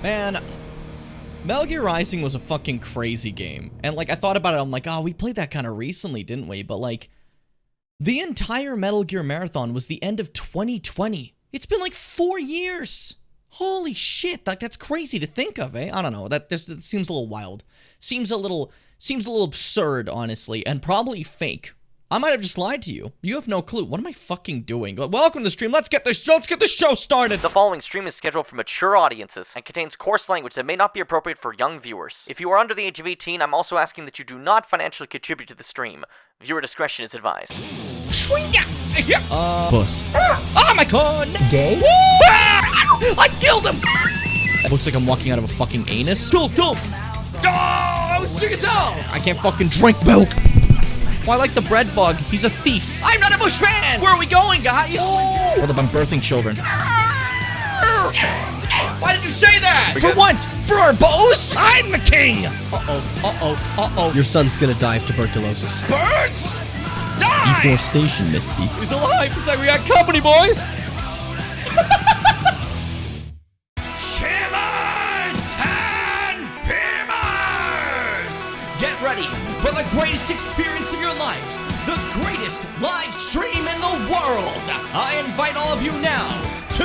Man, Metal Gear Rising was a fucking crazy game. And, like, I thought about it, I'm like, oh, we played that kind of recently, didn't we? But, like, the entire Metal Gear Marathon was the end of 2020. It's been, like, 4 years. Holy shit, like, that's crazy to think of, eh? I don't know, that seems a little wild. Seems a little absurd, honestly, and probably fake. I might have just lied to you. You have no clue. What am I fucking doing? Welcome to the stream. Let's get this show started. The following stream is scheduled for mature audiences and contains coarse language that may not be appropriate for young viewers. If you are under the age of 18, I'm also asking that you do not financially contribute to the stream. Viewer discretion is advised. Puss. Oh my god! Gay? I killed him! It looks like I'm walking out of a fucking anus. Go! Oh, sick as hell! I can't fucking drink milk. Well, I like the bread bug. He's a thief. I'm not a bushman! Where are we going, guys? Hold up, I'm birthing children. Why did you say that? For what? For our bows? I'm the king! Uh-oh. Your son's gonna die of tuberculosis. Birds! Die! Deforestation, Misty. He's alive! Looks like we got company, boys! Chillers and Beamers! Get ready for the greatest experience of your lives, the greatest live stream in the world. I invite all of you now to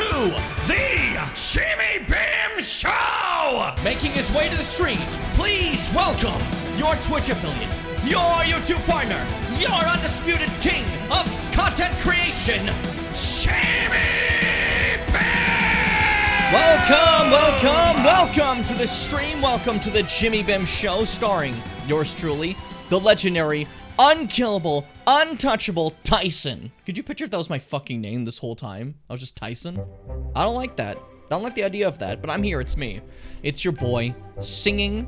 the Jimmy Beam Show! Making his way to the stream, please welcome your Twitch affiliate, your YouTube partner, your undisputed king of content creation, Jimmy Beam! Welcome to the stream. Welcome to the Jimmy Bim Show, starring yours truly, the legendary, unkillable, untouchable Tyson. Could you picture if that was my fucking name this whole time? I was just Tyson? I don't like that. I don't like the idea of that, but I'm here. It's me. It's your boy, singing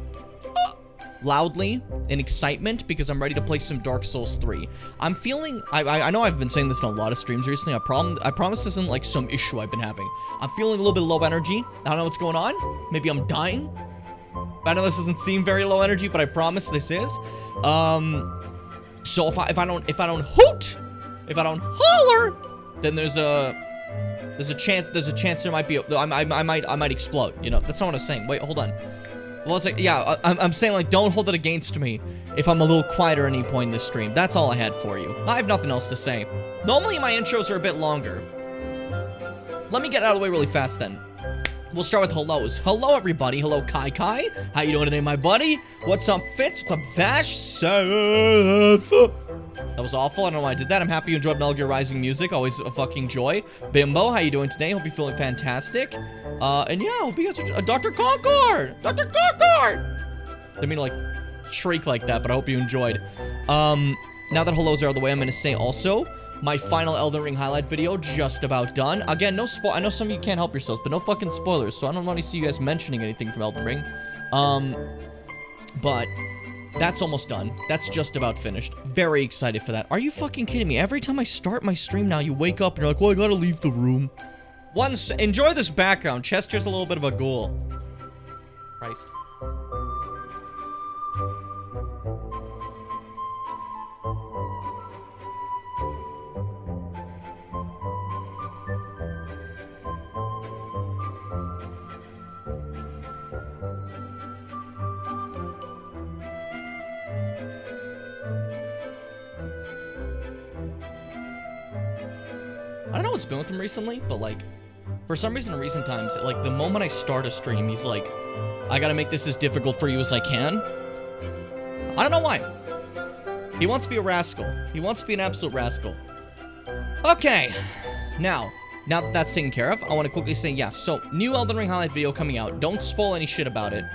loudly in excitement because I'm ready to play some Dark Souls 3. I'm feeling, I know I've been saying this in a lot of streams recently. I promise this isn't like some issue I've been having. I'm feeling a little bit low energy. I don't know what's going on. Maybe I'm dying. I know this doesn't seem very low energy, but I promise this is. So if I don't hoot, if I don't holler, then there's a chance there might be I might explode. You know, that's not what I'm saying. Wait, hold on. Well, it's like, yeah, I'm saying, like, don't hold it against me if I'm a little quieter at any point in this stream. That's all I had for you. I have nothing else to say. Normally, my intros are a bit longer. Let me get out of the way really fast, then. We'll start with hellos. Hello, everybody. Hello, Kai. How you doing today, my buddy? What's up, Fitz? What's up, Vash? Seth? That was awful. I don't know why I did that. I'm happy you enjoyed Metal Gear Rising music. Always a fucking joy. Bimbo, how you doing today? Hope you're feeling fantastic. And yeah, hope you guys are... Dr. Concord! Dr. Concord! Didn't mean to, like, shriek like that, but I hope you enjoyed. Now that hellos are out of the way, I'm gonna say also, my final Elden Ring highlight video just about done. Again, no I know some of you can't help yourselves, but no fucking spoilers, so I don't want to see you guys mentioning anything from Elden Ring. But that's almost done. That's just about finished. Very excited for that. Are you fucking kidding me? Every time I start my stream now, you wake up and you're like, well, I gotta leave the room. Enjoy this background. Chester's a little bit of a ghoul. Christ. I don't know what's been with him recently, but like, for some reason in recent times, like the moment I start a stream, he's like, I gotta make this as difficult for you as I can. I don't know why. He wants to be a rascal. He wants to be an absolute rascal. Okay, now, now that that's taken care of, I want to quickly say, yeah, so new Elden Ring highlight video coming out. Don't spoil any shit about it.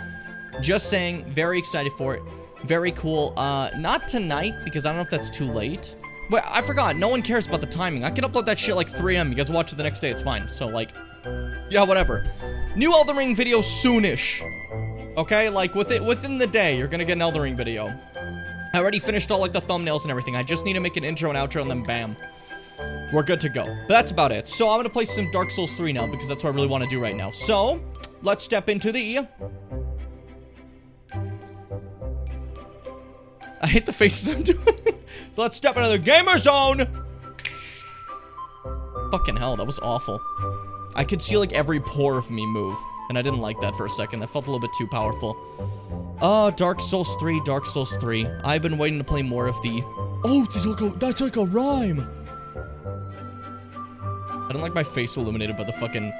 Just saying, very excited for it. Very cool. Not tonight, because I don't know if that's too late. But I forgot, no one cares about the timing. I can upload that shit like 3 AM. You guys watch it the next day, it's fine. So, like, yeah, whatever. New Elden Ring video soonish. Okay, like, within the day, you're gonna get an Elden Ring video. I already finished all, like, the thumbnails and everything. I just need to make an intro and outro, and then bam. We're good to go. But that's about it. So, I'm gonna play some Dark Souls 3 now, because that's what I really want to do right now. So, let's step into the... I hate the faces I'm doing. So let's step into the gamer zone. Fucking hell, that was awful. I could see like every pore of me move, and I didn't like that for a second. That felt a little bit too powerful. Dark Souls 3, Dark Souls 3. I've been waiting to play more of the... Oh, that's like a rhyme. I don't like my face illuminated by the fucking...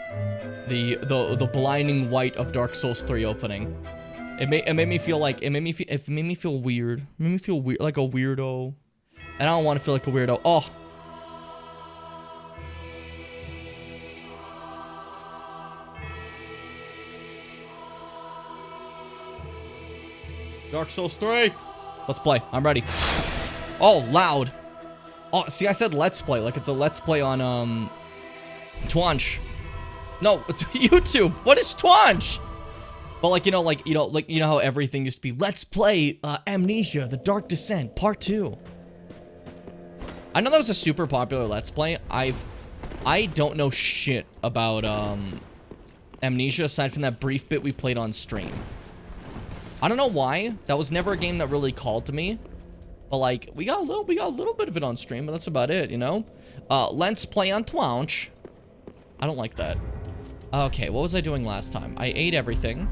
The blinding white of Dark Souls 3 opening. It made me feel like, it made me feel weird. It made me feel weird, like a weirdo. And I don't want to feel like a weirdo. Oh. Dark Souls 3. Let's play. I'm ready. Oh, loud. Oh, see, I said let's play. Like it's a let's play on, Twitch. No, YouTube. What is Twitch? But like, you know how everything used to be, let's play Amnesia, The Dark Descent, Part 2. I know that was a super popular Let's Play. I don't know shit about Amnesia aside from that brief bit we played on stream. I don't know why. That was never a game that really called to me. But like, we got a little bit of it on stream, but that's about it, you know? Let's play on Twitch. I don't like that. Okay, what was I doing last time? I ate everything.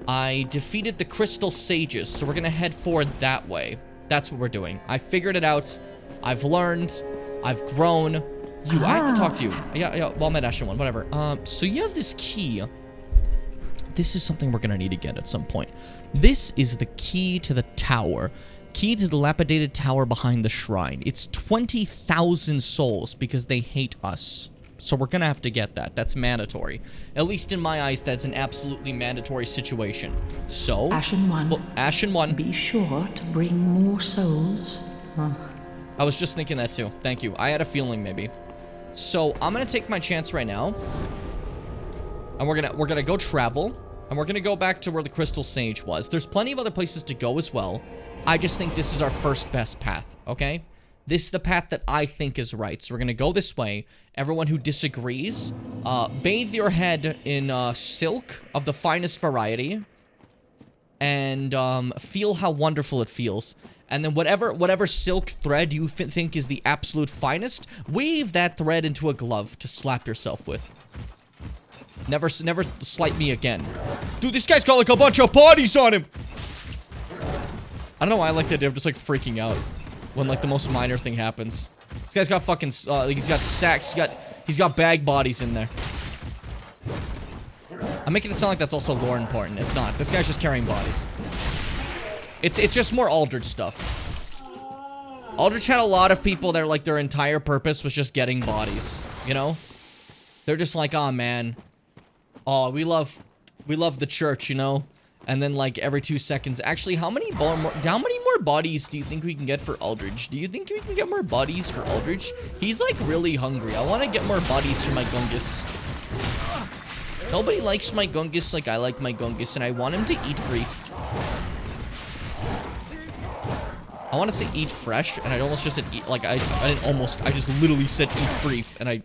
I defeated the Crystal Sages, so we're gonna head forward that way. That's what we're doing. I figured it out. I've learned. I've grown. I have to talk to you. Yeah, well, I'm at Ashen 1, whatever. So you have this key. This is something we're gonna need to get at some point. This is the key to the tower. Key to the dilapidated tower behind the shrine. It's 20,000 souls because they hate us. So we're gonna have to get that. That's mandatory. At least in my eyes, that's an absolutely mandatory situation. So... Ashen 1. Well, Ashen 1. Be sure to bring more souls. I was just thinking that too. Thank you. I had a feeling maybe. So I'm gonna take my chance right now. And we're gonna go travel. And we're gonna go back to where the Crystal Sage was. There's plenty of other places to go as well. I just think this is our first best path, okay? This is the path that I think is right. So we're gonna go this way. Everyone who disagrees, bathe your head in silk of the finest variety. And feel how wonderful it feels. And then whatever silk thread you think is the absolute finest, weave that thread into a glove to slap yourself with. Never slight me again. Dude, this guy's got like a bunch of bodies on him. I don't know why I like the idea of just like freaking out when like the most minor thing happens. This guy's got fucking, he's got sacks, he's got bag bodies in there. I'm making it sound like that's also lore important. It's not. This guy's just carrying bodies. It's just more Aldrich stuff. Aldrich had a lot of people that like their entire purpose was just getting bodies, you know? They're just like, oh man. Oh, we love the church, you know? And then like every 2 seconds, actually, how many more bodies do you think we can get for Aldrich? Do you think we can get more bodies for Aldrich? He's like really hungry. I want to get more bodies for my Gungus. Nobody likes my Gungus like I like my Gungus, and I want him to eat free. I want to say eat fresh, and I almost just said eat, like I didn't almost, I just literally said eat free, and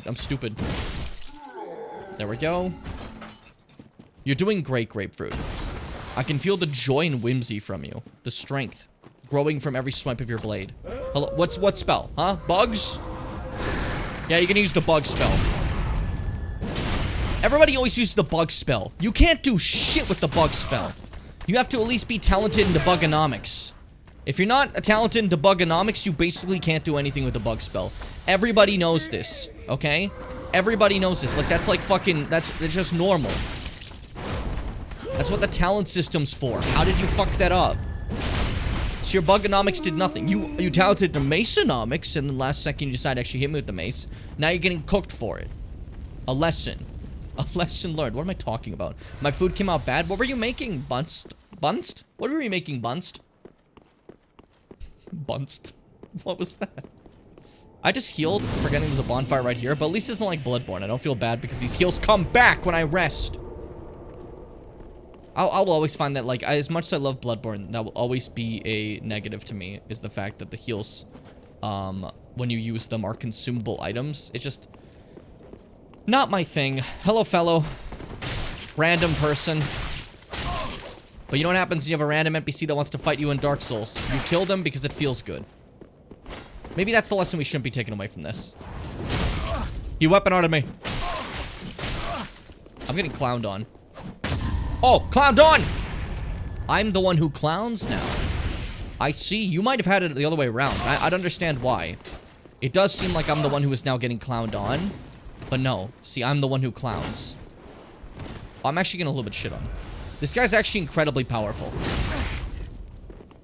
I'm stupid. There we go. You're doing great, Grapefruit. I can feel the joy and whimsy from you. The strength growing from every swipe of your blade. Hello, what spell? Huh? Bugs? Yeah, you can use the bug spell. Everybody always uses the bug spell. You can't do shit with the bug spell. You have to at least be talented in Debugonomics. If you're not talented in Debugonomics, you basically can't do anything with the bug spell. Everybody knows this, okay? Everybody knows this. Like, that's like fucking, it's just normal. That's what the talent system's for. How did you fuck that up? So your bugonomics did nothing. You touted the masonomics, and then last second you decided to actually hit me with the mace. Now you're getting cooked for it. A lesson. A lesson learned. What am I talking about? My food came out bad. What were you making, Bunst? Bunst? What were you making, Bunst? Bunst. What was that? I just healed, forgetting there's a bonfire right here, but at least it's not like Bloodborne. I don't feel bad because these heals come back when I rest. I'll always find that, like, as much as I love Bloodborne, that will always be a negative to me, is the fact that the heals, when you use them, are consumable items. It's just not my thing. Hello, fellow. Random person. But you know what happens when you have a random NPC that wants to fight you in Dark Souls? You kill them because it feels good. Maybe that's the lesson we shouldn't be taking away from this. You weapon out of me. I'm getting clowned on. Oh, clowned on! I'm the one who clowns now. I see. You might have had it the other way around. I'd understand why. It does seem like I'm the one who is now getting clowned on. But no. See, I'm the one who clowns. I'm actually getting a little bit shit on. This guy's actually incredibly powerful.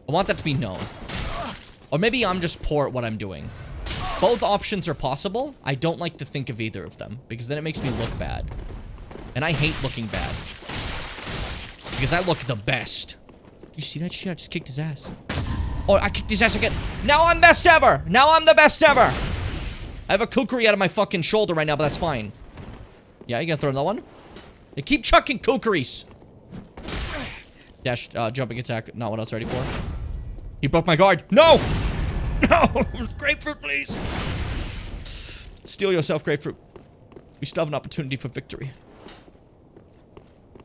I want that to be known. Or maybe I'm just poor at what I'm doing. Both options are possible. I don't like to think of either of them, because then it makes me look bad. And I hate looking bad. Because I look the best. You see that shit? I just kicked his ass. Oh, I kicked his ass again. Now I'm best ever. Now I'm the best ever. I have a kukri out of my fucking shoulder right now, but that's fine. Yeah, you gonna throw another one? They keep chucking kukris. Dash, jumping attack. Not what I was ready for. He broke my guard. No! No! Grapefruit, please! Steal yourself, grapefruit. We still have an opportunity for victory.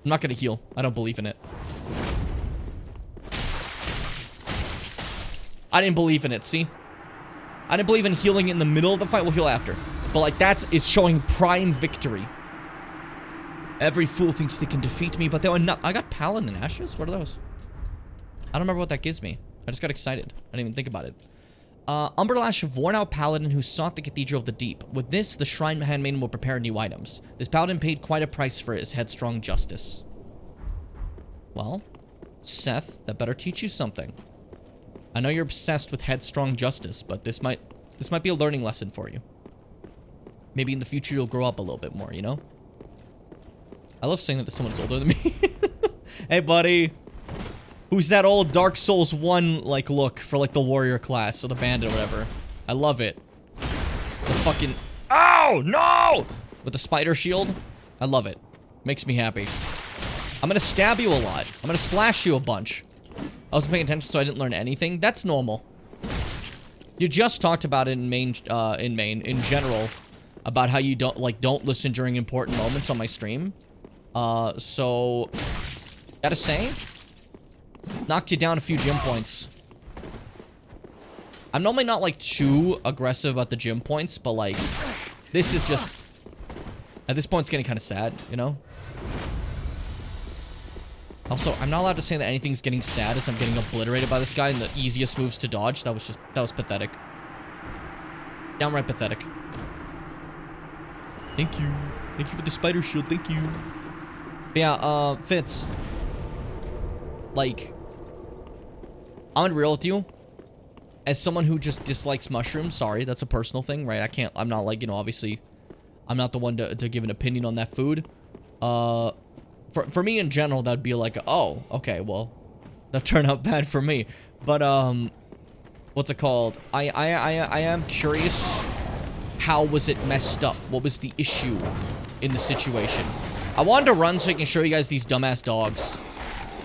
I'm not gonna heal. I don't believe in it. I didn't believe in it, see? I didn't believe in healing in the middle of the fight. We'll heal after. But, like, that is showing prime victory. Every fool thinks they can defeat me, but they are not. I got Paladin Ashes? What are those? I don't remember what that gives me. I just got excited. I didn't even think about it. Umberlash of worn-out paladin who sought the Cathedral of the Deep. With this, the Shrine Handmaiden will prepare new items. This paladin paid quite a price for his headstrong justice. Well, Seth, that better teach you something. I know you're obsessed with headstrong justice, but this might be a learning lesson for you. Maybe in the future you'll grow up a little bit more, you know? I love saying that to someone who's older than me. Hey, buddy. Who's that old Dark Souls 1, like, look for, like, the warrior class or the bandit or whatever. I love it. The fucking... Oh, no! With the spider shield. I love it. Makes me happy. I'm gonna stab you a lot. I'm gonna slash you a bunch. I wasn't paying attention, so I didn't learn anything. That's normal. You just talked about it in general, about how you don't listen during important moments on my stream. So... Gotta say... Knocked you down a few gym points. I'm normally not, like, too aggressive about the gym points, but, like, this is just... At this point, it's getting kind of sad, you know? Also, I'm not allowed to say that anything's getting sad as I'm getting obliterated by this guy and the easiest moves to dodge. That was pathetic. Downright pathetic. Thank you. Thank you for the spider shield. Thank you. Yeah, Fitz. Like, I'm real with you. As someone who just dislikes mushrooms, sorry, that's a personal thing, right? I'm not like, you know, obviously, I'm not the one to give an opinion on that food. For me in general, that'd be like, oh, okay, well, that turned out bad for me. But, what's it called? I am curious, how was it messed up? What was the issue in the situation? I wanted to run so I can show you guys these dumbass dogs.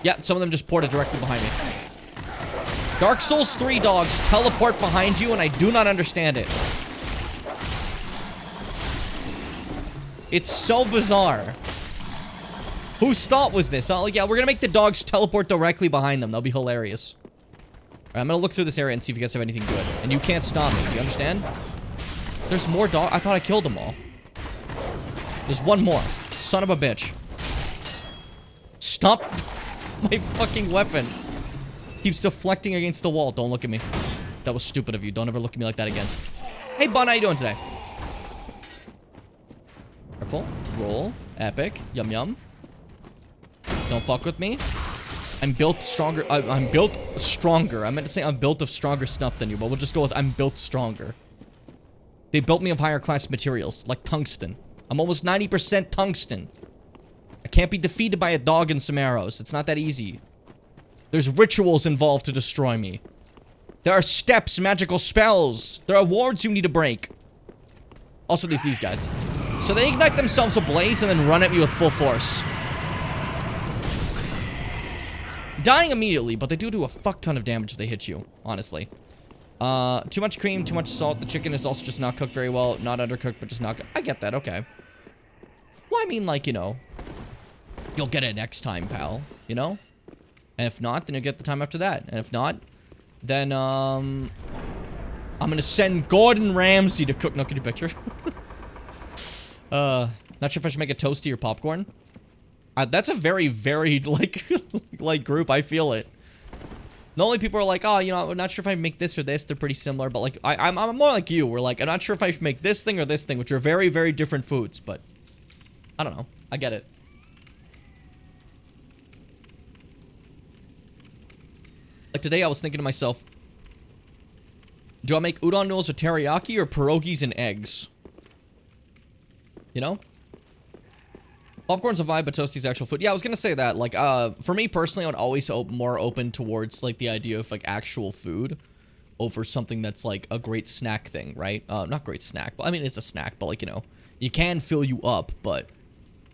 Yeah, some of them just ported directly behind me. Dark Souls 3 dogs teleport behind you, and I do not understand it. It's so bizarre. Whose thought was this? Like, yeah, we're gonna make the dogs teleport directly behind them. That'll be hilarious. Alright, I'm gonna look through this area and see if you guys have anything good. And you can't stop me, do you understand? There's more dogs. I thought I killed them all. There's one more. Son of a bitch. Stop my fucking weapon. Keeps deflecting against the wall. Don't look at me. That was stupid of you. Don't ever look at me like that again. Hey, Bun, how you doing today? Careful. Roll. Epic. Yum, yum. Don't fuck with me. I'm built stronger. I'm built stronger. I meant to say I'm built of stronger stuff than you, but we'll just go with I'm built stronger. They built me of higher class materials, like tungsten. I'm almost 90% tungsten. I can't be defeated by a dog and some arrows. It's not that easy. There's rituals involved to destroy me. There are steps, magical spells. There are wards you need to break. Also, there's these guys. So they ignite themselves ablaze and then run at me with full force. Dying immediately, but they do a fuck ton of damage if they hit you, honestly. Too much cream, too much salt. The chicken is also just not cooked very well. Not undercooked, but just not... I get that, okay. Well, I mean, like, you know... You'll get it next time, pal. You know? And if not, then you'll get the time after that. And if not, then, I'm gonna send Gordon Ramsay to cook... No, can you picture? Not sure if I should make a toasty or popcorn. That's a very varied, like, group. I feel it. The only people are like, oh, you know, I'm not sure if I make this or this. They're pretty similar, but, like, I'm more like you. We're like, I'm not sure if I should make this thing or this thing, which are very, very different foods, but I don't know. I get it. Like, today I was thinking to myself, do I make udon noodles with teriyaki or pierogies and eggs? You know? Popcorn's a vibe, but toasty's actual food. Yeah, I was gonna say that. Like, for me personally, I would always more open towards, like, the idea of, like, actual food over something that's, like, a great snack thing, right? Not great snack, but, I mean, it's a snack, but, like, you know, you can fill you up, but,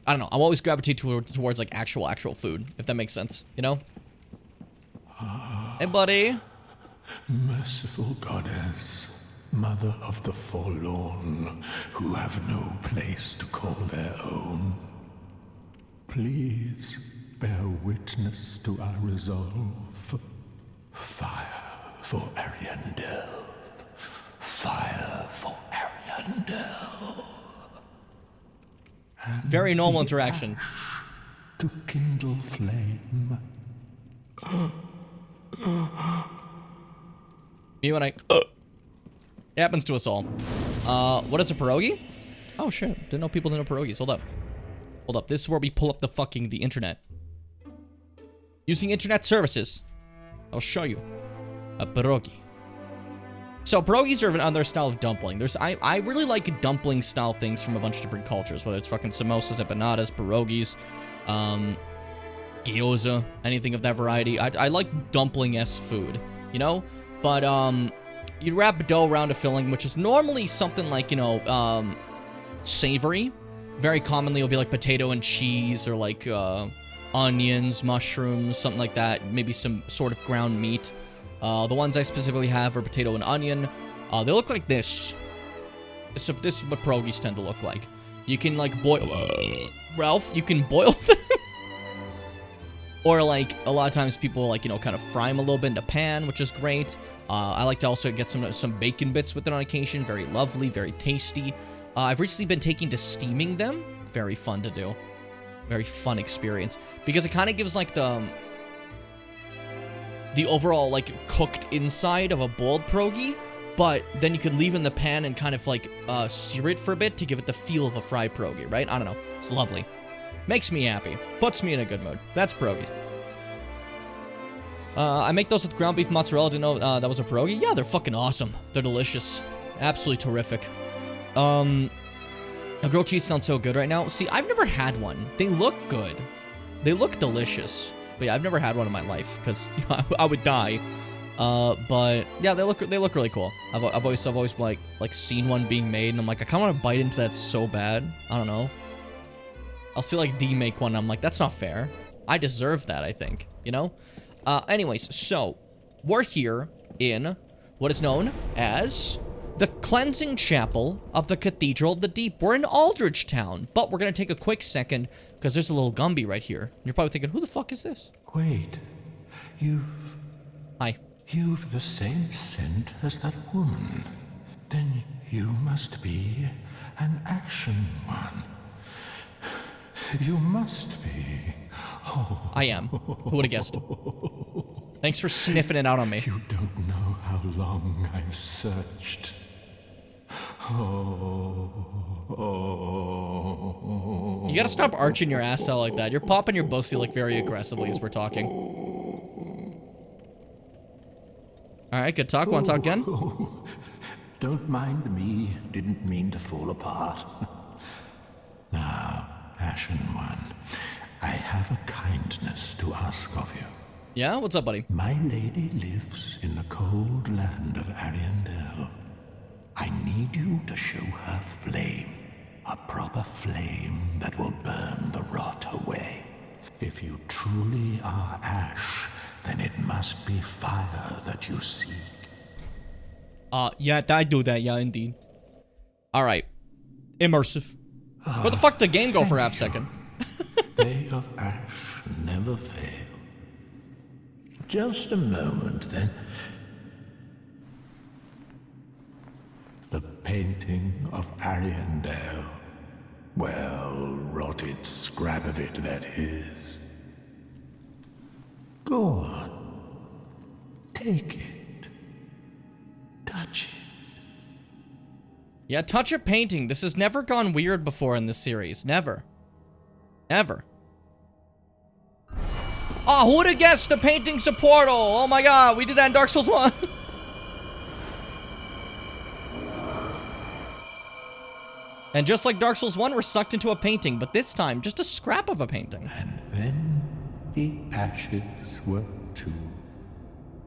I don't know. I'm always gravitate towards, like, actual food, if that makes sense, you know? Hey, buddy. Merciful goddess, mother of the forlorn, who have no place to call their own. Please bear witness to our resolve. Fire for Ariandel. Fire for Ariandel. Very normal interaction. To kindle flame. Me when I... It happens to us all. What is a pierogi? Oh, shit. Didn't know people didn't know pierogies. Hold up. Hold up. This is where we pull up the internet. Using internet services. I'll show you. A pierogi. So, pierogies are another style of dumpling. I really like dumpling style things from a bunch of different cultures. Whether it's fucking samosas, empanadas, pierogies, gyoza, anything of that variety. I like dumpling-esque food, you know? But, you wrap dough around a filling, which is normally something like, you know, savory. Very commonly, it'll be like potato and cheese, or like, onions, mushrooms, something like that. Maybe some sort of ground meat. The ones I specifically have are potato and onion. They look like this. This is what pierogies tend to look like. You can, like, boil... Ralph, you can boil them. Or, like, a lot of times people, like, you know, kind of fry them a little bit in the pan, which is great. I like to also get some bacon bits with it on occasion. Very lovely, very tasty. I've recently been taking to steaming them. Very fun to do. Very fun experience. Because it kind of gives, like, the overall, like, cooked inside of a boiled pierogi. But then you could leave in the pan and kind of, like, sear it for a bit to give it the feel of a fried pierogi, right? I don't know. It's lovely. Makes me happy. Puts me in a good mood. That's pierogies. I make those with ground beef mozzarella. Didn't know that was a pierogi. Yeah, they're fucking awesome. They're delicious. Absolutely terrific. A grilled cheese sounds so good right now. See, I've never had one. They look good. They look delicious. But yeah, I've never had one in my life because, you know, I would die. But yeah, they look really cool. I've always like seen one being made, and I'm like, I kind of want to bite into that so bad. I don't know. I'll see like D make one. And I'm like, that's not fair. I deserve that, I think. You know. Anyways, so we're here in what is known as the Cleansing Chapel of the Cathedral of the Deep. We're in Aldridge Town, but we're gonna take a quick second because there's a little Gumby right here. And you're probably thinking, who the fuck is this? Wait, Hi. You've the same scent as that woman. Then you must be an action one. You must be. Oh. I am. Who would have guessed? Thanks for sniffing it out on me. You don't know how long I've searched. You gotta stop arching your ass out like that. You're popping your pussy like very aggressively as we're talking. Alright, good talk. Want to talk again? Oh, don't mind me. Didn't mean to fall apart. Now, Ashen One, I have a kindness to ask of you. Yeah? What's up, buddy? My lady lives in the cold land of Ariandel. I need you to show her flame. A proper flame that will burn the rot away. If you truly are Ash, then it must be fire that you seek. Yeah, I do that. Yeah, indeed. Alright. Immersive. Where the fuck did the game go for half a second? Day of Ash never fail. Just a moment, then. The painting of Ariandel. Well, rotted scrap of it, that is. Go on. Take it. Touch it. Yeah, touch a painting. This has never gone weird before in this series. Never. Ever. Oh, who would have guessed the painting's a portal? Oh my god, we did that in Dark Souls 1. And just like Dark Souls 1, we're sucked into a painting, but this time, just a scrap of a painting. And then the ashes were too.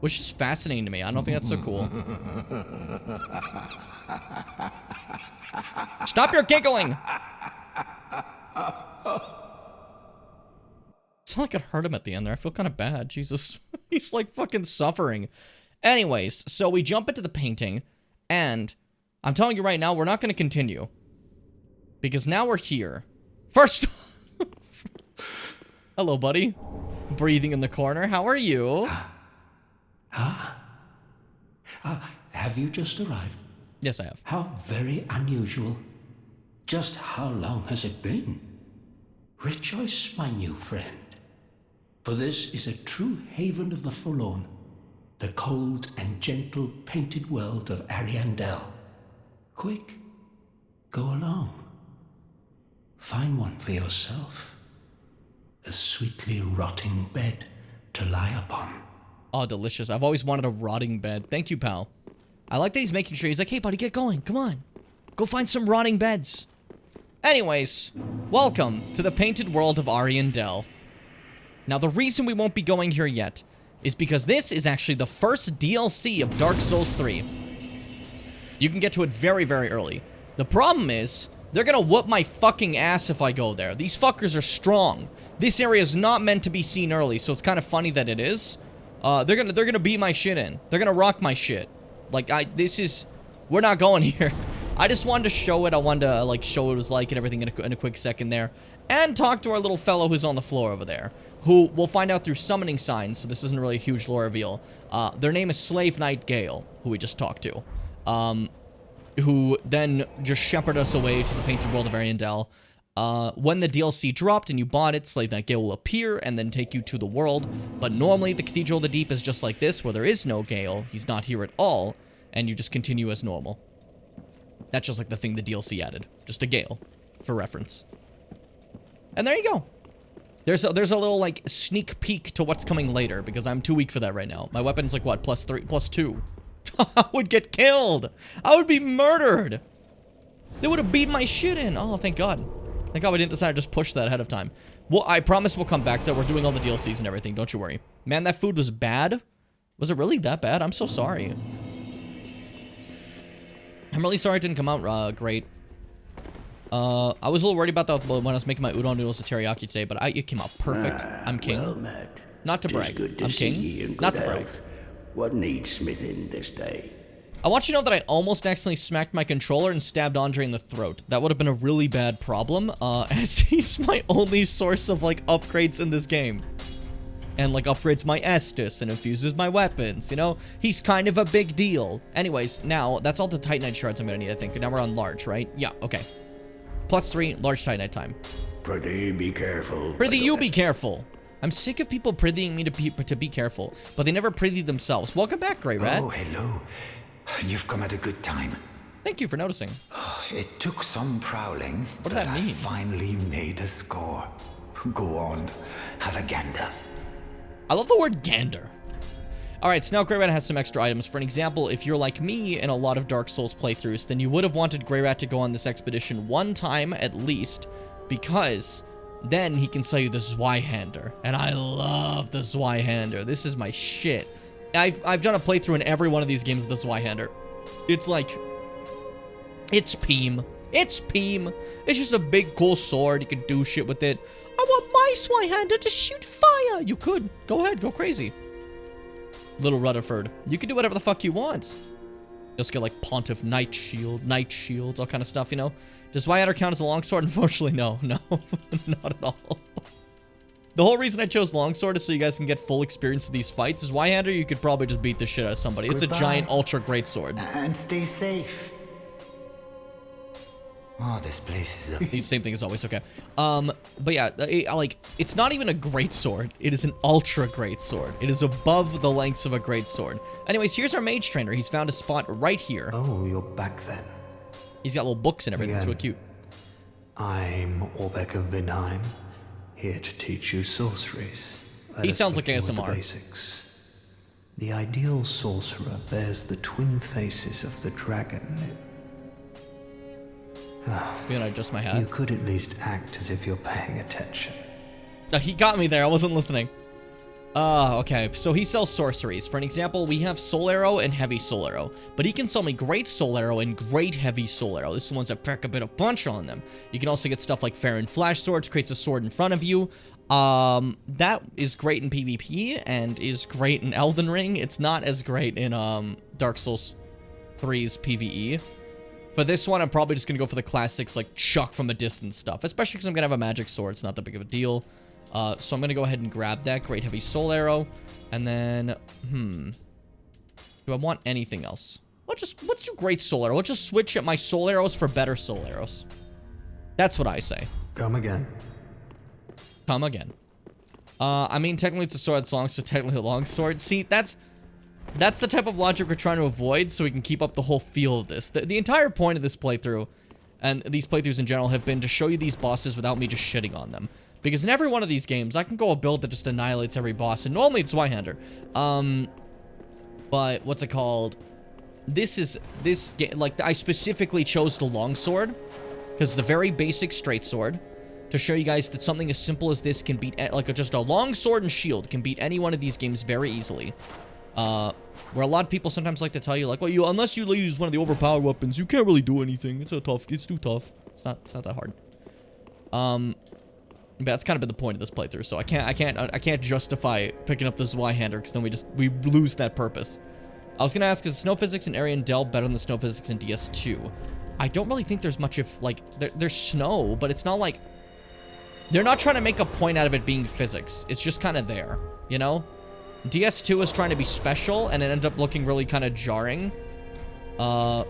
Which is fascinating to me. I don't think that's so cool. Stop your giggling! It's not like it hurt him at the end there. I feel kind of bad. Jesus. He's like fucking suffering. Anyways, so we jump into the painting, and I'm telling you right now, we're not going to continue. Because now we're here. First... Hello, buddy. Breathing in the corner. How are you? Have you just arrived? Yes, I have. How very unusual. Just how long has it been? Rejoice, my new friend. For this is a true haven of the forlorn, the cold and gentle painted world of Ariandel. Quick, go along. Find one for yourself. A sweetly rotting bed to lie upon. Oh, delicious. I've always wanted a rotting bed. Thank you, pal. I like that he's making sure. He's like, hey, buddy, get going. Come on. Go find some rotting beds. Anyways, welcome to the painted world of Ariandel. Now, the reason we won't be going here yet is because this is actually the first DLC of Dark Souls 3. You can get to it very, very early. The problem is, they're gonna whoop my fucking ass if I go there. These fuckers are strong. This area is not meant to be seen early, so it's kind of funny that it is. They're gonna beat my shit in. They're gonna rock my shit. Like, we're not going here. I just wanted to show it. I wanted to, like, show what it was like and everything in a quick second there. And talk to our little fellow who's on the floor over there, who we'll find out through summoning signs, so this isn't really a huge lore reveal. Their name is Slave Knight Gale, who we just talked to. Who then just shepherded us away to the painted world of Ariandel. When the DLC dropped and you bought it, Slave Knight Gale will appear and then take you to the world. But normally, the Cathedral of the Deep is just like this, where there is no Gale. He's not here at all, and you just continue as normal. That's just like the thing the DLC added. Just a Gale, for reference. And there you go. There's a little, like, sneak peek to what's coming later, because I'm too weak for that right now. My weapon's like, what, +2? I would get killed. I would be murdered. They would have beat my shit in. Oh, thank God. Thank God we didn't decide to just push that ahead of time. Well, I promise we'll come back to that. We're doing all the DLCs and everything. Don't you worry. Man, that food was bad. Was it really that bad? I'm so sorry. I'm really sorry it didn't come out great. I was a little worried about that when I was making my udon noodles with teriyaki today, but it came out perfect. I'm king. Well, Matt, not to brag. I'm king. Not to brag. What needs smithing this day? I want you to know that I almost accidentally smacked my controller and stabbed Andre in the throat. That would have been a really bad problem, as he's my only source of, like, upgrades in this game. And, like, upgrades my Estus and infuses my weapons, you know? He's kind of a big deal. Anyways, now, that's all the Titanite shards I'm gonna need, I think. Now we're on large, right? Yeah, okay. +3, large Titanite time. Prithee, be careful. Prithee, you be careful. I'm sick of people prithying me to be careful, but they never prithee themselves. Welcome back, Grey Rat. Oh, hello. You've come at a good time. Thank you for noticing. It took some prowling. What does that mean? I finally made a score. Go on, have a gander. I love the word gander. Alright, so now Grey Rat has some extra items. For an example, if you're like me in a lot of Dark Souls playthroughs, then you would have wanted Grey Rat to go on this expedition one time at least, because then he can sell you the Zweihander. And I love the Zweihander. This is my shit. I've done a playthrough in every one of these games of the Zweihander. It's like... It's Peem. It's Peem. It's just a big cool sword. You can do shit with it. I want my Zweihander to shoot fire. You could. Go ahead. Go crazy. Little Rutherford. You can do whatever the fuck you want. You also get like Pontiff Night Shields, all kind of stuff, you know? Does Zweihander count as a longsword? Unfortunately, no. No. Not at all. The whole reason I chose longsword is so you guys can get full experience of these fights. Is Zweihander, you could probably just beat the shit out of somebody. It's a giant ultra great sword. And stay safe. Oh, this place is The same thing as always, okay. But yeah, it's not even a great sword. It is an ultra great sword. It is above the lengths of a great sword. Anyways, here's our mage trainer. He's found a spot right here. Oh, you're back then. He's got little books and everything. It's really cute. I'm Orbeck of Vinheim, here to teach you sorceries. He sounds like begin with ASMR. the basics. The ideal sorcerer bears the twin faces of the dragon. You know, adjust my hat. You could at least act as if you're paying attention. No, he got me there. I wasn't listening. Okay. So he sells sorceries. For an example, we have Soul Arrow and Heavy Soul Arrow. But he can sell me Great Soul Arrow and Great Heavy Soul Arrow. This is the ones that pack a bit of punch on them. You can also get stuff like Farron Flash Swords, creates a sword in front of you. That is great in PvP and is great in Elden Ring. It's not as great in, Dark Souls 3's PvE. For this one, I'm probably just going to go for the classics, like chuck from a distance stuff. Especially because I'm going to have a magic sword. It's not that big of a deal. So I'm going to go ahead and grab that Great Heavy Soul Arrow. And then, do I want anything else? Let's do Great Soul Arrow. Let's just switch my Soul Arrows for better Soul Arrows. That's what I say. Come again. Come again. I mean, technically it's a sword that's long, so technically a long sword. See, that's the type of logic we're trying to avoid so we can keep up the whole feel of this. The entire point of this playthrough, and these playthroughs in general, have been to show you these bosses without me just shitting on them. Because in every one of these games, I can go a build that just annihilates every boss, and normally it's Zweihander. But, what's it called? This game, like, I specifically chose the longsword, because it's a very basic straight sword, to show you guys that something as simple as this can beat, like, just a long sword and shield can beat any one of these games very easily. Where a lot of people sometimes like to tell you, like, well, unless you use one of the overpowered weapons, you can't really do anything. It's too tough. It's not that hard. But that's kind of been the point of this playthrough, so I can't justify picking up the Zweihander, because then we lose that purpose. I was gonna ask, is snow physics in Arian Del better than the snow physics in DS2? I don't really think there's much of, like, there's snow, but it's not like, they're not trying to make a point out of it being physics. It's just kind of there, you know? DS2 is trying to be special, and it ended up looking really kind of jarring. I'll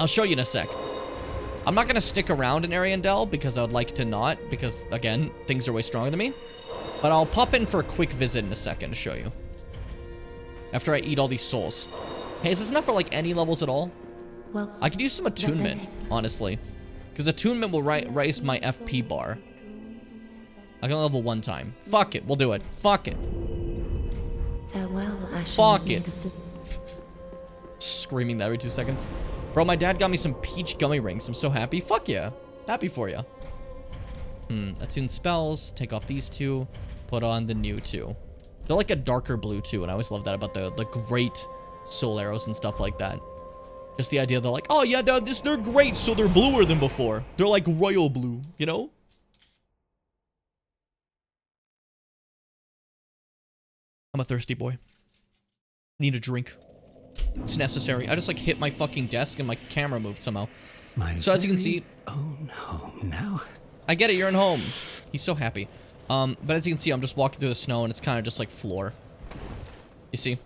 show you in a sec. I'm not going to stick around in Ariandel, because I would like to not, because, again, things are way stronger than me. But I'll pop in for a quick visit in a second to show you. After I eat all these souls. Hey, is this enough for, like, any levels at all? Well, I could use some attunement, honestly. Because attunement will raise my FP bar. I can level 1 time. Fuck it, we'll do it. Fuck it. Farewell, Ashen. Fuck it. Screaming that every 2 seconds. Bro, my dad got me some peach gummy rings. I'm so happy. Fuck yeah. Happy for you. Attune spells. Take off these 2. Put on the new 2. They're like a darker blue too, and I always love that about the great soul arrows and stuff like that. Just the idea they're like, oh yeah, they're great, so they're bluer than before. They're like royal blue, you know? I'm a thirsty boy. Need a drink. It's necessary. I just like hit my fucking desk and my camera moved somehow. So as you can see... Oh no, now? I get it, you're in home. He's so happy. But as you can see, I'm just walking through the snow and it's kind of just like floor. You see?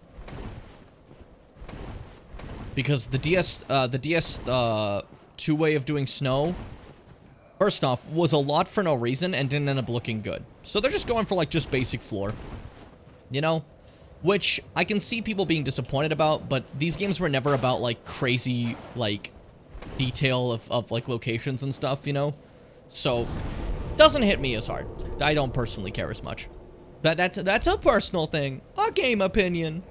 Because the DS2 way of doing snow, first off, was a lot for no reason and didn't end up looking good. So they're just going for like just basic floor. You know? Which I can see people being disappointed about, but these games were never about like crazy like detail of like locations and stuff, you know? So doesn't hit me as hard. I don't personally care as much. That's a personal thing. A game opinion.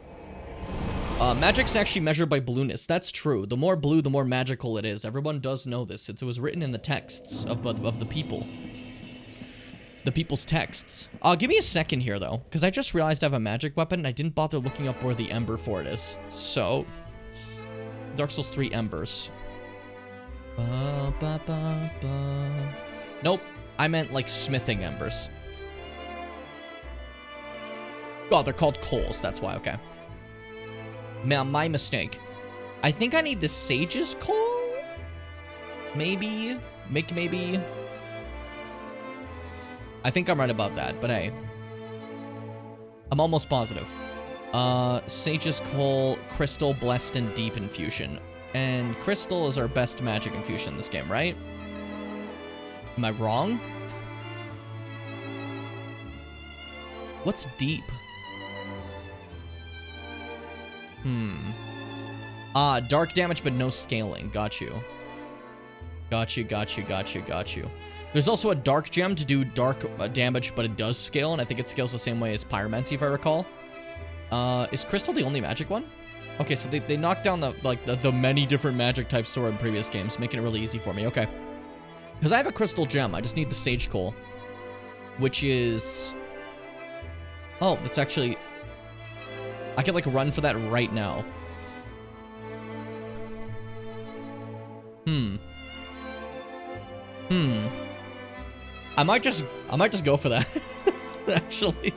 Magic's actually measured by blueness. That's true. The more blue, the more magical it is. Everyone does know this. It was written in the texts of the people. The people's texts. Give me a second here, though, because I just realized I have a magic weapon, and I didn't bother looking up where the ember for it is. So, Dark Souls 3 embers. Nope. I meant, like, smithing embers. Oh, they're called coals. That's why. Okay. My mistake. I think I need the Sage's Coal? Maybe? Maybe? I think I'm right about that, but hey. I'm almost positive. Sage's Coal, Crystal, Blessed, and Deep Infusion. And Crystal is our best magic infusion in this game, right? Am I wrong? What's Deep? Dark damage, but no scaling. Got you. Got you. There's also a dark gem to do dark damage, but it does scale, and I think it scales the same way as Pyromancy, if I recall. Is Crystal the only magic one? Okay, so they knocked down the many different magic types stored in previous games, making it really easy for me. Okay. Because I have a crystal gem. I just need the Sage Coal, which is... Oh, that's actually... I can, like, run for that right now. I might just go for that. Actually.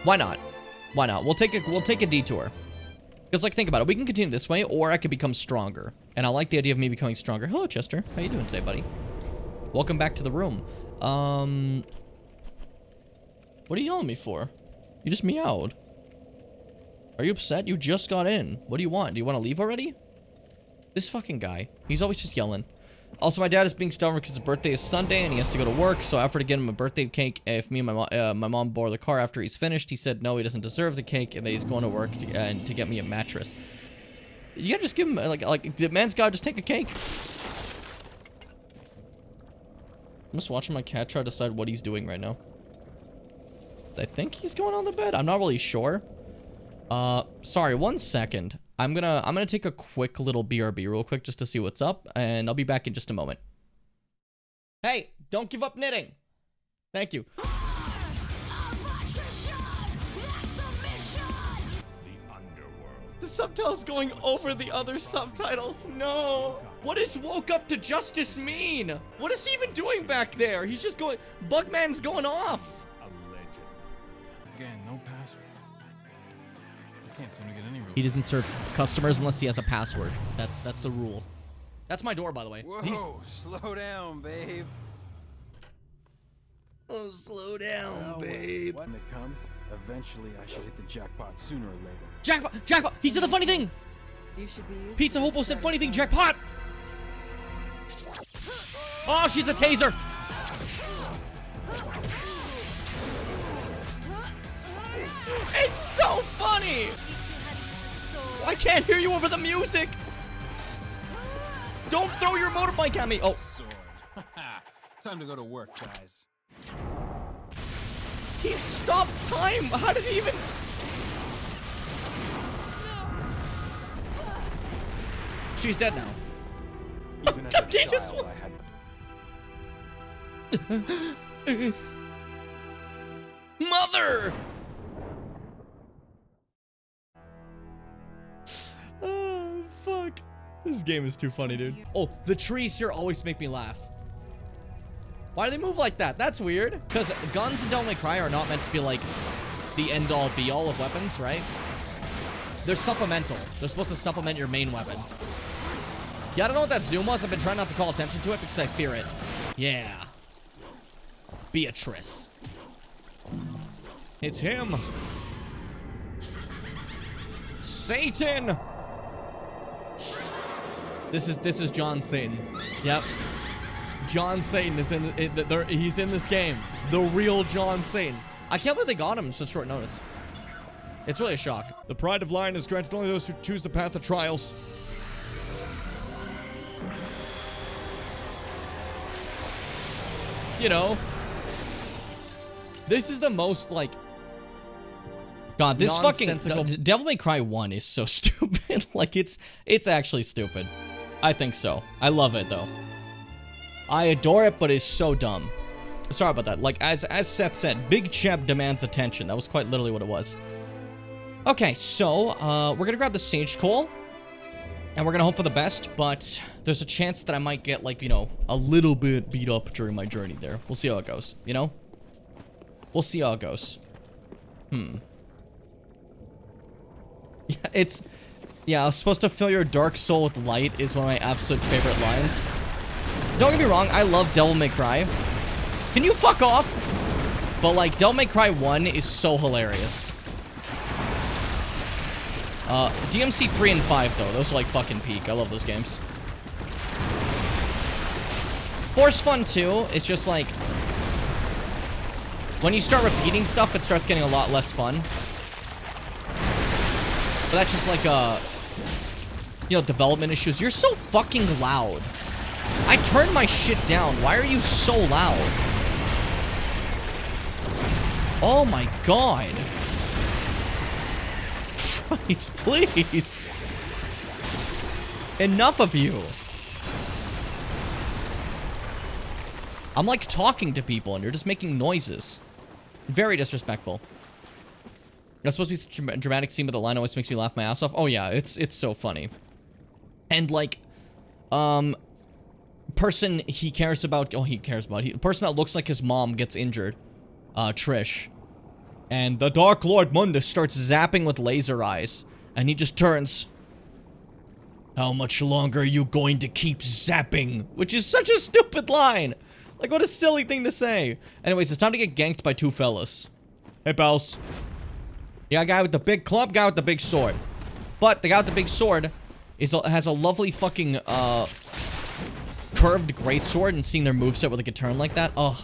Why not? Why not? We'll take a detour. Because, like, think about it. We can continue this way, or I could become stronger. And I like the idea of me becoming stronger. Hello, Chester. How you doing today, buddy? Welcome back to the room. What are you yelling at me for? You just meowed. Are you upset? You just got in. What do you want? Do you want to leave already? This fucking guy. He's always just yelling. Also, my dad is being stubborn because his birthday is Sunday and he has to go to work, so I offered to get him a birthday cake if me and my mom borrow the car after he's finished. He said no, he doesn't deserve the cake, and that he's going to work to get me a mattress. You gotta just give him, like, the man's gotta just take a cake. I'm just watching my cat try to decide what he's doing right now. I think he's going on the bed. I'm not really sure. Sorry, 1 second. I'm gonna take a quick little BRB real quick just to see what's up, and I'll be back in just a moment. Hey, don't give up knitting. Thank you. The subtitles going over the other subtitles. No. What does woke up to justice mean? What is he even doing back there? He's just going, Bugman's going off. A legend. Again, no password. I can't seem to get any room. He doesn't serve customers unless he has a password. That's the rule. That's my door, by the way. Whoa, slow down, babe. Oh, slow down, babe. When it comes, eventually I should hit the jackpot sooner or later. Jackpot! Jackpot! He said the funny thing! You should be used Pizza Hobo said funny thing, jackpot! Oh, she's a taser! It's so funny! I can't hear you over the music! Don't throw your motorbike at me! Oh. Sword. Time to go to work, guys. He stopped time! How did he even... She's dead now. Even as a child, I had... Mother! Oh, fuck. This game is too funny, dude. Oh, the trees here always make me laugh. Why do they move like that? That's weird. Because guns in Devil May Cry are not meant to be like the end-all be-all of weapons, right? They're supplemental. They're supposed to supplement your main weapon. Yeah, I don't know what that zoom was. I've been trying not to call attention to it because I fear it. Yeah. Beatrice. It's him. Satan. This is John Satan. Yep. John Satan is he's in this game. The real John Satan. I can't believe they got him in such short notice. It's really a shock. The pride of lion is granted only those who choose the path of trials. You know? This is the most, like... God, this fucking... Devil May Cry 1 is so stupid. Like, it's actually stupid. I think so. I love it, though. I adore it, but it's so dumb. Sorry about that. Like, as Seth said, Big Cheb demands attention. That was quite literally what it was. Okay, so, we're gonna grab the Sage Coal. And we're gonna hope for the best, but there's a chance that I might get, like, you know, a little bit beat up during my journey there. We'll see how it goes, you know? We'll see how it goes. Yeah, yeah, I was supposed to fill your dark soul with light is one of my absolute favorite lines. Don't get me wrong, I love Devil May Cry. Can you fuck off? But, like, Devil May Cry 1 is so hilarious. DMC 3 and 5, though. Those are, like, fucking peak. I love those games. 4's fun, too. It's just, like... when you start repeating stuff, it starts getting a lot less fun. But that's just, like, you know, development issues. You're so fucking loud. I turned my shit down. Why are you so loud? Oh, my God. Christ, please. Enough of you. I'm like talking to people and you're just making noises. Very disrespectful. That's supposed to be such a dramatic scene, but the line always makes me laugh my ass off. Oh yeah, it's so funny. And like, person he cares about, the person that looks like his mom gets injured, Trish. And the Dark Lord Mundus starts zapping with laser eyes. And he just turns. How much longer are you going to keep zapping? Which is such a stupid line. Like, what a silly thing to say. Anyways, it's time to get ganked by two fellas. Hey, pals. Yeah, guy with the big club, guy with the big sword. But the guy with the big sword has a lovely fucking, curved greatsword, and seeing their moveset where they could turn like that. Ugh.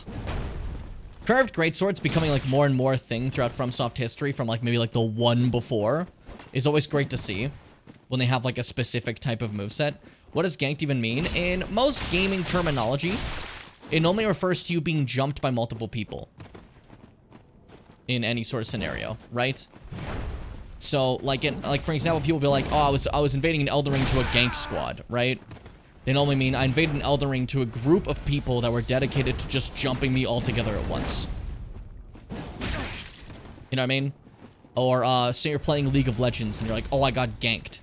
Curved greatswords becoming like more and more a thing throughout FromSoft history from like maybe like the one before is always great to see when they have like a specific type of moveset. What does ganked even mean? In most gaming terminology, it normally refers to you being jumped by multiple people in any sort of scenario, right? So like for example, people be like, oh, I was invading an Elden Ring to a gank squad, right? They normally mean I invaded an Elden Ring to a group of people that were dedicated to just jumping me all together at once. You know what I mean? Or, say you're playing League of Legends and you're like, oh, I got ganked.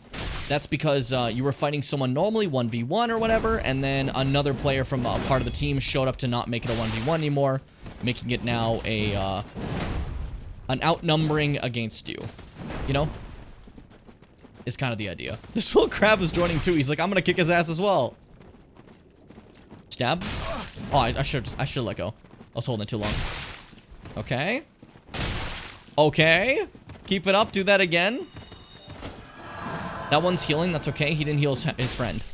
That's because, you were fighting someone normally 1v1 or whatever, and then another player from a part of the team showed up to not make it a 1v1 anymore, making it now a, an outnumbering against you. You know? Is kind of the idea. This little crab is joining too. He's like, I'm gonna kick his ass as well. Stab. Oh, I should let go. I was holding it too long. Okay. Okay. Keep it up. Do that again. That one's healing. That's okay. He didn't heal his friend.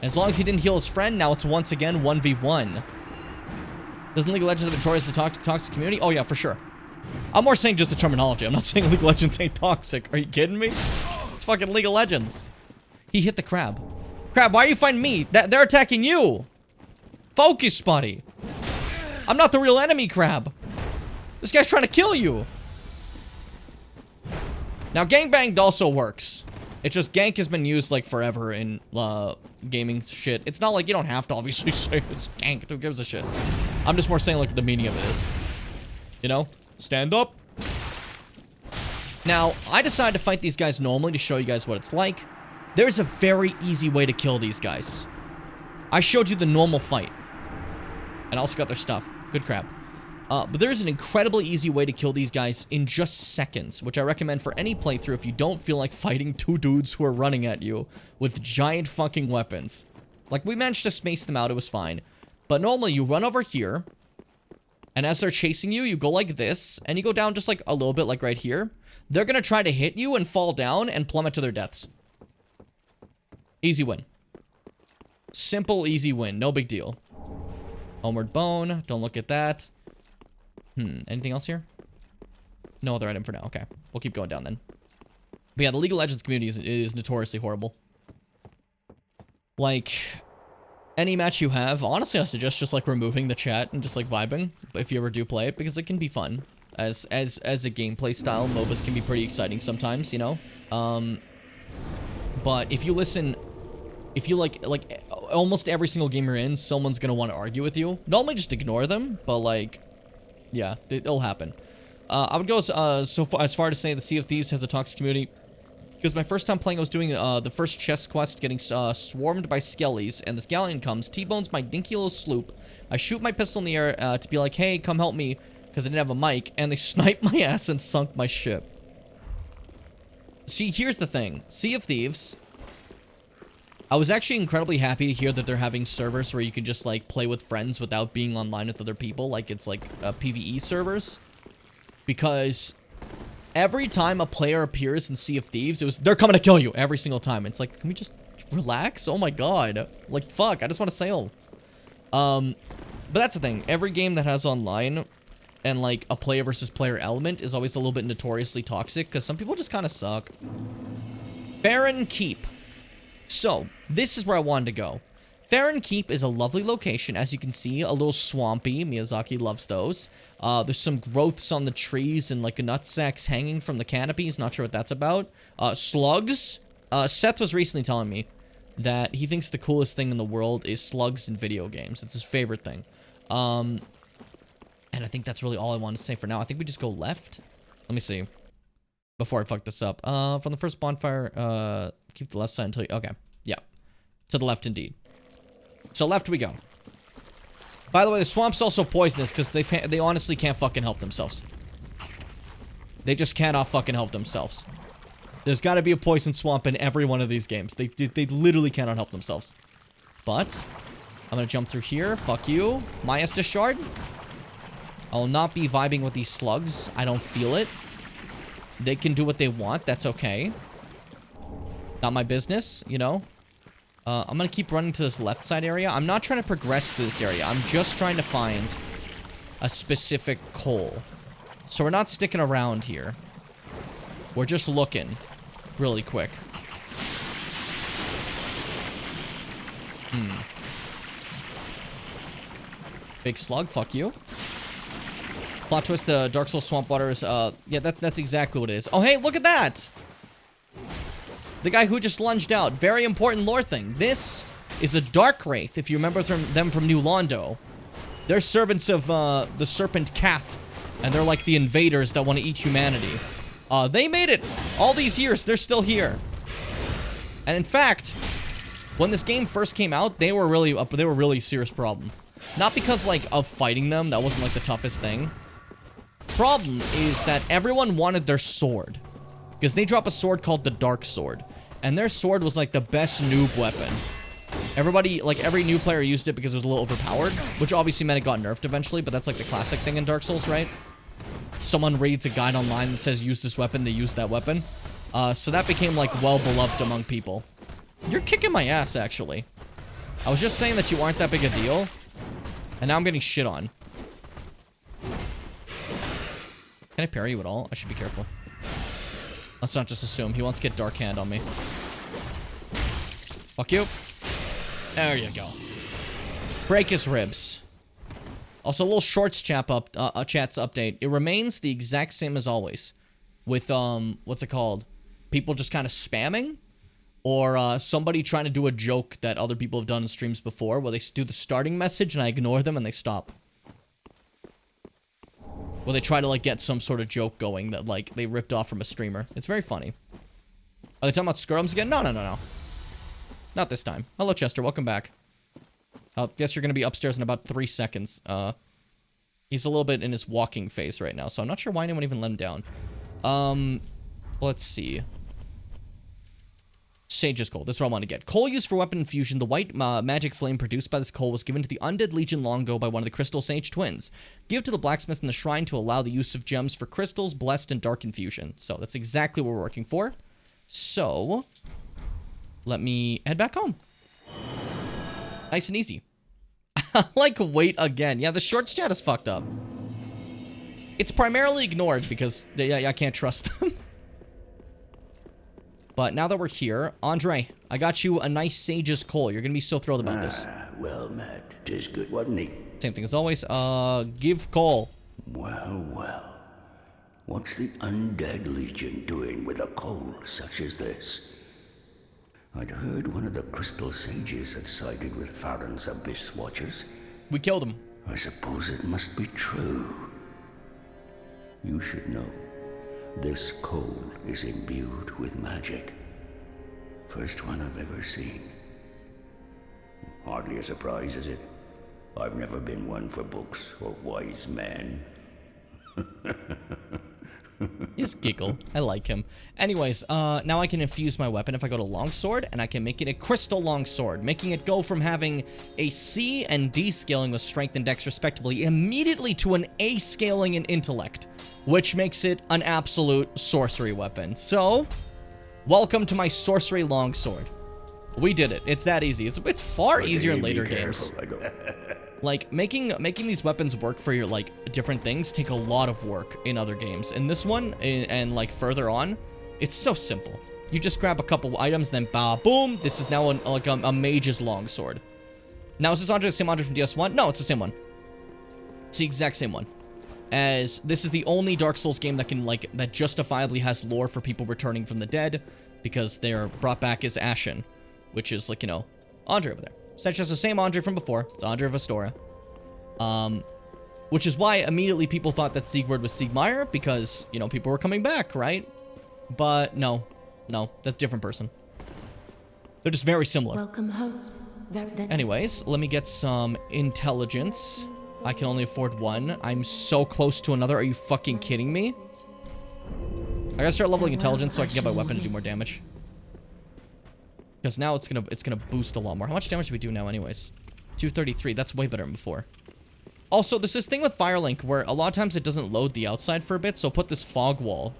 As long as he didn't heal his friend, now it's once again 1v1. Doesn't League of Legends have victorious the toxic community? Oh yeah, for sure. I'm more saying just the terminology. I'm not saying League of Legends ain't toxic. Are you kidding me? It's fucking League of Legends. He hit the crab. Crab, why are you fighting me? They're attacking you. Focus, buddy. I'm not the real enemy, Crab. This guy's trying to kill you. Now, gangbanged also works. It's just gank has been used like forever in gaming shit. It's not like you don't have to obviously say it's gank. Who gives a shit? I'm just more saying like the meaning of it is. You know? Stand up. Now, I decided to fight these guys normally to show you guys what it's like. There's a very easy way to kill these guys. I showed you the normal fight. And I also got their stuff. Good crap. But there's an incredibly easy way to kill these guys in just seconds, which I recommend for any playthrough if you don't feel like fighting two dudes who are running at you with giant fucking weapons. Like, we managed to space them out, it was fine. But normally, you run over here, and as they're chasing you, you go like this, and you go down just like a little bit, like right here. They're gonna try to hit you and fall down and plummet to their deaths. Easy win. Simple, easy win. No big deal. Homeward Bone. Don't look at that. Anything else here? No other item for now. Okay. We'll keep going down then. But yeah, the League of Legends community is notoriously horrible. Like, any match you have, honestly, I suggest just like removing the chat and just like vibing if you ever do play it, because it can be fun. As a gameplay style, MOBAs can be pretty exciting sometimes, you know? But if you listen, if you like almost every single game you're in, someone's gonna want to argue with you. Normally just ignore them, but like, yeah, it'll happen. I would go as far to say the Sea of Thieves has a toxic community. Because my first time playing, I was doing the first chest quest, getting swarmed by skellies, and this galleon comes, T-bones my dinky little sloop. I shoot my pistol in the air to be like, hey, come help me, because I didn't have a mic, and they sniped my ass and sunk my ship. See, here's the thing. Sea of Thieves, I was actually incredibly happy to hear that they're having servers where you can just, like, play with friends without being online with other people, like it's, like, PvE servers. Because every time a player appears in Sea of Thieves, they're coming to kill you every single time. It's like, can we just relax? Oh my god. Like, fuck, I just want to sail. But that's the thing. Every game that has online and, like, a player versus player element is always a little bit notoriously toxic, because some people just kind of suck. Farron Keep. So, this is where I wanted to go. Farron Keep is a lovely location, as you can see, a little swampy. Miyazaki loves those. There's some growths on the trees and like nutsacks hanging from the canopies. Not sure what that's about. Slugs. Seth was recently telling me that he thinks the coolest thing in the world is slugs in video games. It's his favorite thing. And I think that's really all I wanted to say for now. I think we just go left. Let me see. Before I fuck this up. From the first bonfire, keep the left side until you... Okay. Yeah. To the left indeed. So left we go. By the way, the swamp's also poisonous because they honestly can't fucking help themselves. They just cannot fucking help themselves. There's got to be a poison swamp in every one of these games. They literally cannot help themselves. But I'm gonna jump through here. Fuck you, my Estus Shard. I will not be vibing with these slugs. I don't feel it. They can do what they want. That's okay. Not my business, you know. I'm gonna keep running to this left side area. I'm not trying to progress through this area. I'm just trying to find a specific coal. So we're not sticking around here. We're just looking really quick. Big slug, fuck you. Plot twist, the Dark Souls swamp water is, yeah, that's exactly what it is. Oh, hey, look at that! The guy who just lunged out. Very important lore thing. This is a Dark Wraith, if you remember them from New Londo. They're servants of the Serpent Cath, and they're like the invaders that want to eat humanity. They made it. All these years, they're still here. And in fact, when this game first came out, they were really serious problem. Not because like of fighting them, that wasn't like the toughest thing. Problem is that everyone wanted their sword. Because they drop a sword called the Dark Sword. And their sword was like the best noob weapon. Everybody, like every new player used it because it was a little overpowered. Which obviously meant it got nerfed eventually, but that's like the classic thing in Dark Souls, right? Someone reads a guide online that says use this weapon, they use that weapon. So that became like well beloved among people. You're kicking my ass, actually. I was just saying that you aren't that big a deal. And now I'm getting shit on. Can I parry you at all? I should be careful. Let's not just assume. He wants to get Dark Hand on me. Fuck you. There you go. Break his ribs. Also, a little shorts chat's update. It remains the exact same as always. With, what's it called? People just kind of spamming? Or, somebody trying to do a joke that other people have done in streams before, where they do the starting message and I ignore them and they stop. Where they try to, like, get some sort of joke going that, like, they ripped off from a streamer. It's very funny. Are they talking about Scrums again? No. Not this time. Hello, Chester. Welcome back. I guess you're going to be upstairs in about 3 seconds. He's a little bit in his walking phase right now, so I'm not sure why anyone even let him down. Let's see. Sage's Coal. This is what I want to get. Coal used for weapon infusion. The white magic flame produced by this coal was given to the Undead Legion long ago by one of the Crystal Sage twins. Give to the blacksmith in the shrine to allow the use of gems for crystals, blessed, and dark infusion. So that's exactly what we're working for. So, let me head back home. Nice and easy. Like, wait again. Yeah, the shorts chat is fucked up. It's primarily ignored because I can't trust them. But now that we're here, Andre, I got you a nice Sage's Coal. You're going to be so thrilled about this. well met. 'Tis good, wasn't he? Same thing as always. Give call. Well, well. What's the Undead Legion doing with a coal such as this? I'd heard one of the Crystal Sages had sided with Farron's Abyss Watchers. We killed him. I suppose it must be true. You should know, this coal is imbued with magic. First one I've ever seen. Hardly a surprise, is it? I've never been one for books or wise men. His giggle. I like him. Anyways, now I can infuse my weapon if I go to longsword, and I can make it a crystal longsword, making it go from having a C and D scaling with strength and dex respectively immediately to an A scaling in intellect, which makes it an absolute sorcery weapon. So, welcome to my sorcery longsword. We did it. It's that easy. It's far easier in later games. Like, making these weapons work for your, like, different things take a lot of work in other games. In this one, and like, further on, it's so simple. You just grab a couple items, then boom, this is now a mage's longsword. Now, is this Andre the same Andre from DS1? No, it's the same one. It's the exact same one. As this is the only Dark Souls game that can, like, that justifiably has lore for people returning from the dead, because they are brought back as Ashen, which is, like, you know, Andre over there. So that's just the same Andre from before. It's Andre of Astora. Which is why immediately people thought that Siegward was Siegmeyer, because, you know, people were coming back, right? But no, that's a different person. They're just very similar. Welcome, host. Anyways, let me get some intelligence. I can only afford one. I'm so close to another. Are you fucking kidding me? I gotta start leveling intelligence so I can get my weapon to do more damage. Because now it's gonna boost a lot more. How much damage do we do now anyways? 233. That's way better than before. Also, there's this thing with Firelink where a lot of times it doesn't load the outside for a bit, so put this fog wall.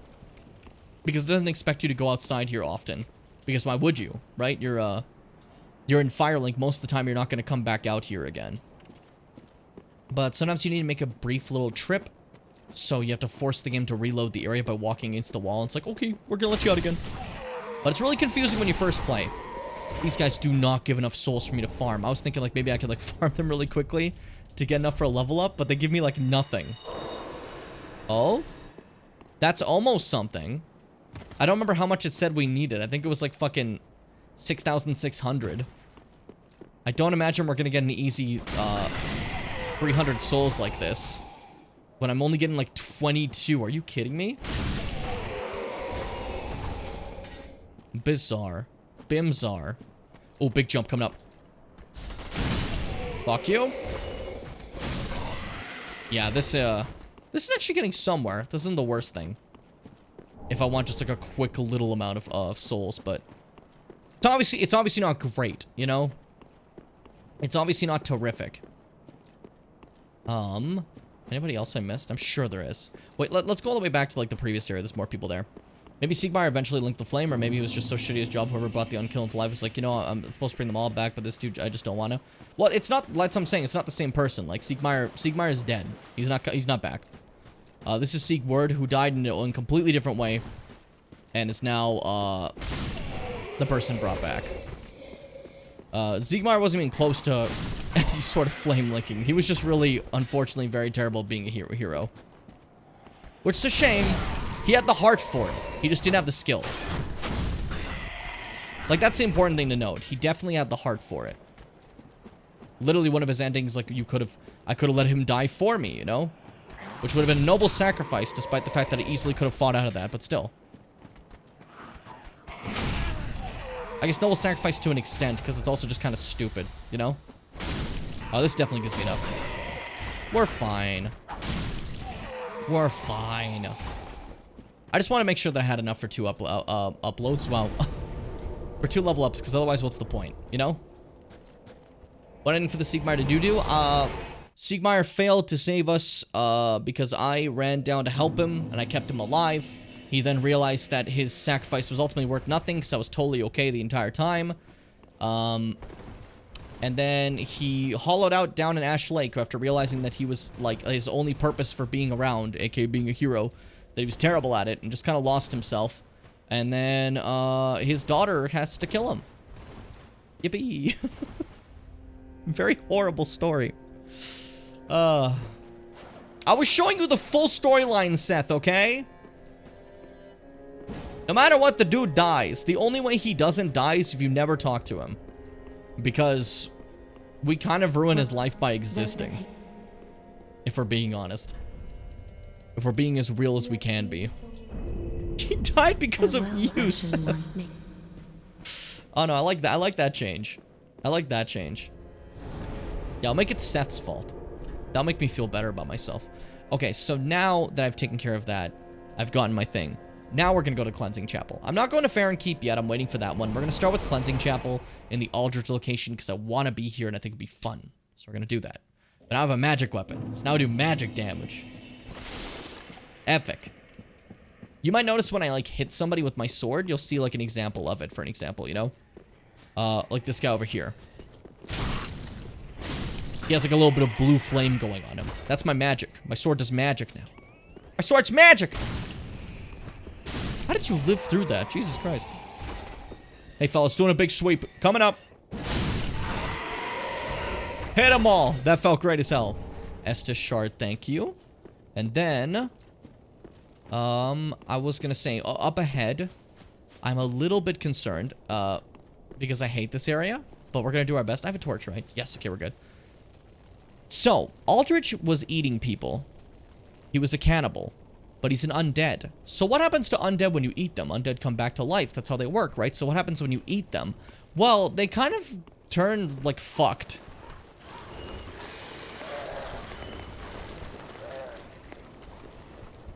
Because it doesn't expect you to go outside here often. Because why would you, right? You're in Firelink. Most of the time you're not gonna come back out here again. But sometimes you need to make a brief little trip. So you have to force the game to reload the area by walking against the wall. It's like, okay, we're gonna let you out again. But it's really confusing when you first play. These guys do not give enough souls for me to farm. I was thinking, like, maybe I could, like, farm them really quickly to get enough for a level up, but they give me, like, nothing. Oh? That's almost something. I don't remember how much it said we needed. I think it was, like, fucking 6,600. I don't imagine we're gonna get an easy, 300 souls like this. When I'm only getting, like, 22. Are you kidding me? Bizarre. Bimzar. Oh, big jump coming up. Fuck you. Yeah, this is actually getting somewhere. This isn't the worst thing. If I want just like a quick little amount of souls, but it's obviously not great, you know? It's obviously not terrific. Anybody else I missed? I'm sure there is. Wait, let's go all the way back to like the previous area. There's more people there. Maybe Siegmeyer eventually linked the flame, or maybe he was just so shitty his job. Whoever brought the Unkilled to life was like, you know, I'm supposed to bring them all back, but this dude, I just don't want to. Well, it's not, like I'm saying, it's not the same person. Like, Siegmeyer is dead. He's not back. This is Siegward, who died in a completely different way, and is now, the person brought back. Siegmeyer wasn't even close to any sort of flame linking. He was just really, unfortunately, very terrible at being a hero. Which is a shame. He had the heart for it. He just didn't have the skill. Like, that's the important thing to note. He definitely had the heart for it. Literally, one of his endings, like, I could have let him die for me, you know? Which would have been a noble sacrifice, despite the fact that I easily could have fought out of that, but still. I guess noble sacrifice to an extent, because it's also just kind of stupid, you know? Oh, this definitely gives me enough. We're fine. We're fine. I just want to make sure that I had enough for 2 uploads. Wow. For 2 level ups, because otherwise what's the point, you know? What I need for the Siegmeyer to do? Siegmeyer failed to save us because I ran down to help him, and I kept him alive. He then realized that his sacrifice was ultimately worth nothing, because I was totally okay the entire time. And then he hollowed out down in Ash Lake after realizing that he was, like, his only purpose for being around, aka being a hero, that he was terrible at it, and just kind of lost himself. And then, his daughter has to kill him. Yippee. Very horrible story. I was showing you the full storyline, Seth, okay? No matter what, the dude dies. The only way he doesn't die is if you never talk to him. Because we kind of ruin his life by existing. If we're being honest. If we're being as real as we can be. He died because of you, Seth. Oh no, I like that. I like that change. I like that change. Yeah, I'll make it Seth's fault. That'll make me feel better about myself. Okay, so now that I've taken care of that, I've gotten my thing. Now we're gonna go to Cleansing Chapel. I'm not going to Farron Keep yet. I'm waiting for that one. We're gonna start with Cleansing Chapel in the Aldrich location because I want to be here and I think it'd be fun. So we're gonna do that. But I have a magic weapon. So now I do magic damage. Epic. You might notice when I like hit somebody with my sword, you'll see like an example of it for an example, you know? Like this guy over here. He has like a little bit of blue flame going on him. That's my magic. My sword does magic now. My sword's magic! How did you live through that? Jesus Christ. Hey, fellas, doing a big sweep. Coming up. Hit them all. That felt great as hell. Estus Shard, thank you. And then... I was gonna say, up ahead, I'm a little bit concerned, because I hate this area, but we're gonna do our best. I have a torch, right? Yes, okay, we're good. So, Aldrich was eating people. He was a cannibal, but he's an undead. So what happens to undead when you eat them? Undead come back to life. That's how they work, right? So what happens when you eat them? Well, they kind of turn, like, fucked.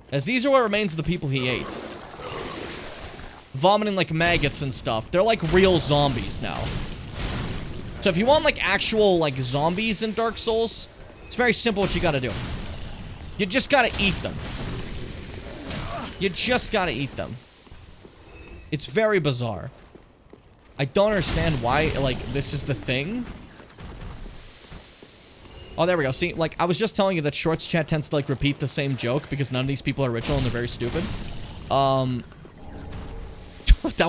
As these are what remains of the people he ate. Vomiting like maggots and stuff. They're like real zombies now. So if you want like actual like zombies in Dark Souls, it's very simple what you gotta do. You just gotta eat them. You just gotta eat them. It's very bizarre. I don't understand why like this is the thing. Oh, there we go. See, like, I was just telling you that Shorts chat tends to, like, repeat the same joke because none of these people are ritual and they're very stupid. That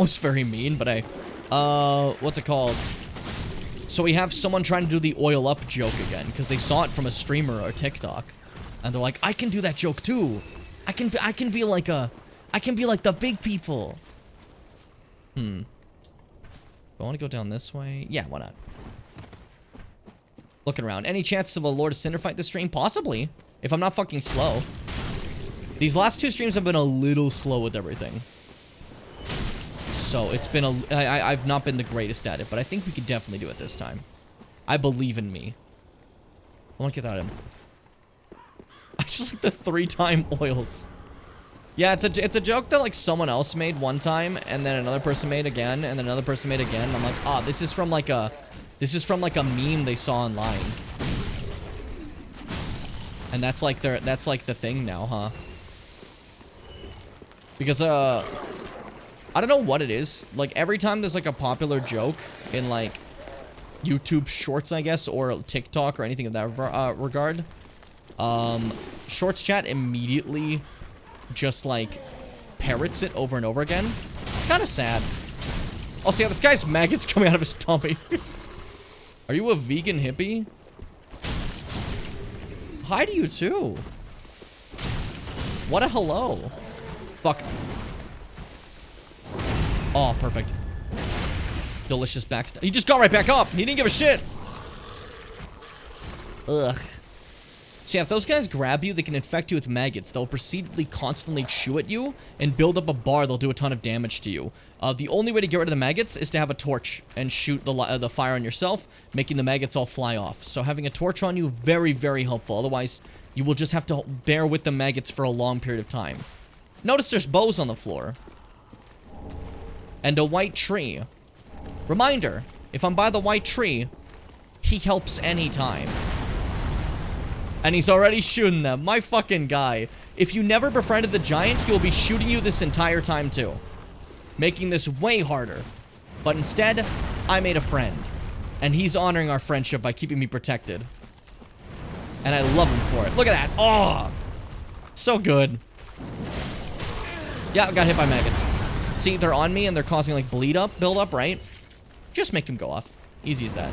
was very mean, but what's it called? So we have someone trying to do the oil up joke again because they saw it from a streamer or TikTok. And they're like, I can do that joke too. I can be like the big people. Do I want to go down this way? Yeah, why not? Looking around. Any chances of a Lord of Cinder fight this stream? Possibly. If I'm not fucking slow. These last two streams have been a little slow with everything. So it's been I've not been the greatest at it, but I think we could definitely do it this time. I believe in me. I want to get that in. I just like the 3-time oils. Yeah, it's a joke that like someone else made one time, and then another person made again, and then another person made again. And I'm like, ah, this is from like a meme they saw online. And that's like the thing now, huh? Because I don't know what it is. Like every time there's like a popular joke in like YouTube Shorts, I guess, or TikTok or anything of that regard, Shorts chat immediately just like parrots it over and over again. It's kind of sad. Oh, see, this guy's maggots coming out of his tummy. Are you a vegan hippie? Hi to you too. What a hello. Fuck. Oh, perfect. Delicious backstab. He just got right back up. He didn't give a shit. Ugh. See, if those guys grab you, they can infect you with maggots. They'll proceedingly constantly chew at you and build up a bar. They'll do a ton of damage to you. The only way to get rid of the maggots is to have a torch and shoot the fire on yourself, making the maggots all fly off. So having a torch on you, very, very helpful. Otherwise, you will just have to bear with the maggots for a long period of time. Notice there's bows on the floor. And a white tree. Reminder, if I'm by the white tree, he helps anytime. And he's already shooting them. My fucking guy. If you never befriended the giant, he'll be shooting you this entire time too. Making this way harder. But instead, I made a friend. And he's honoring our friendship by keeping me protected. And I love him for it. Look at that. Oh! So good. Yeah, I got hit by maggots. See, they're on me and they're causing like build up, right? Just make him go off. Easy as that.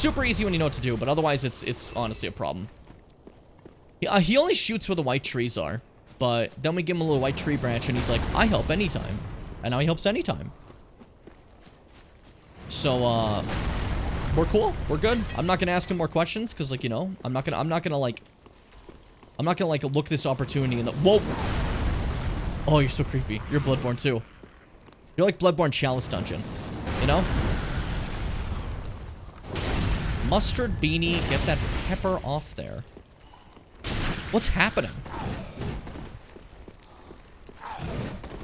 super easy when you know what to do, but otherwise it's honestly a problem. He only shoots where the white trees are, but then we give him a little white tree branch and he's like, I help anytime. And now he helps anytime. So, we're cool. We're good. I'm not gonna ask him more questions because, like, you know, I'm not gonna like look this opportunity in the. Whoa! Oh, you're so creepy. You're Bloodborne too. You're like Bloodborne Chalice Dungeon, you know? Mustard beanie, get that pepper off there. What's happening?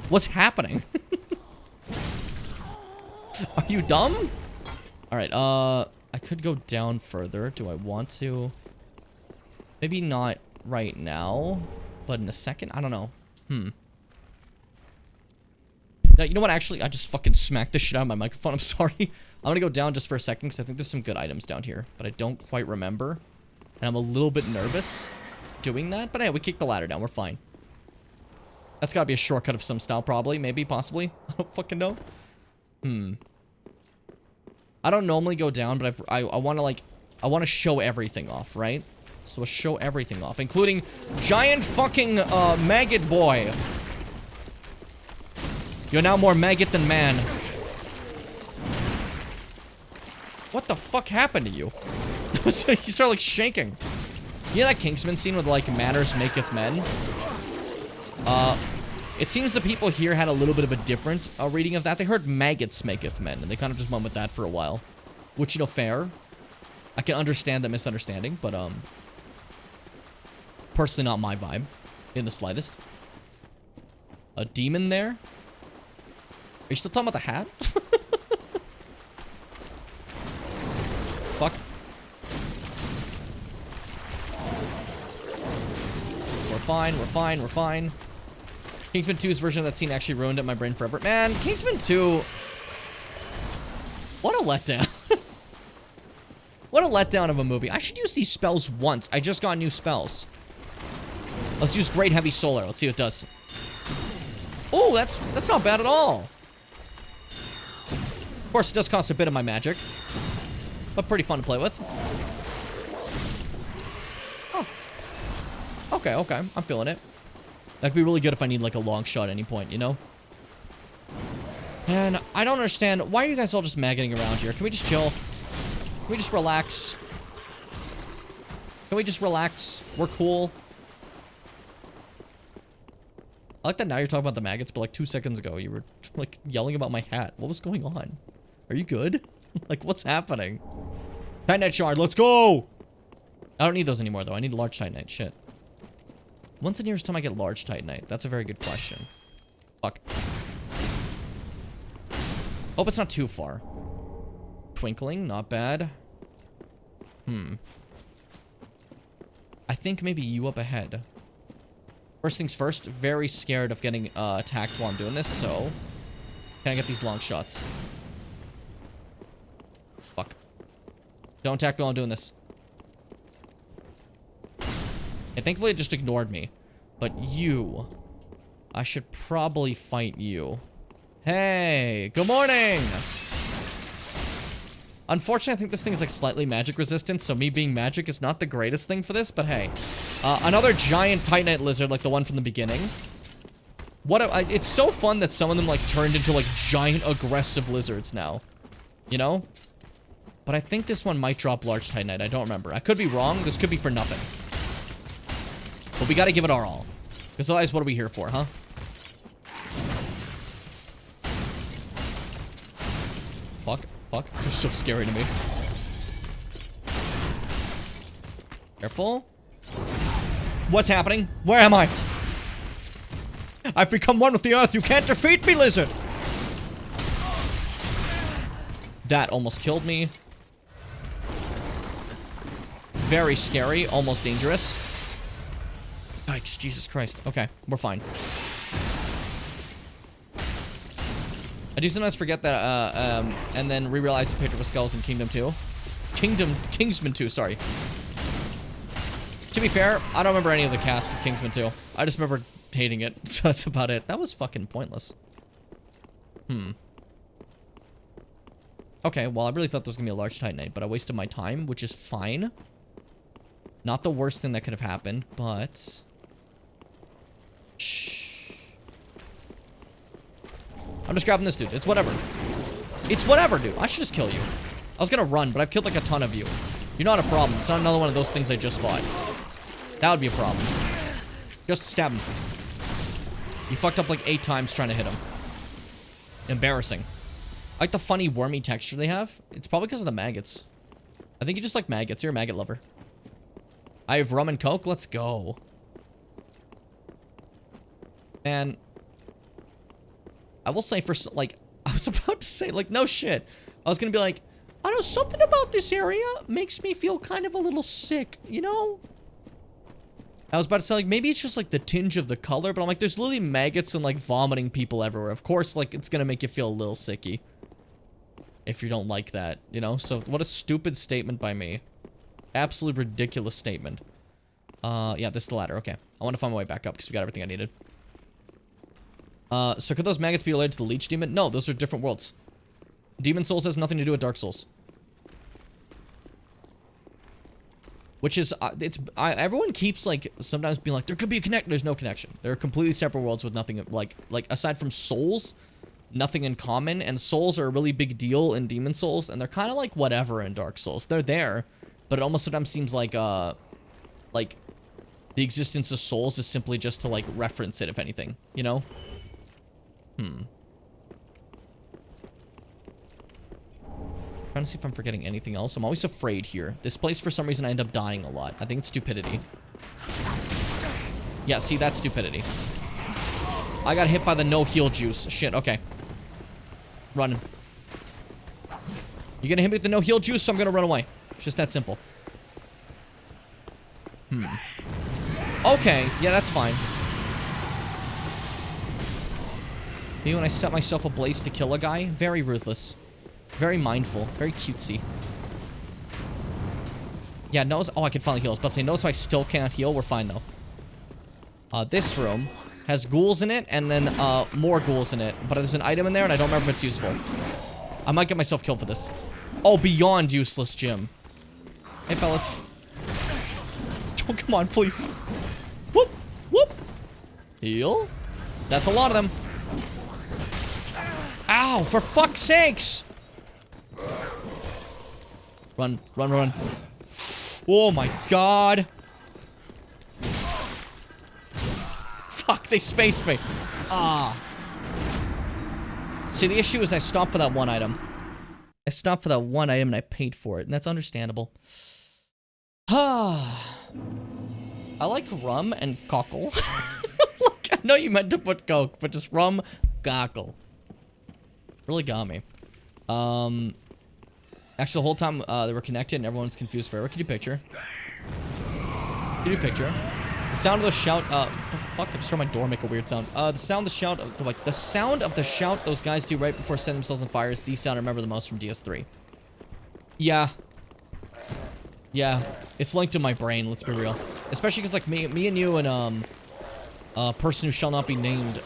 What's happening? Are you dumb? Alright, I could go down further. Do I want to? Maybe not right now, but in a second? I don't know. Now, you know what? Actually, I just fucking smacked the shit out of my microphone. I'm sorry. I'm gonna go down just for a second because I think there's some good items down here, but I don't quite remember. And I'm a little bit nervous doing that. But hey, we kicked the ladder down. We're fine. That's gotta be a shortcut of some style, probably. Maybe, possibly. I don't fucking know. I don't normally go down, but I want to, like, I want to show everything off, right? So we'll show everything off, including giant fucking, maggot boy. You're now more maggot than man. What the fuck happened to you? You start, like, shaking. You know that Kingsman scene with, like, manners maketh men? It seems the people here had a little bit of a different reading of that. They heard maggots maketh men, and they kind of just went with that for a while. Which, you know, fair. I can understand that misunderstanding, but, personally not my vibe. In the slightest. A demon there? Are you still talking about the hat? Fuck. We're fine, we're fine, we're fine. Kingsman 2's version of that scene actually ruined it in my brain forever. Man, Kingsman 2... What a letdown. What a letdown of a movie. I should use these spells once. I just got new spells. Let's use Great Heavy Solar. Let's see what it does. Oh, that's not bad at all. Of course, it does cost a bit of my magic. But pretty fun to play with. Oh. Okay, okay. I'm feeling it. That'd be really good if I need, like, a long shot at any point, you know? And I don't understand. Why are you guys all just maggoting around here? Can we just chill? Can we just relax? Can we just relax? We're cool. I like that now you're talking about the maggots, but like 2 seconds ago you were, like, yelling about my hat. What was going on? Are you good? Like, what's happening? Titanite shard, let's go! I don't need those anymore, though. I need large Titanite. Shit. When's the nearest time I get large Titanite? That's a very good question. Fuck. Hope it's not too far. Twinkling, not bad. I think maybe you up ahead. First things first, very scared of getting attacked while I'm doing this, so... Can I get these long shots? Fuck. Don't attack me while I'm doing this. And thankfully it just ignored me. But you... I should probably fight you. Hey! Good morning! Unfortunately, I think this thing is like slightly magic resistant, so me being magic is not the greatest thing for this, but hey. Another giant Titanite lizard like the one from the beginning. It's so fun that some of them like turned into like giant aggressive lizards now. You know? But I think this one might drop large Titanite. I don't remember. I could be wrong. This could be for nothing. But we gotta give it our all. Because otherwise, what are we here for, huh? Fuck. Fuck. They're so scary to me. Careful. What's happening? Where am I? I've become one with the earth. You can't defeat me, lizard! That almost killed me. Very scary. Almost dangerous. Yikes. Jesus Christ. Okay. We're fine. I do sometimes forget that, and then re-realize the picture of skulls in Kingdom 2. Kingsman 2, sorry. To be fair, I don't remember any of the cast of Kingsman 2. I just remember hating it, so that's about it. That was fucking pointless. Okay, well, I really thought there was gonna be a large Titanite, but I wasted my time, which is fine. Not the worst thing that could have happened, but... Shh. I'm just grabbing this dude. It's whatever. It's whatever, dude. I should just kill you. I was gonna run, but I've killed like a ton of you. You're not a problem. It's not another one of those things I just fought. That would be a problem. Just stab him. You fucked up like 8 times trying to hit him. Embarrassing. I like the funny wormy texture they have. It's probably because of the maggots. I think you just like maggots. You're a maggot lover. I have rum and coke. Let's go. Man. I will say for, like, I was about to say, like, no shit. I was gonna be like, I know something about this area makes me feel kind of a little sick, you know? I was about to say, like, maybe it's just, like, the tinge of the color, but I'm like, there's literally maggots and, like, vomiting people everywhere. Of course, like, it's gonna make you feel a little sicky. If you don't like that, you know? So, what a stupid statement by me. Absolutely ridiculous statement. Yeah, this is the ladder, okay. I want to find my way back up, because we got everything I needed. So could those maggots be related to the Leech Demon? No, those are different worlds. Demon Souls has nothing to do with Dark Souls. Which is, everyone keeps, like, sometimes being like, there could be a connection. There's no connection. They're completely separate worlds with nothing, like, aside from Souls, nothing in common. And Souls are a really big deal in Demon Souls, and they're kind of like whatever in Dark Souls. They're there, but it almost sometimes seems like, the existence of Souls is simply just to, like, reference it, if anything, you know? Trying to see if I'm forgetting anything else. I'm always afraid here. This place, for some reason, I end up dying a lot. I think it's stupidity. Yeah, see, that's stupidity. I got hit by the no heal juice. Shit, okay. Running. You're gonna hit me with the no heal juice, so I'm gonna run away. It's just that simple. Okay, yeah, that's fine. Maybe when I set myself ablaze to kill a guy, very ruthless. Very mindful. Very cutesy. Yeah, notice... Oh, I can finally heal. I was about to say, notice if I still can't heal. We're fine, though. This room has ghouls in it, and then, more ghouls in it. But there's an item in there, and I don't remember if it's useful. I might get myself killed for this. Oh, beyond useless, Jim. Hey, fellas. Oh, come on, please. Whoop, whoop. Heal. That's a lot of them. Ow, for fuck's sakes. Run, run, run. Oh my god. Fuck, they spaced me. Ah. See, the issue is I stopped for that one item. I stopped for that one item and I paid for it, and that's understandable. Ah. I like rum and cockle. Look, I know you meant to put coke, but just rum, cockle. Really got me. Actually, the whole time they were connected and everyone's confused forever. Could you picture? Could you picture? The sound of the shout, the fuck? I just heard my door make a weird sound. The sound of the shout, like, the sound of the shout those guys do right before setting themselves on fire is the sound I remember the most from DS3. Yeah. Yeah. It's linked to my brain, let's be real. Especially because, like, me and you and, a person who shall not be named,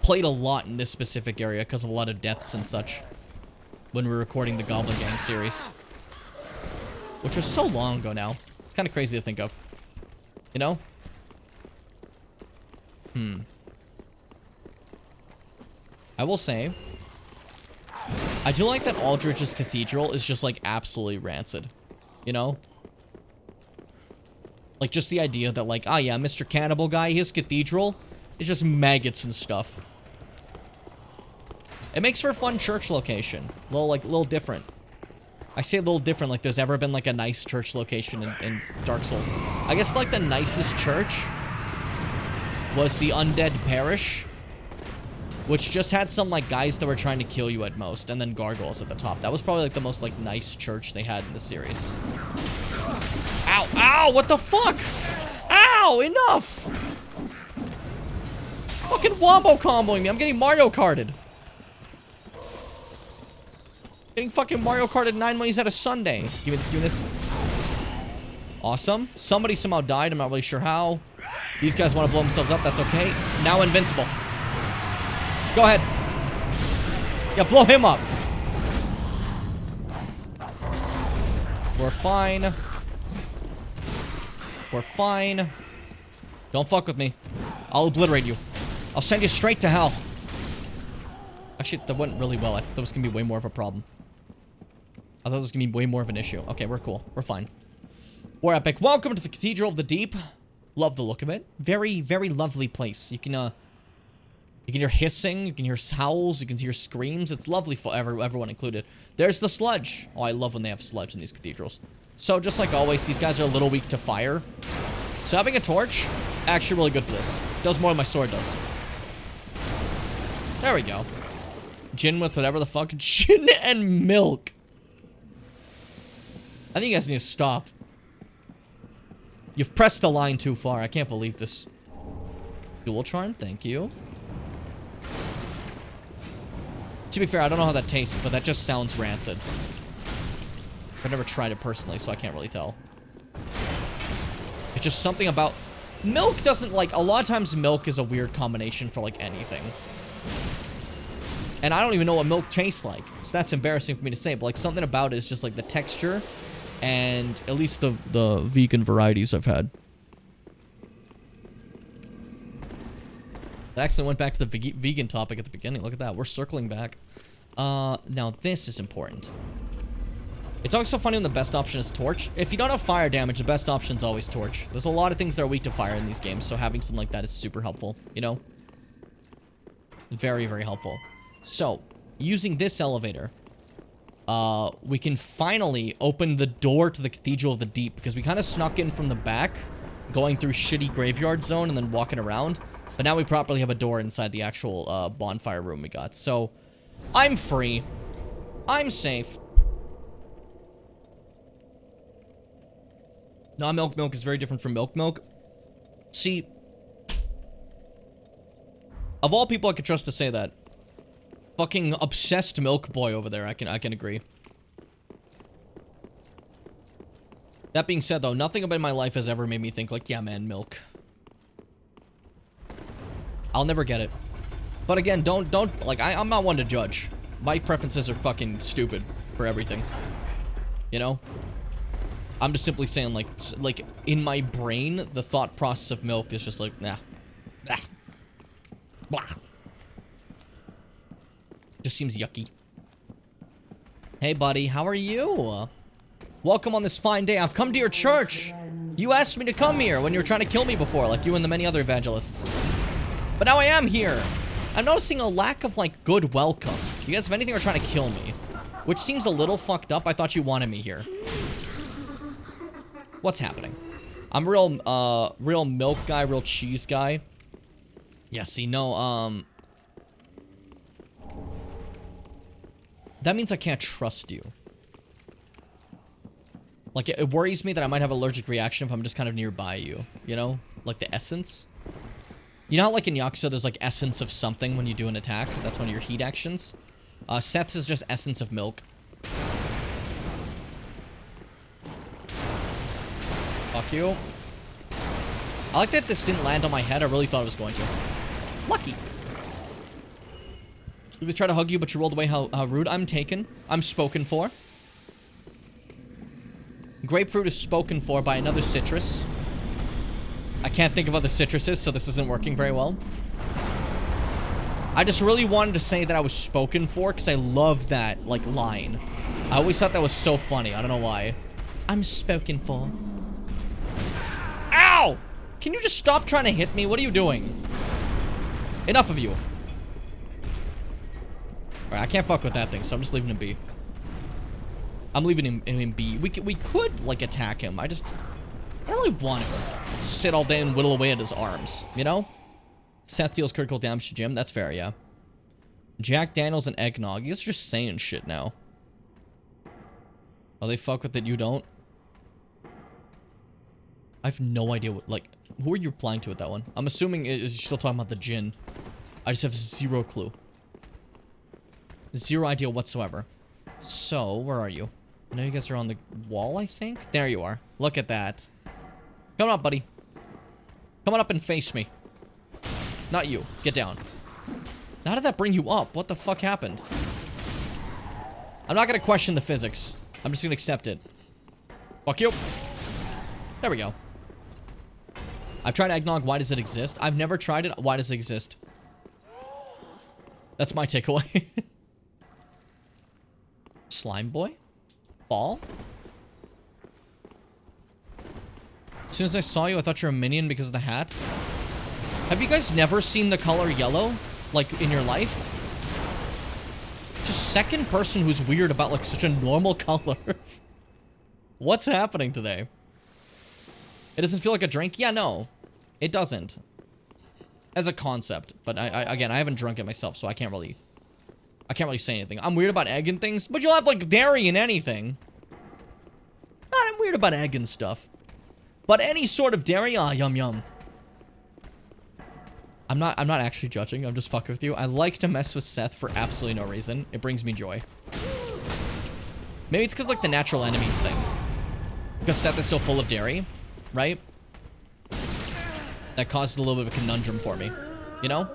played a lot in this specific area because of a lot of deaths and such when we were recording the Goblin Gang series, which was so long ago now. It's kind of crazy to think of, you know? I will say, I do like that Aldrich's Cathedral is just, like, absolutely rancid, you know? Like, just the idea that, like, ah, yeah, Mr. Cannibal guy, his cathedral is just maggots and stuff. It makes for a fun church location. A little different. I say a little different, like there's ever been, like, a nice church location in Dark Souls. I guess, like, the nicest church was the Undead Parish, which just had some, like, guys that were trying to kill you at most, and then gargoyles at the top. That was probably, like, the most, like, nice church they had in the series. Ow, ow, what the fuck? Ow, enough! Fucking wombo comboing me. I'm getting Mario Karted. Getting fucking Mario Karted 9 ways out of Sunday. Give me this, give me this. Awesome. Somebody somehow died. I'm not really sure how. These guys want to blow themselves up. That's okay. Now invincible. Go ahead. Yeah, blow him up. We're fine. We're fine. Don't fuck with me. I'll obliterate you. I'll send you straight to hell. Actually, that went really well. I thought it was gonna be way more of a problem. I thought it was gonna be way more of an issue. Okay, we're cool. We're fine. We're epic. Welcome to the Cathedral of the Deep. Love the look of it. Very, very lovely place. You can hear hissing, you can hear howls, you can hear screams. It's lovely for everyone included. There's the sludge. Oh, I love when they have sludge in these cathedrals. So, just like always, these guys are a little weak to fire. So having a torch, actually really good for this. Does more than my sword does. There we go. Gin with whatever the fuck. Gin and milk. I think you guys need to stop. You've pressed the line too far. I can't believe this. Dual charm, thank you. To be fair, I don't know how that tastes, but that just sounds rancid. I've never tried it personally, so I can't really tell. It's just something about... Milk doesn't, like... A lot of times milk is a weird combination for, like, anything. And I don't even know what milk tastes like. So that's embarrassing for me to say, but, like, something about it is just, like, the texture... And at least the vegan varieties I've had. I actually went back to the vegan topic at the beginning. Look at that. We're circling back. Now this is important. It's always so funny when the best option is torch. If you don't have fire damage, the best option is always torch. There's a lot of things that are weak to fire in these games, so having something like that is super helpful, you know? Very, very helpful. So, using this elevator... we can finally open the door to the Cathedral of the Deep, because we kind of snuck in from the back, going through shitty graveyard zone and then walking around. But now we properly have a door inside the actual bonfire room we got. So, I'm free. I'm safe. Non-milk milk is very different from milk milk. See, of all people I could trust to say that, fucking obsessed milk boy over there, I can agree. That being said, though, nothing about my life has ever made me think like, yeah, man, milk. I'll never get it. But again, don't, like, I'm not one to judge. My preferences are fucking stupid for everything. You know? I'm just simply saying, like, in my brain, the thought process of milk is just like, nah. Nah. Blah. Just seems yucky. Hey, buddy, how are you? Welcome on this fine day. I've come to your church. You asked me to come here when you were trying to kill me before, like you and the many other evangelists. But now I am here. I'm noticing a lack of, like, good welcome. You guys, if anything, are trying to kill me. Which seems a little fucked up. I thought you wanted me here. What's happening? I'm real milk guy, real cheese guy. Yeah, see, no, that means I can't trust you. Like, it worries me that I might have an allergic reaction if I'm just kind of nearby you. You know? Like the essence. You know how, like, in Yakuza, there's, like, essence of something when you do an attack? That's one of your heat actions. Seth's is just essence of milk. Fuck you. I like that this didn't land on my head. I really thought it was going to. Lucky. They try to hug you, but you rolled away. How rude. I'm taken. I'm spoken for. Grapefruit is spoken for by another citrus. I can't think of other citruses, so this isn't working very well. I just really wanted to say that I was spoken for, because I love that, like, line. I always thought that was so funny. I don't know why. I'm spoken for. Ow! Can you just stop trying to hit me? What are you doing? Enough of you. Alright, I can't fuck with that thing, so I'm just leaving him be. I'm leaving him be. We could, like, attack him. I don't really want to sit all day and whittle away at his arms, you know? Seth deals critical damage to Jim. That's fair, yeah. Jack Daniels and Eggnog. You guys are just saying shit now. Oh, they fuck with it, you don't? I have no idea what, like, who are you replying to with that one? I'm assuming you're still talking about the Jinn. I just have zero clue. Zero idea whatsoever. So, where are you? I know you guys are on the wall, I think? There you are. Look at that. Come on up, buddy. Come on up and face me. Not you. Get down. How did that bring you up? What the fuck happened? I'm not gonna question the physics. I'm just gonna accept it. Fuck you. There we go. I've tried eggnog. Why does it exist? I've never tried it. Why does it exist? That's my takeaway. Slime boy? Fall? As soon as I saw you, I thought you were a minion because of the hat. Have you guys never seen the color yellow? Like, in your life? Just second person who's weird about, like, such a normal color. What's happening today? It doesn't feel like a drink? Yeah, no. It doesn't. As a concept. But, again, I haven't drunk it myself, so I can't really say anything. I'm weird about egg and things, but you'll have, like, dairy in anything. I'm weird about egg and stuff. But any sort of dairy, yum yum. I'm not actually judging. I'm just fucking with you. I like to mess with Seth for absolutely no reason. It brings me joy. Maybe it's because, like, the natural enemies thing. Because Seth is so full of dairy, right? That causes a little bit of a conundrum for me. You know?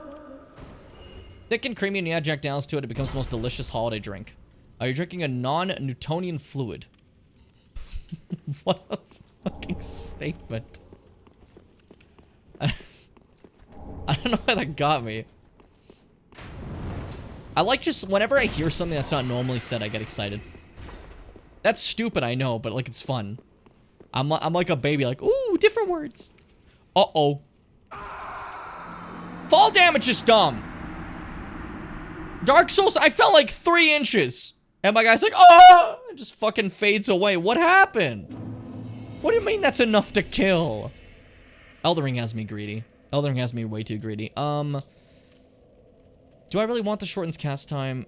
Thick and creamy, and you add Jack Daniels to it, it becomes the most delicious holiday drink. You're drinking a non-Newtonian fluid. What a fucking statement. I don't know why that got me. I like just, whenever I hear something that's not normally said, I get excited. That's stupid, I know, but, like, it's fun. I'm like a baby, like, ooh, different words. Uh-oh. Fall damage is dumb. Dark Souls, I fell like 3 inches. And my guy's like, oh! It just fucking fades away. What happened? What do you mean that's enough to kill? Elden Ring has me greedy. Elden Ring has me way too greedy. Do I really want the shortens cast time?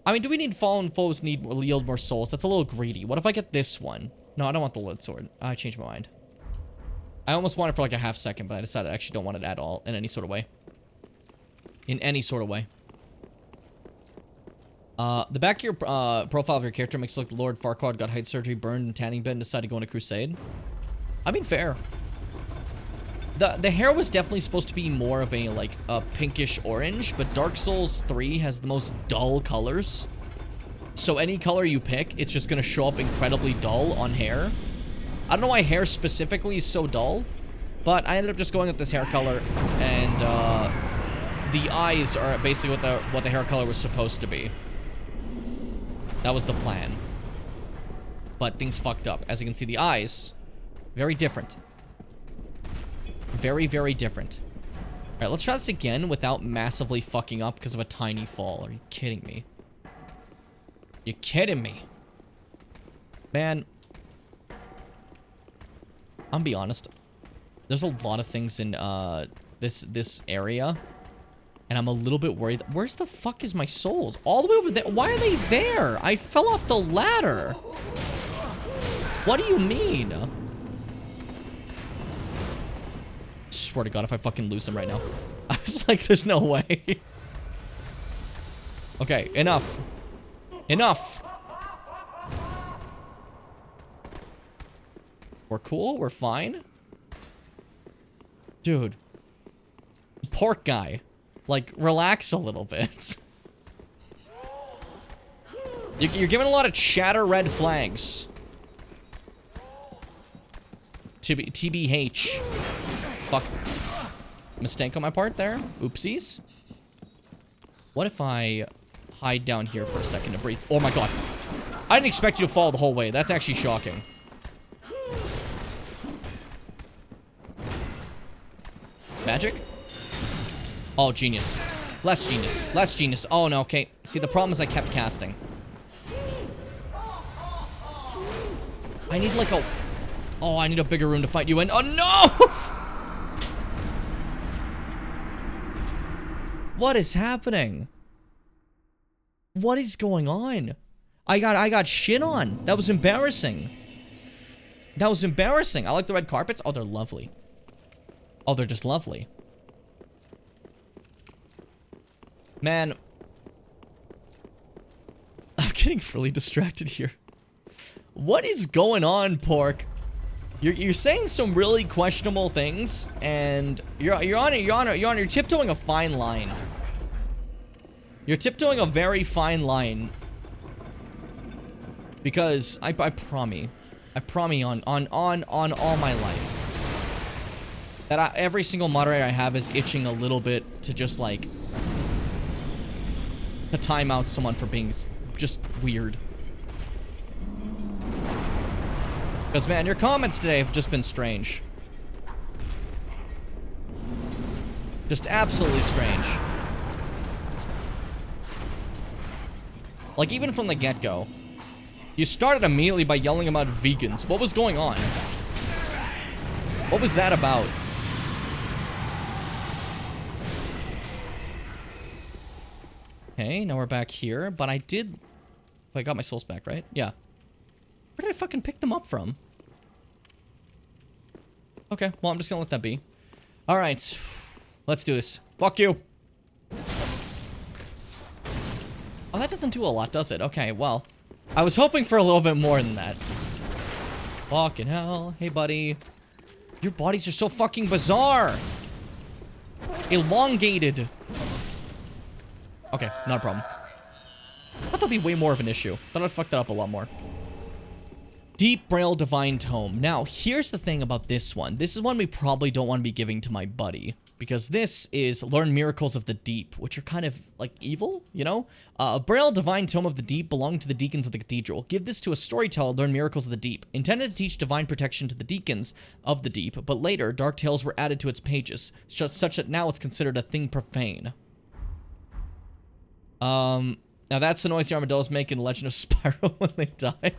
I mean, do we need fallen foes yield more souls? That's a little greedy. What if I get this one? No, I don't want the Lid Sword. I changed my mind. I almost want it for like a half second, but I decided I actually don't want it at all in any sort of way. In any sort of way. The back of your profile of your character makes it look Lord Farquaad got height surgery, burned in tanning bed, and decided to go on a crusade. I mean, fair. The hair was definitely supposed to be more of a, like, a pinkish orange, but Dark Souls 3 has the most dull colors. So any color you pick, it's just gonna show up incredibly dull on hair. I don't know why hair specifically is so dull, but I ended up just going with this hair color, and, the eyes are basically what the hair color was supposed to be. That was the plan. But things fucked up. As you can see, the eyes, very different. Very, very different. Alright, let's try this again without massively fucking up because of a tiny fall. Are you kidding me? You kidding me? Man. I'm gonna be honest. There's a lot of things in, this area. And I'm a little bit worried. Where's the fuck is my souls? All the way over there. Why are they there? I fell off the ladder. What do you mean? Swear to God, if I fucking lose them right now. I was like, there's no way. Okay, enough. Enough. We're cool. We're fine. Dude. Pork guy. Like, relax a little bit. You're giving a lot of chatter red flags. TBH. Fuck. Mistake on my part there. Oopsies. What if I hide down here for a second to breathe? Oh my God. I didn't expect you to fall the whole way. That's actually shocking. Magic? Oh, genius. Less genius. Less genius. Oh, no, okay. See, the problem is I kept casting. I need like a... Oh, I need a bigger room to fight you in. Oh, no! What is happening? What is going on? I got shit on. That was embarrassing. That was embarrassing. I like the red carpets. Oh, they're lovely. Oh, they're just lovely. Man. I'm getting really distracted here. What is going on, Pork? You're saying some really questionable things, and you're tiptoeing a fine line. You're tiptoeing a very fine line. Because I promise. I promise you on all my life. That every single moderator I have is itching a little bit to just like to time out someone for being just weird. Because man, your comments today have just been strange. Just absolutely strange. Like even from the get-go. You started immediately by yelling about vegans. What was going on? What was that about? Okay, now we're back here, but I got my souls back, right? Yeah. Where did I fucking pick them up from? Okay, well, I'm just gonna let that be. Alright, let's do this. Fuck you! Oh, that doesn't do a lot, does it? Okay, well, I was hoping for a little bit more than that. Fucking hell. Hey, buddy. Your bodies are so fucking bizarre! Elongated. Okay, not a problem. I thought that'd be way more of an issue. Thought I'd fuck that up a lot more. Deep Braille Divine Tome. Now, here's the thing about this one. This is one we probably don't want to be giving to my buddy. Because this is Learn Miracles of the Deep, which are kind of, like, evil, you know? Braille Divine Tome of the Deep belonged to the deacons of the cathedral. Give this to a storyteller, Learn Miracles of the Deep. Intended to teach divine protection to the deacons of the deep, but later, dark tales were added to its pages, such that now it's considered a thing profane. Now that's the noise the armadillos make in Legend of Spyro when they die.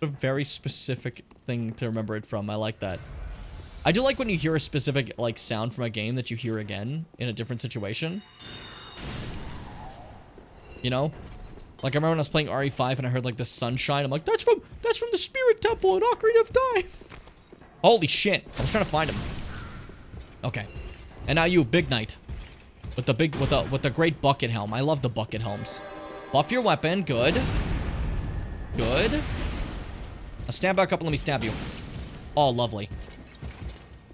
A very specific thing to remember it from. I like that. I do like when you hear a specific, like, sound from a game that you hear again in a different situation. You know? Like, I remember when I was playing RE5 and I heard, like, the sunshine. I'm like, that's from the Spirit Temple in Ocarina of Time. Holy shit. I was trying to find him. Okay. And now you, Big Knight. With the great bucket helm. I love the bucket helms. Buff your weapon. Good. Good. Now stand back up and let me stab you. Oh, lovely.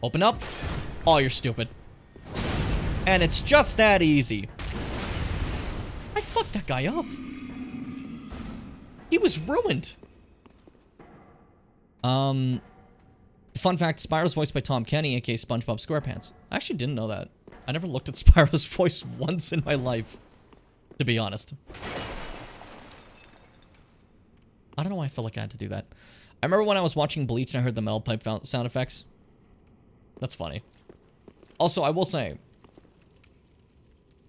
Open up. Oh, you're stupid. And it's just that easy. I fucked that guy up. He was ruined. Fun fact, Spyro's voiced by Tom Kenny, aka SpongeBob SquarePants. I actually didn't know that. I never looked at Spyro's voice once in my life, to be honest. I don't know why I felt like I had to do that. I remember when I was watching Bleach and I heard the metal pipe sound effects. That's funny. Also, I will say,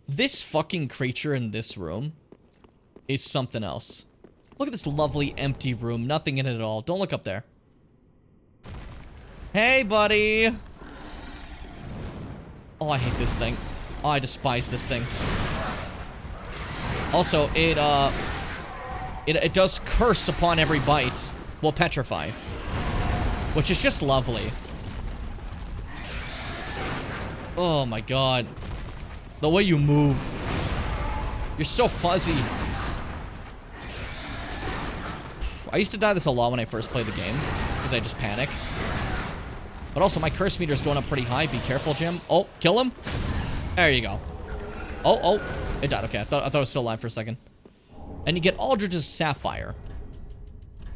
this fucking creature in this room is something else. Look at this lovely empty room. Nothing in it at all. Don't look up there. Hey, buddy. Oh, I hate this thing. Oh, I despise this thing. Also, it does curse upon every bite. Well, petrify. Which is just lovely. Oh my god. The way you move. You're so fuzzy. I used to die this a lot when I first played the game. Because I just panic. But also, my curse meter is going up pretty high. Be careful, Jim. Oh, kill him. There you go. Oh. It died. Okay, I thought it was still alive for a second. And you get Aldrich's Sapphire.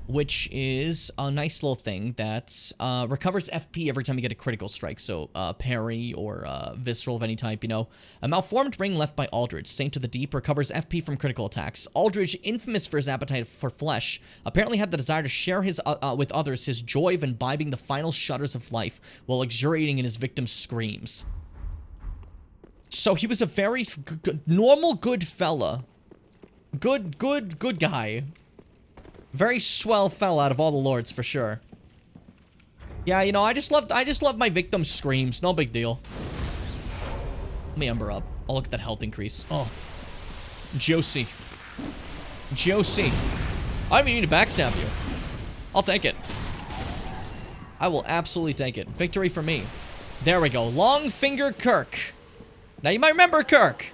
Which is a nice little thing that recovers FP every time you get a critical strike. So, parry or visceral of any type, you know. A malformed ring left by Aldrich, Saint of the Deep, recovers FP from critical attacks. Aldrich, infamous for his appetite for flesh, apparently had the desire to share with others his joy of imbibing the final shudders of life while luxuriating in his victim's screams. So he was a very normal good fella. Good guy. Very swell fella out of all the lords, for sure. Yeah, you know, I just love my victim's screams. No big deal. Let me ember up. Oh, look at that health increase. Oh. Josie. Josie. I don't even need to backstab you. I'll take it. I will absolutely take it. Victory for me. There we go. Longfinger Kirk. Now, you might remember Kirk.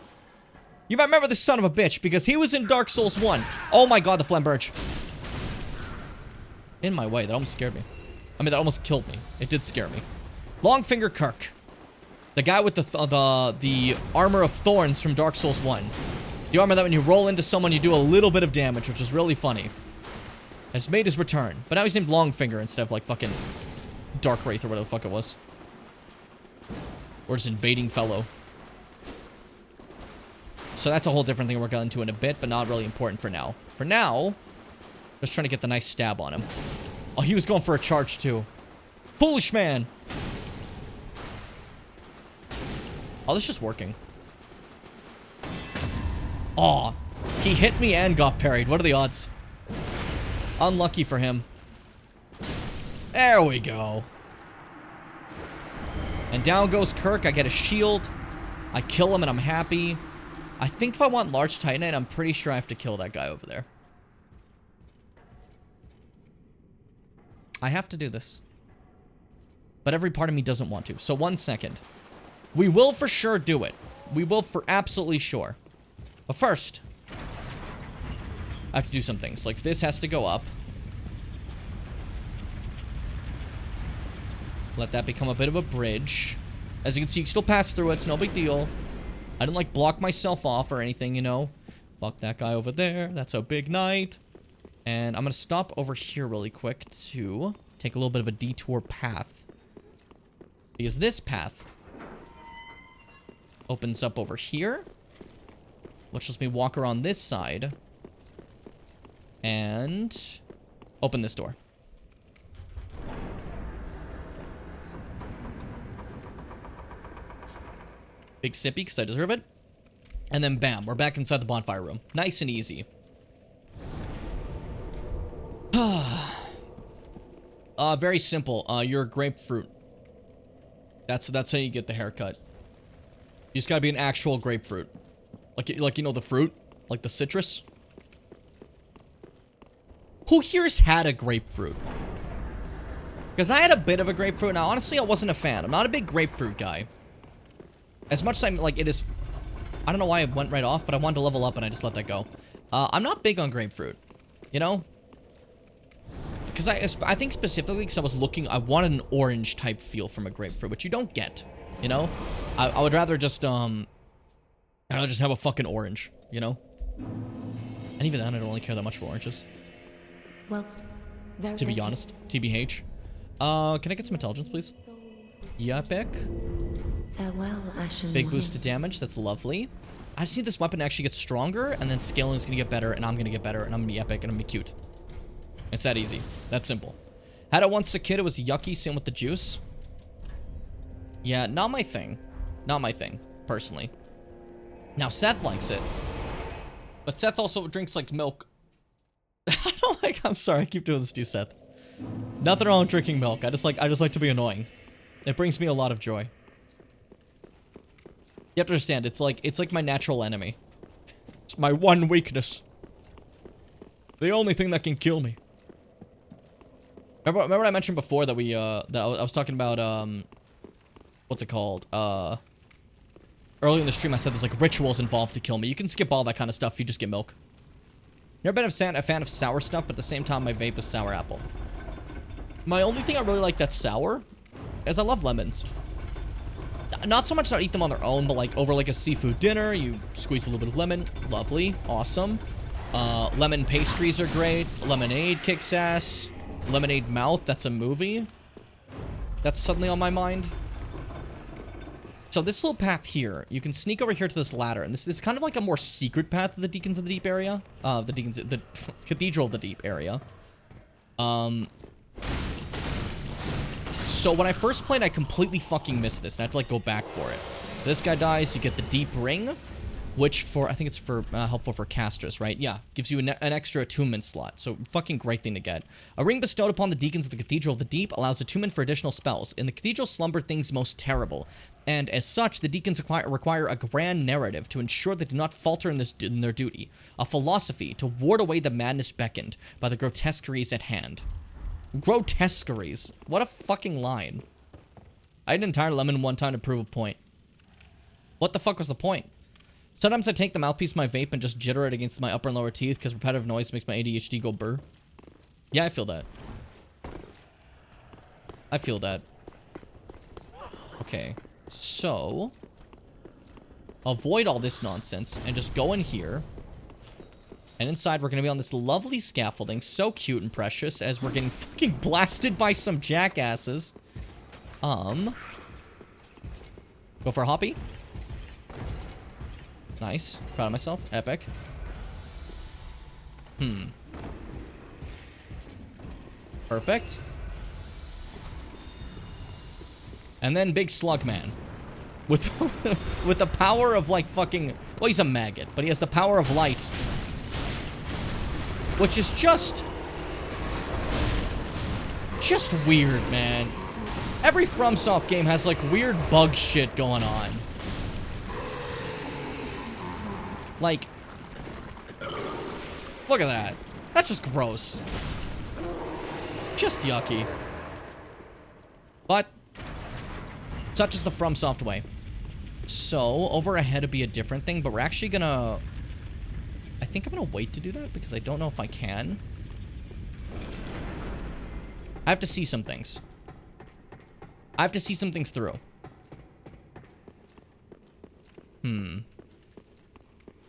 You might remember this son of a bitch, because he was in Dark Souls 1. Oh my god, the Flamberge. In my way. That almost scared me. I mean, that almost killed me. It did scare me. Longfinger Kirk. The guy with the armor of thorns from Dark Souls 1. The armor that when you roll into someone, you do a little bit of damage, which is really funny. has made his return. But now he's named Longfinger instead of, like, fucking Dark Wraith or whatever the fuck it was. Or just Invading Fellow. So that's a whole different thing we'll get into in a bit, but not really important for now. For now, just trying to get the nice stab on him. Oh, he was going for a charge, too. Foolish man! Oh, this is just working. Aw. He hit me and got parried. What are the odds? Unlucky for him. There we go. And down goes Kirk. I get a shield. I kill him and I'm happy. I think if I want large Titanite, I'm pretty sure I have to kill that guy over there. I have to do this. But every part of me doesn't want to. So 1 second. We will for sure do it. We will for absolutely sure. But first, I have to do some things. Like this has to go up. Let that become a bit of a bridge. As you can see, you can still pass through it. It's no big deal. I didn't like block myself off or anything, you know. Fuck that guy over there. That's a big knight. And I'm going to stop over here really quick to take a little bit of a detour path. Because this path opens up over here. Which lets me walk around this side. And open this door. Big sippy because I deserve it. And then bam, we're back inside the bonfire room. Nice and easy. Very simple. You're a grapefruit. That's how you get the haircut. You just gotta be an actual grapefruit. Like you know the fruit? Like the citrus? Who here's had a grapefruit? Because I had a bit of a grapefruit. Now, honestly, I wasn't a fan. I'm not a big grapefruit guy. As much as I'm, like, it is... I don't know why it went right off, but I wanted to level up and I just let that go. I'm not big on grapefruit. You know? Because I think specifically because I was looking... I wanted an orange type feel from a grapefruit, which you don't get. You know? I would rather just, I'd rather just have a fucking orange. You know? And even then, I don't really care that much for oranges. Well, to be honest. TBH. Can I get some intelligence, please? Yeah, epic. Farewell, Ashen Big One. boost to damage. That's lovely. I just need this weapon to actually get stronger, and then scaling is gonna get better, and I'm gonna get better, and I'm gonna be epic, and I'm gonna be cute. It's that easy. That simple. Had it once a kid, it was yucky, same with the juice. Yeah, not my thing. Not my thing, personally. Now, Seth likes it. But Seth also drinks, like, milk. I don't like... I'm sorry, I keep doing this to you, Seth. Nothing wrong with drinking milk. I just like to be annoying. It brings me a lot of joy. You have to understand, it's like my natural enemy. It's my one weakness. The only thing that can kill me. Remember what I mentioned before that that I was talking about, what's it called? Earlier in the stream I said there's like rituals involved to kill me. You can skip all that kind of stuff if you just get milk. Never been a fan of sour stuff, but at the same time my vape is sour apple. My only thing I really like that's sour is I love lemons. Not so much that I eat them on their own, but like over like a seafood dinner, you squeeze a little bit of lemon. Lovely. Awesome. Lemon pastries are great. Lemonade kicks ass. Lemonade Mouth, that's a movie. That's suddenly on my mind. So this little path here, you can sneak over here to this ladder, and this is kind of like a more secret path to the Deacons of the Deep area. The Cathedral of the Deep area. So when I first played, I completely fucking missed this, and I had to like go back for it. This guy dies, you get the Deep Ring, which I think it's for helpful for casters, right? Yeah, gives you an extra attunement slot, so fucking great thing to get. A ring bestowed upon the Deacons of the Cathedral of the Deep allows attunement for additional spells. In the Cathedral slumber things most terrible, and as such, the Deacons require a grand narrative to ensure they do not falter in their duty. A philosophy to ward away the madness beckoned by the grotesqueries at hand. Grotesqueries. What a fucking line. I had an entire lemon one time to prove a point. What the fuck was the point? Sometimes I take the mouthpiece of my vape and just jitter it against my upper and lower teeth because repetitive noise makes my ADHD go burr. Yeah, I feel that. I feel that. Okay. So, avoid all this nonsense and just go in here. And inside, we're gonna be on this lovely scaffolding, so cute and precious, as we're getting fucking blasted by some jackasses. Go for a hoppy. Nice. Proud of myself. Epic. Perfect. And then Big Slug Man. With, with the power of, like, fucking... Well, he's a maggot, but he has the power of light. Which is just weird, man. Every FromSoft game has, like, weird bug shit going on. Like... Look at that. That's just gross. Just yucky. But... such is the FromSoft way. So, over ahead would be a different thing, but we're actually gonna... I think I'm gonna wait to do that, because I don't know if I can. I have to see some things. I have to see some things through.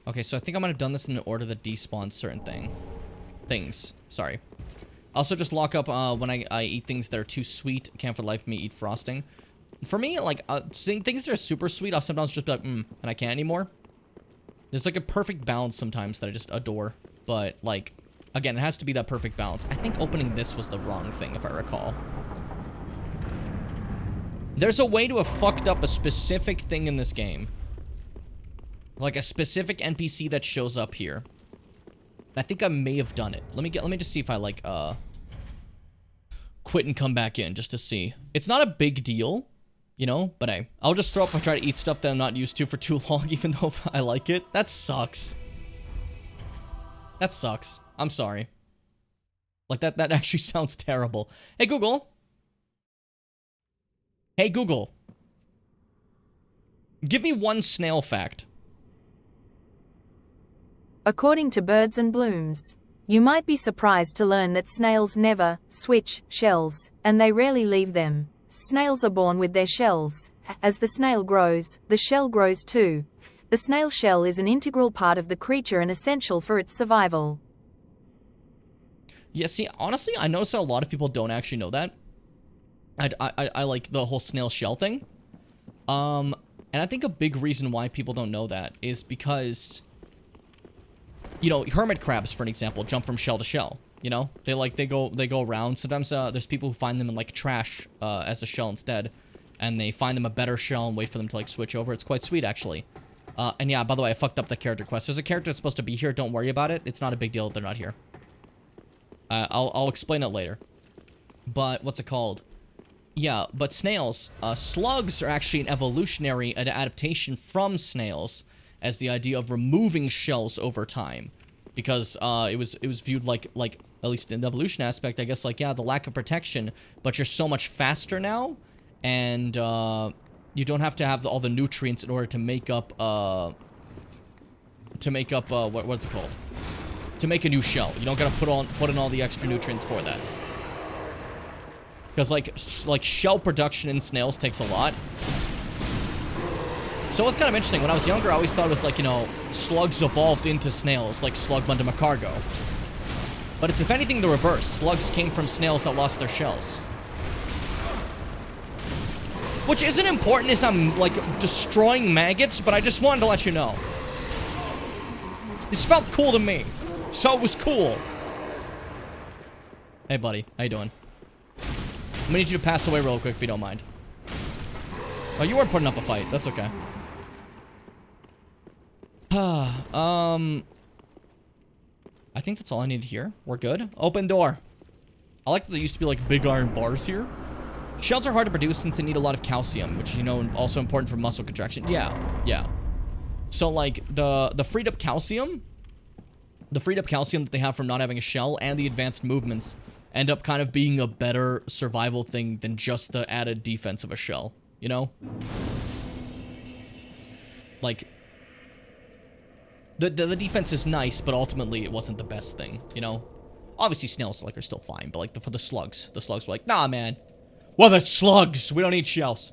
Okay, so I think I might have done this in order that despawns certain things. Sorry. Also, just lock up when I eat things that are too sweet. Can't for the life of me eat frosting. For me, like, things that are super sweet, I'll sometimes just be like, and I can't anymore. There's, like, a perfect balance sometimes that I just adore. But, like, again, it has to be that perfect balance. I think opening this was the wrong thing, if I recall. There's a way to have fucked up a specific thing in this game. Like, a specific NPC that shows up here. I think I may have done it. Let me just see if I, like, quit and come back in, just to see. It's not a big deal. You know, but hey, I'll just throw up if I try to eat stuff that I'm not used to for too long, even though I like it. That sucks. That sucks. I'm sorry. Like, that actually sounds terrible. Hey, Google. Hey, Google. Give me one snail fact. According to Birds and Blooms, you might be surprised to learn that snails never switch shells, and they rarely leave them. Snails are born with their shells. As the snail grows, the shell grows too. The snail shell is an integral part of the creature and essential for its survival. Yeah, see, honestly, I noticed that a lot of people don't actually know that. I like the whole snail shell thing. And I think a big reason why people don't know that is because, you know, hermit crabs, for an example, jump from shell to shell. You know, they go around. Sometimes there's people who find them in, like, trash as a shell instead, and they find them a better shell and wait for them to, like, switch over. It's quite sweet, actually. And yeah, by the way, I fucked up the character quest. There's a character that's supposed to be here. Don't worry about it. It's not a big deal if they're not here. I'll explain it later. But what's it called? Yeah, but snails, slugs are actually an evolutionary adaptation from snails, as the idea of removing shells over time. Because it was viewed like at least in the evolution aspect, I guess, like, yeah, the lack of protection, but you're so much faster now, and you don't have to have all the nutrients in order to make up what's it called? To make a new shell. You don't gotta put in all the extra nutrients for that. Because like shell production in snails takes a lot. So it's kind of interesting. When I was younger, I always thought it was like, you know, slugs evolved into snails, like Slugmundumacargo. But it's, if anything, the reverse. Slugs came from snails that lost their shells. Which isn't important as I'm, like, destroying maggots, but I just wanted to let you know. This felt cool to me. So it was cool. Hey, buddy. How you doing? I'm gonna need you to pass away real quick if you don't mind. Oh, you weren't putting up a fight. That's okay. I think that's all I need here. We're good. Open door. I like that there used to be, like, big iron bars here. Shells are hard to produce since they need a lot of calcium, which is, you know, also important for muscle contraction. Yeah. So, like, the freed up calcium that they have from not having a shell and the advanced movements end up kind of being a better survival thing than just the added defense of a shell, you know? Like, the defense is nice, but ultimately it wasn't the best thing, you know? Obviously snails, like, are still fine, but, like, for the slugs were like, nah, man. Well, the slugs! We don't need shells.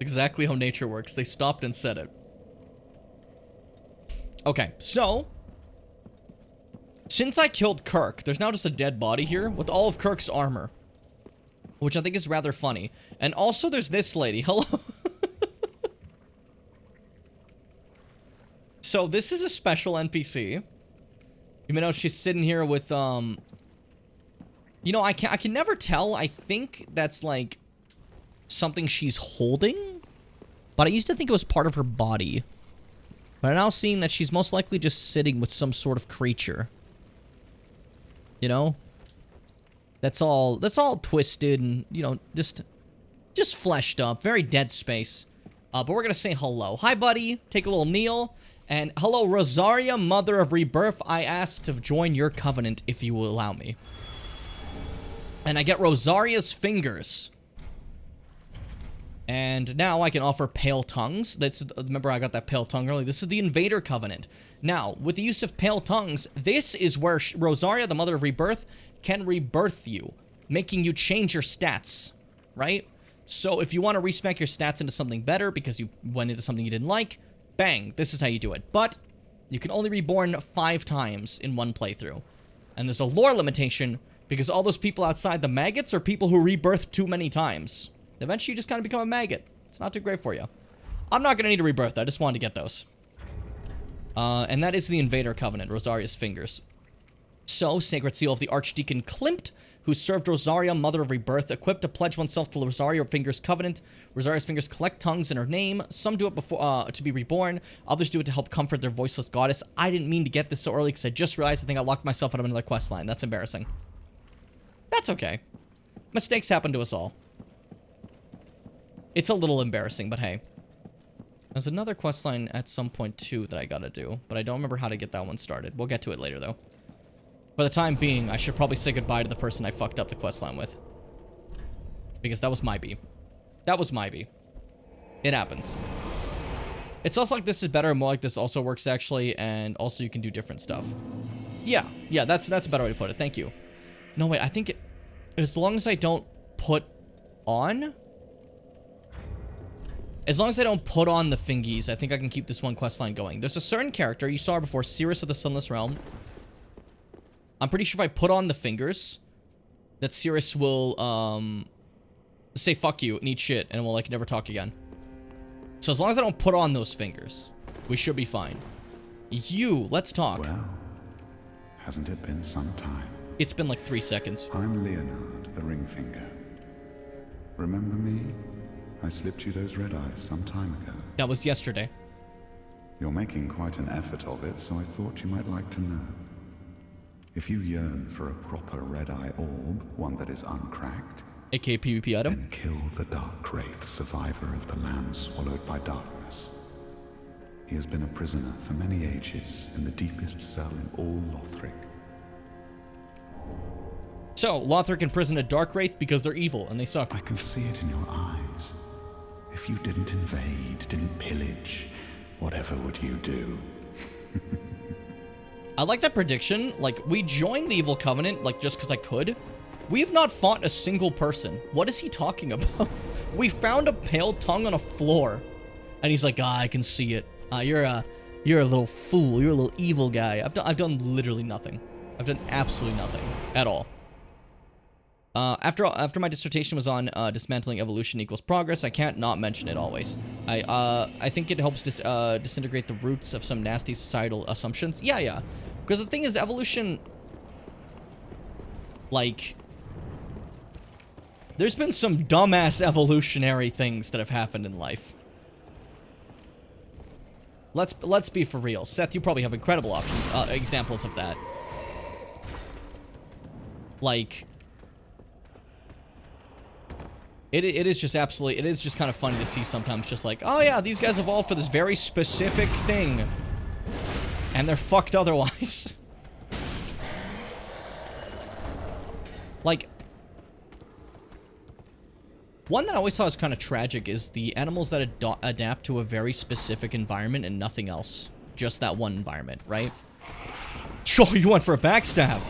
Exactly how nature works. They stopped and said it. Okay, so since I killed Kirk, there's now just a dead body here with all of Kirk's armor, which I think is rather funny. And also there's this lady. Hello. So this is a special NPC. You know, she's sitting here with, you know, I can never tell. I think that's like something she's holding, but I used to think it was part of her body. But I'm now seeing that she's most likely just sitting with some sort of creature. You know? That's all twisted and, you know, just fleshed up. Very Dead Space. But we're gonna say hello. Hi, buddy. Take a little kneel. And hello, Rosaria, Mother of Rebirth. I asked to join your covenant if you will allow me. And I get Rosaria's fingers. And now I can offer Pale Tongues. Remember I got that Pale Tongue earlier. This is the Invader Covenant. Now, with the use of Pale Tongues, this is where Rosaria, the Mother of Rebirth, can rebirth you, making you change your stats, right? So if you want to respec your stats into something better because you went into something you didn't like, bang, this is how you do it. But you can only reborn 5 times in one playthrough. And there's a lore limitation because all those people outside the maggots are people who rebirth too many times. Eventually you just kind of become a maggot. It's not too great for you. I'm not going to need a rebirth. I just wanted to get those. And that is the Invader Covenant, Rosaria's fingers. So, Sacred Seal of the Archdeacon Klimt, who served Rosaria, Mother of Rebirth, equipped to pledge oneself to Rosaria Fingers Covenant. Rosaria's fingers collect tongues in her name. Some do it before to be reborn. Others do it to help comfort their voiceless goddess. I didn't mean to get this so early because I just realized I think I locked myself out of another quest line. That's embarrassing. That's okay. Mistakes happen to us all. It's a little embarrassing, but hey. There's another quest line at some point too that I gotta do, but I don't remember how to get that one started. We'll get to it later though. For the time being, I should probably say goodbye to the person I fucked up the questline with. Because that was my B. That was my B. It happens. It's also like this is better, more like this also works actually, and also you can do different stuff. Yeah, that's a better way to put it. Thank you. No, wait, I think as long as I don't put on... As long as I don't put on the fingies, I think I can keep this one questline going. There's a certain character, you saw her before, Cirrus of the Sunless Realm. I'm pretty sure if I put on the fingers, that Cirrus will, say fuck you and eat shit, and will, like, never talk again. So as long as I don't put on those fingers, we should be fine. Let's talk. Well, hasn't it been some time? It's been like 3 seconds. I'm Leonard, the Ringfinger. Remember me? I slipped you those red eyes some time ago. That was yesterday. You're making quite an effort of it, so I thought you might like to know. If you yearn for a proper red-eye orb, one that is uncracked, aka PvP item, then kill the Dark Wraith, survivor of the land swallowed by darkness. He has been a prisoner for many ages in the deepest cell in all Lothric. So, Lothric imprisoned a Dark Wraith because they're evil and they suck. I can see it in your eyes. If you didn't invade, didn't pillage, whatever would you do? I like that prediction. Like, we joined the Evil Covenant, like, just because I could. We've not fought a single person. What is he talking about? We found a pale tongue on a floor. And he's like, I can see it. You're a little fool. You're a little evil guy. I've done literally nothing. I've done absolutely nothing. At all. After my dissertation was on dismantling evolution equals progress, I can't not mention it always. I think it helps disintegrate the roots of some nasty societal assumptions. Yeah. Because the thing is, evolution, like, there's been some dumbass evolutionary things that have happened in life. Let's be for real. Seth, you probably have incredible examples of that. Like, it is just absolutely, it is just kind of funny to see sometimes, just like, oh yeah, these guys evolved for this very specific thing. And they're fucked otherwise. Like, one that I always thought was kind of tragic is the animals that adapt to a very specific environment and nothing else. Just that one environment, right? Sure, you went for a backstab.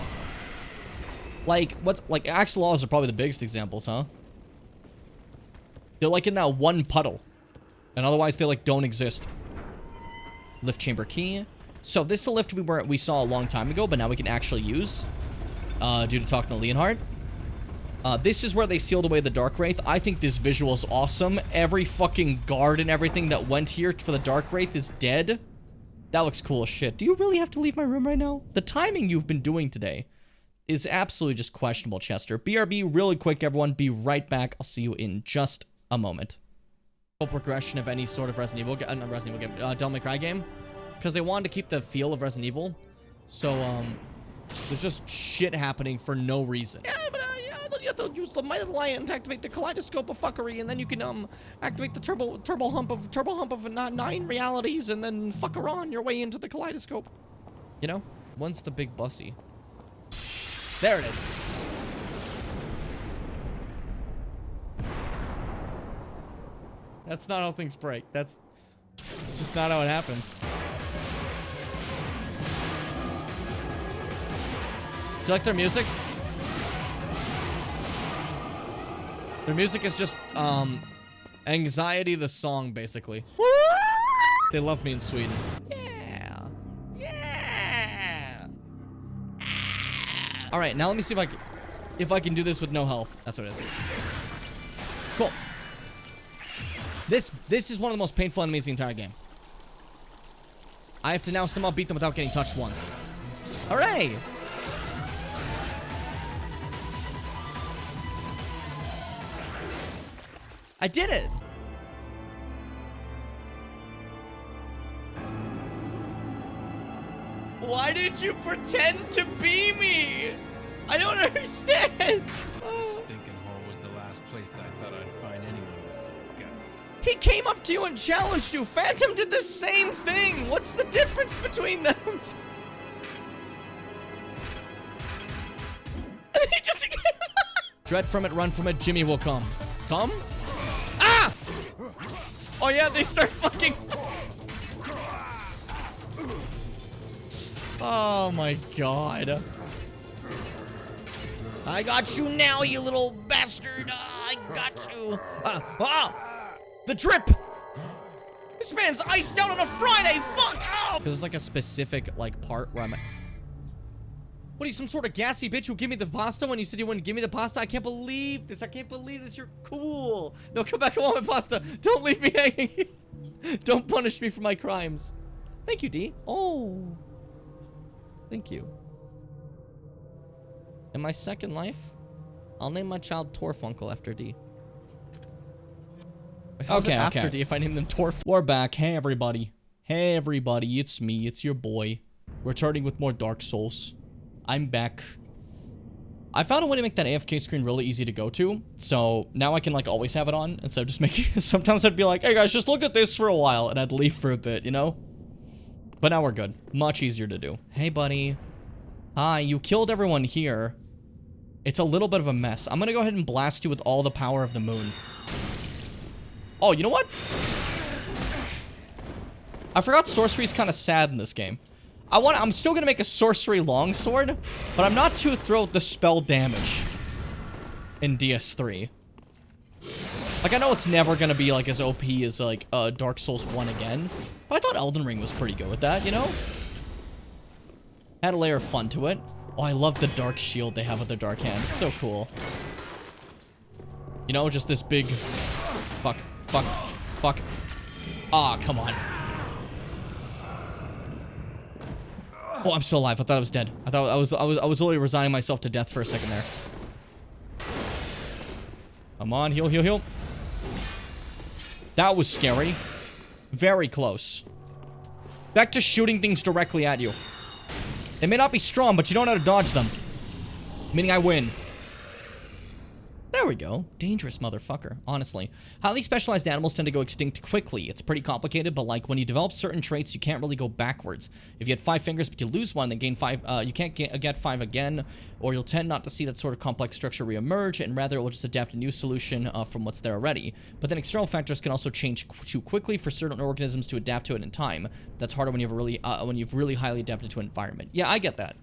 Like, axolotls are probably the biggest examples, huh? They're like in that one puddle. And otherwise they like don't exist. Lift chamber key. So this is a lift we saw a long time ago, but now we can actually use due to talking to Leonhardt. This is where they sealed away the Dark Wraith. I think this visual is awesome. Every fucking guard and everything that went here for the Dark Wraith is dead. That looks cool as shit. Do you really have to leave my room right now? The timing you've been doing today is absolutely just questionable, Chester. BRB, really quick, everyone. Be right back. I'll see you in just a moment. Progression of any sort of Resident Evil, not Resident Evil game, Devil May Cry game. Because they wanted to keep the feel of Resident Evil. So, there's just shit happening for no reason. Yeah, but you have to use the Might of the Lion to activate the kaleidoscope of fuckery, and then you can activate the turbo hump of 9 realities, and then fuck around your way into the kaleidoscope. You know? When's the big bussy? There it is. That's not how things break. It's just not how it happens. Do you like their music? Their music is just, Anxiety the song, basically. They love me in Sweden. Yeah. Yeah. Alright, now let me see if I can do this with no health. That's what it is. Cool. This is one of the most painful enemies in the entire game. I have to now somehow beat them without getting touched once. Hooray! I did it! Why did you pretend to be me? I don't understand! This stinking hole was the last place I thought I'd find anyone with some guts. He came up to you and challenged you! Phantom did the same thing! What's the difference between them? He just... Dread from it, run from it, Jimmy will come. Come? Ah! Oh yeah, they start fucking... Oh my god. I got you now, you little bastard. I got you. The drip. This man's iced out on a Friday. Fuck. Oh. Because it's like a specific like part where I'm... What are you, some sort of gassy bitch who gave me the pasta when you said you wouldn't give me the pasta? I can't believe this. I can't believe this. You're cool. No, come back. I want my pasta. Don't leave me hanging. Don't punish me for my crimes. Thank you, D. Oh. Thank you. In my second life, I'll name my child Torfunkel after D. Okay, after D if I name them Torf. We're back. Hey, everybody. Hey, everybody. It's me. It's your boy. Returning with more Dark Souls. I'm back. I found a way to make that AFK screen really easy to go to. So now I can like always have it on instead of just making... Sometimes I'd be like, hey guys, just look at this for a while. And I'd leave for a bit, you know? But now we're good. Much easier to do. Hey, buddy. Hi, you killed everyone here. It's a little bit of a mess. I'm gonna go ahead and blast you with all the power of the moon. Oh, you know what? I forgot sorcery's kind of sad in this game. I'm still gonna make a sorcery longsword, but I'm not too thrilled with the spell damage in DS3. Like, I know it's never gonna be like as OP as like Dark Souls 1 again, but I thought Elden Ring was pretty good with that, you know? Had a layer of fun to it. Oh, I love the dark shield they have with their dark hand. It's so cool. You know, just this big... Fuck. Fuck. Fuck. Ah, come on. Oh, I'm still alive. I thought I was dead. I thought I was literally resigning myself to death for a second there. Come on, heal, heal, heal. That was scary. Very close. Back to shooting things directly at you. They may not be strong, but you don't know how to dodge them. Meaning I win. There we go. Dangerous motherfucker, honestly. Highly specialized animals tend to go extinct quickly. It's pretty complicated, but like when you develop certain traits, you can't really go backwards. If you had 5 fingers, but you lose one, then gain 5, you can't get 5 again, or you'll tend not to see that sort of complex structure reemerge, and rather it will just adapt a new solution from what's there already. But then external factors can also change too quickly for certain organisms to adapt to it in time. That's harder when you've really highly adapted to an environment. Yeah, I get that.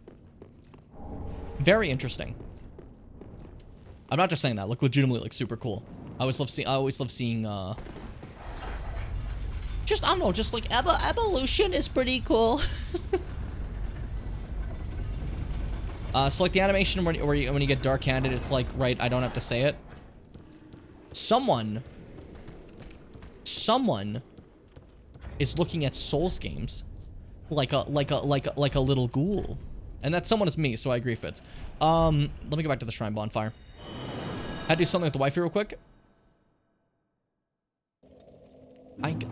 Very interesting. I'm not just saying that. Look, legitimately, like super cool. I always love seeing Just, I don't know, just like evolution is pretty cool. So like the animation when you get dark-handed, it's like, right, I don't have to say it. Someone is looking at Souls games like a little ghoul. And that someone is me, so I agree, Fitz. Let me go back to the Shrine Bonfire. Had to do something with the wifey real quick.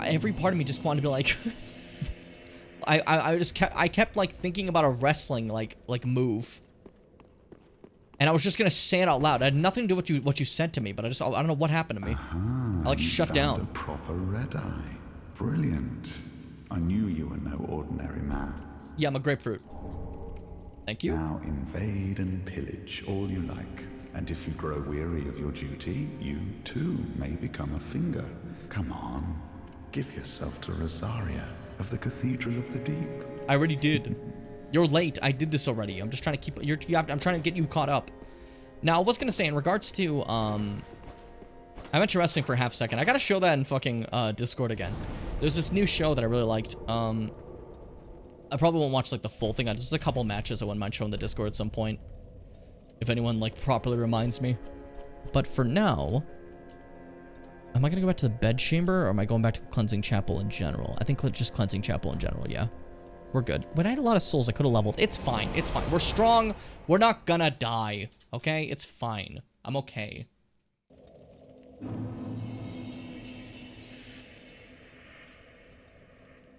Every part of me just wanted to be like I kept like thinking about a wrestling like move. And I was just gonna say it out loud. It had nothing to do with what you said to me, but I don't know what happened to me. I like shut down. A proper red eye. Brilliant. I knew you were no ordinary man. Yeah, I'm a grapefruit. Thank you. Now invade and pillage all you like. And if you grow weary of your duty, you too may become a finger. Come on. Give yourself to Rosaria of the Cathedral of the Deep. I already did. You're late. I did this already. I'm just trying to keep I'm trying to get you caught up. Now, I was gonna say in regards to I mentioned wrestling for a half second. I gotta show that in fucking Discord again. There's this new show that I really liked. I probably won't watch like the full thing. Just a couple matches I wouldn't mind showing the Discord at some point, if anyone like properly reminds me. But for now, am I gonna go back to the bed chamber, or am I going back to the cleansing chapel in general? I think just cleansing chapel in general. Yeah. We're good. But I had a lot of souls I could have leveled. It's fine. It's fine. We're strong. We're not gonna die. Okay? It's fine. I'm okay.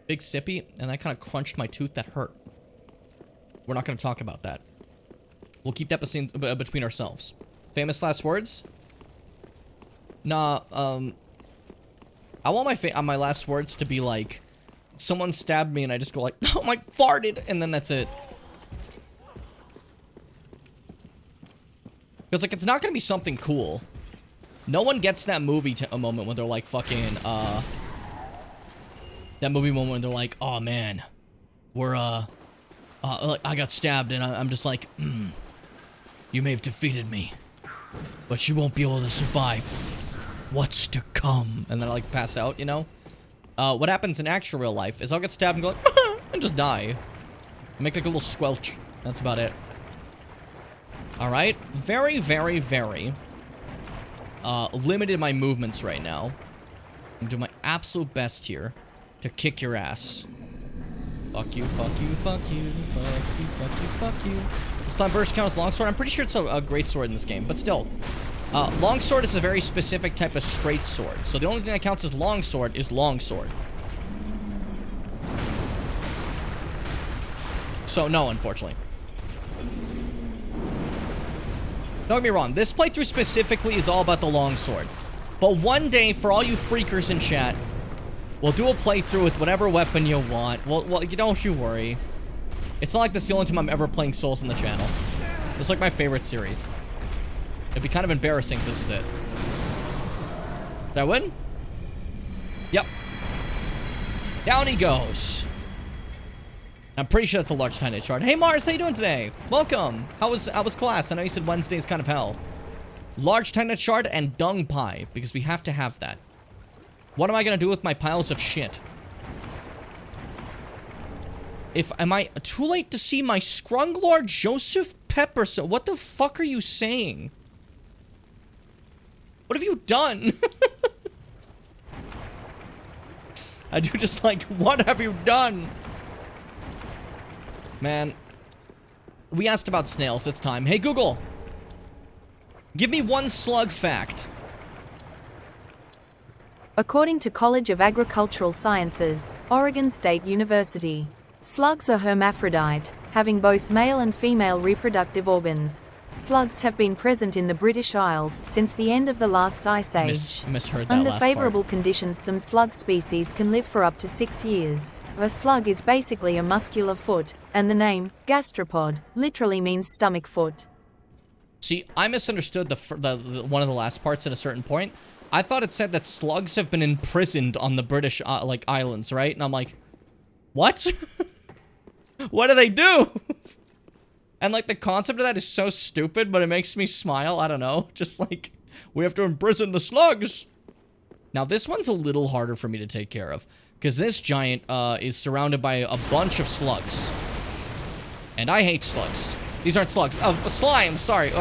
Big sippy, and that kind of crunched my tooth. That hurt. We're not gonna talk about that. We'll keep that between ourselves. Famous last words? Nah, I want my last words to be like, someone stabbed me and I just go like, oh my, farted, and then that's it. Because like, it's not gonna be something cool. No one gets that movie a moment when they're like fucking, that movie moment when they're like, oh man, we're, I got stabbed and I'm just like, you may have defeated me, but you won't be able to survive what's to come. And then I like pass out, you know? What happens in actual real life is I'll get stabbed and go like, and just die. Make like a little squelch. That's about it. Alright. Very, very, very limited my movements right now. I'm doing my absolute best here to kick your ass. Fuck you, fuck you, fuck you, fuck you, fuck you, fuck you. This time burst count as longsword. I'm pretty sure it's a great sword in this game, but still. Longsword is a very specific type of straight sword. So the only thing that counts as longsword is longsword. So no, unfortunately. Don't get me wrong, this playthrough specifically is all about the longsword. But one day, for all you freakers in chat, we'll do a playthrough with whatever weapon you want. Well, don't you worry. It's not like this is the only time I'm ever playing Souls on the channel. It's like my favorite series. It'd be kind of embarrassing if this was it. Did I win? Yep. Down he goes. I'm pretty sure that's a large Titanite shard. Hey Mars, how you doing today? Welcome. How was class? I know you said Wednesday's kind of hell. Large Titanite shard and dung pie, because we have to have that. What am I gonna do with my piles of shit? Am I too late to see my Scrunglord Joseph Pepperson? What the fuck are you saying? What have you done? I do just like, what have you done? Man. We asked about snails, it's time. Hey Google! Give me one slug fact. According to College of Agricultural Sciences, Oregon State University, slugs are hermaphrodite, having both male and female reproductive organs. Slugs have been present in the British Isles since the end of the last ice age. Misheard that Under last favorable part. conditions, some slug species can live for up to 6 years. A slug is basically a muscular foot, and the name, gastropod, literally means stomach foot. See, I misunderstood the one of the last parts at a certain point. I thought it said that slugs have been imprisoned on the British, like, islands, right? And I'm like, what? What do they do? And, like, the concept of that is so stupid, but it makes me smile. I don't know. Just, like, we have to imprison the slugs. Now, this one's a little harder for me to take care of. Because this giant is surrounded by a bunch of slugs. And I hate slugs. These aren't slugs. Slime, sorry.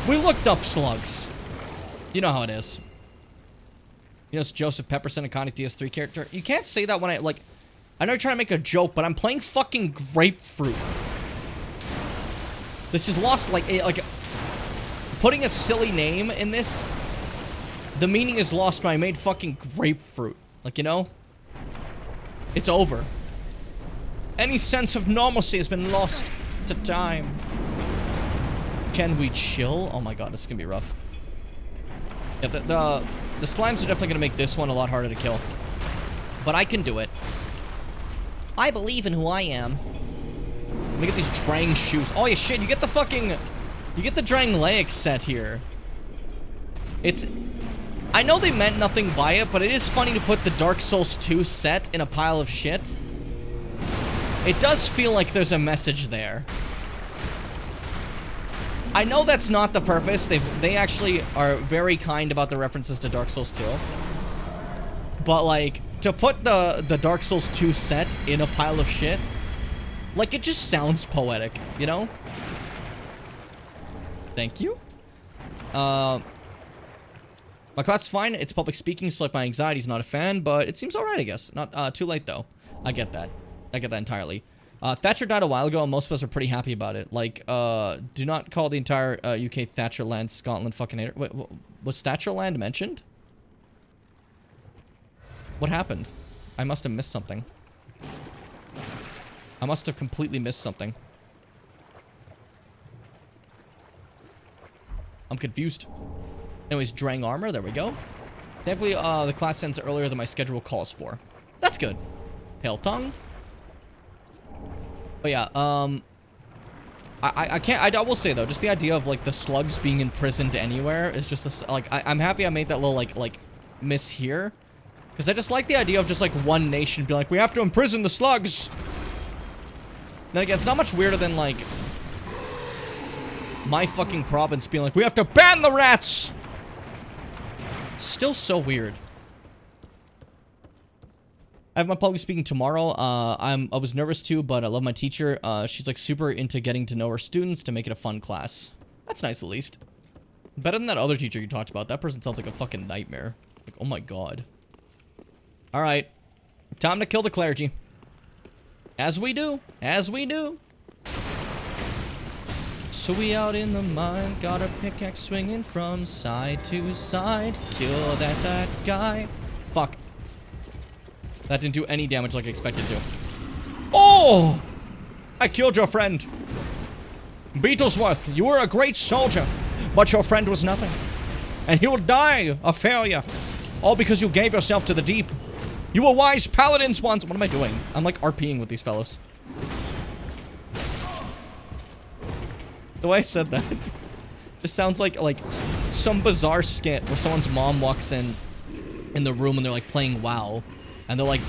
We looked up slugs. You know how it is. You know, it's Joseph Pepperson, iconic DS3 character. You can't say that when I know you're trying to make a joke, but I'm playing fucking Grapefruit. This is lost, putting a silly name in this, the meaning is lost when I made fucking Grapefruit. You know? It's over. Any sense of normalcy has been lost to time. Can we chill? Oh my god, this is gonna be rough. Yeah, the slimes are definitely gonna make this one a lot harder to kill. But I can do it. I believe in who I am. Let me get these Drang shoes. Oh yeah, shit, you get the Drangleic set here. I know they meant nothing by it, but it is funny to put the Dark Souls 2 set in a pile of shit. It does feel like there's a message there. I know that's not the purpose. They actually are very kind about the references to Dark Souls 2. But to put the Dark Souls 2 set in a pile of shit, it just sounds poetic, you know? Thank you. My class is fine. It's public speaking, so my anxiety's not a fan, but it seems alright, I guess. Not too late though. I get that. I get that entirely. Thatcher died a while ago, and most of us are pretty happy about it. Do not call the entire UK Thatcherland Scotland fucking hater. Wait, was Thatcherland mentioned? What happened? I must have missed something. I must have completely missed something. I'm confused. Anyways, Drang armor, there we go. Thankfully, the class ends earlier than my schedule calls for. That's good. Pale tongue. But yeah, I will say though, just the idea of the slugs being imprisoned anywhere is just I'm happy I made that little miss here, because I just like the idea of just one nation being we have to imprison the slugs. Then again, it's not much weirder than my fucking province being we have to ban the rats. Still so weird. I have my public speaking tomorrow. I was nervous too, but I love my teacher. She's super into getting to know her students to make it a fun class. That's nice at least. Better than that other teacher you talked about. That person sounds like a fucking nightmare. Oh my god. Alright. Time to kill the clergy. As we do. As we do. So we out in the mine. Got a pickaxe swinging from side to side. Kill that guy. Fuck. That didn't do any damage like I expected to. Oh! I killed your friend. Beetlesworth, you were a great soldier, but your friend was nothing. And he will die a failure. All because you gave yourself to the deep. You were wise paladins once. What am I doing? I'm RPing with these fellows. The way I said that just sounds like some bizarre skit where someone's mom walks in the room and they're playing WoW. And they're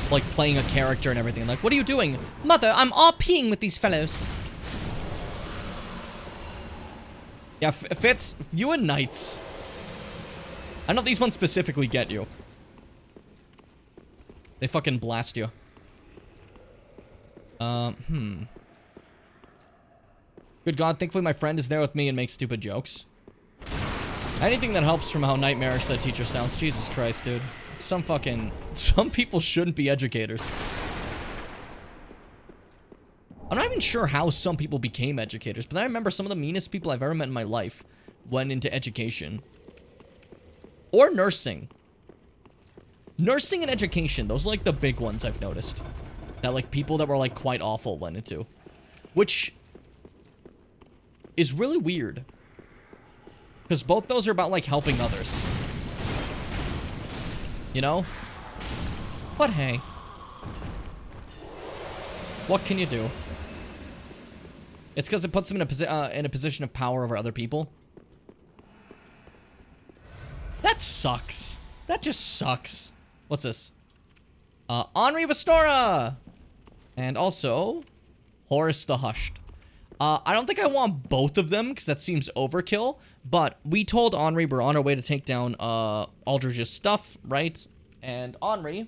playing a character and everything. What are you doing? Mother, I'm RPing with these fellows. Yeah, Fitz, you and Knights. I know these ones specifically get you. They fucking blast you. Good god, thankfully my friend is there with me and makes stupid jokes. Anything that helps from how nightmarish that teacher sounds. Jesus Christ, dude. Some people shouldn't be educators. I'm not even sure how some people became educators, but I remember some of the meanest people I've ever met in my life went into education. Or nursing. Nursing and education, those are the big ones I've noticed. That people that were quite awful went into. Which is really weird. Because both those are about helping others. You know? But hey. What can you do? It's because it puts them in a position of power over other people. That sucks. That just sucks. What's this? Henri Vestora! And also, Horus the Hushed. I don't think I want both of them, because that seems overkill. But we told Henri we're on our way to take down Aldrich's stuff, right? And Henri.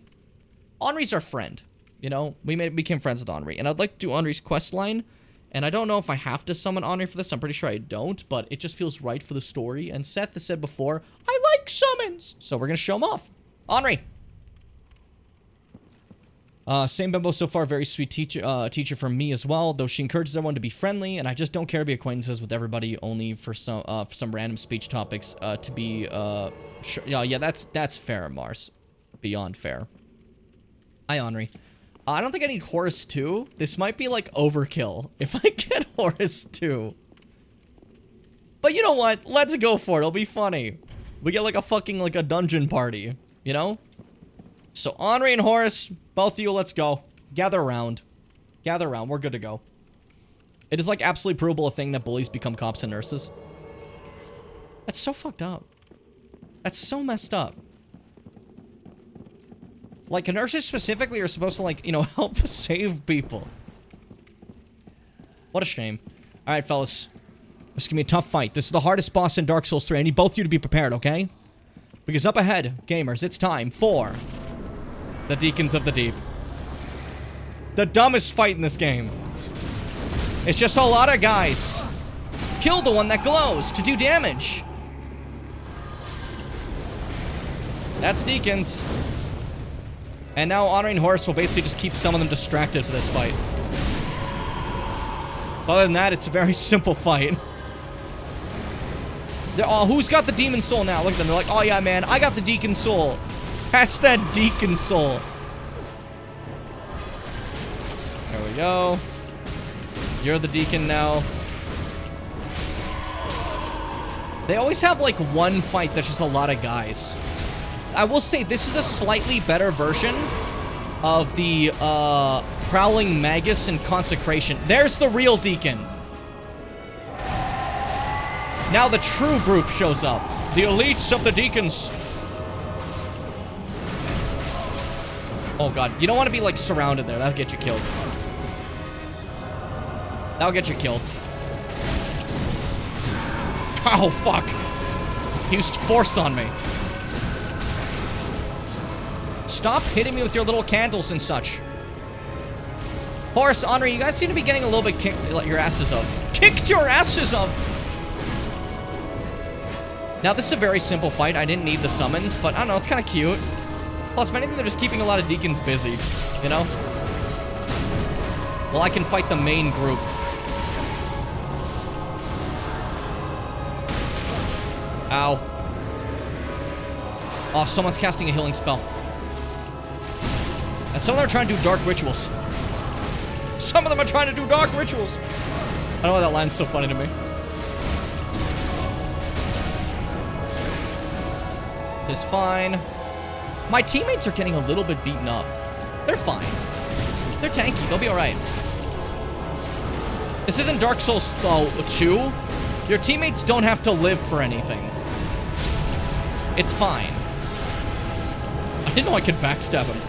Henri's our friend. You know, we became friends with Henri. And I'd like to do Henri's quest line. And I don't know if I have to summon Henri for this. I'm pretty sure I don't. But it just feels right for the story. And Seth has said before, I like summons. So we're going to show him off. Henri. Same Bimbo so far, very sweet teacher from me as well, though she encourages everyone to be friendly, and I just don't care to be acquaintances with everybody, only for some random speech topics, to be, yeah, that's fair, Mars. Beyond fair. Hi, Henri. I don't think I need Horus 2. This might be, like, overkill if I get Horus 2. But you know what? Let's go for it. It'll be funny. We get, like, a fucking, like, a dungeon party, you know? So, Henri and Horus, both of you, let's go. Gather around. Gather around. We're good to go. It is, like, absolutely provable a thing that bullies become cops and nurses. That's so fucked up. That's so messed up. Like, nurses specifically are supposed to, like, you know, help save people. What a shame. Alright, fellas. This is gonna be a tough fight. This is the hardest boss in Dark Souls 3. I need both of you to be prepared, okay? Because up ahead, gamers, it's time for... the Deacons of the Deep. The dumbest fight in this game. It's just a lot of guys. Kill the one that glows to do damage. That's Deacons. And now Henri and Horus will basically just keep some of them distracted for this fight. Other than that, it's a very simple fight. Oh, who's got the Demon Soul now? Look at them. They're like, oh yeah, man, I got the Deacon Soul. Pass that Deacon Soul. There we go. You're the Deacon now. They always have, like, one fight that's just a lot of guys. I will say, this is a slightly better version of the, Prowling Magus and Consecration. There's the real Deacon. Now the true group shows up. The elites of the Deacons. Oh god, you don't want to be, like, surrounded there. That'll get you killed. That'll get you killed. Oh, fuck. He used force on me. Stop hitting me with your little candles and such. Horus, Henri, you guys seem to be getting a little bit kicked your asses of. Kicked your asses of! Now, this is a very simple fight. I didn't need the summons, but I don't know, it's kind of cute. Plus, if anything, they're just keeping a lot of Deacons busy, you know? Well, I can fight the main group. Ow. Oh, someone's casting a healing spell. And some of them are trying to do dark rituals. Some of them are trying to do dark rituals. I don't know why that line's so funny to me. It's fine. My teammates are getting a little bit beaten up. They're fine. They're tanky. They'll be alright. This isn't Dark Souls 2. Your teammates don't have to live for anything. It's fine. I didn't know I could backstab him.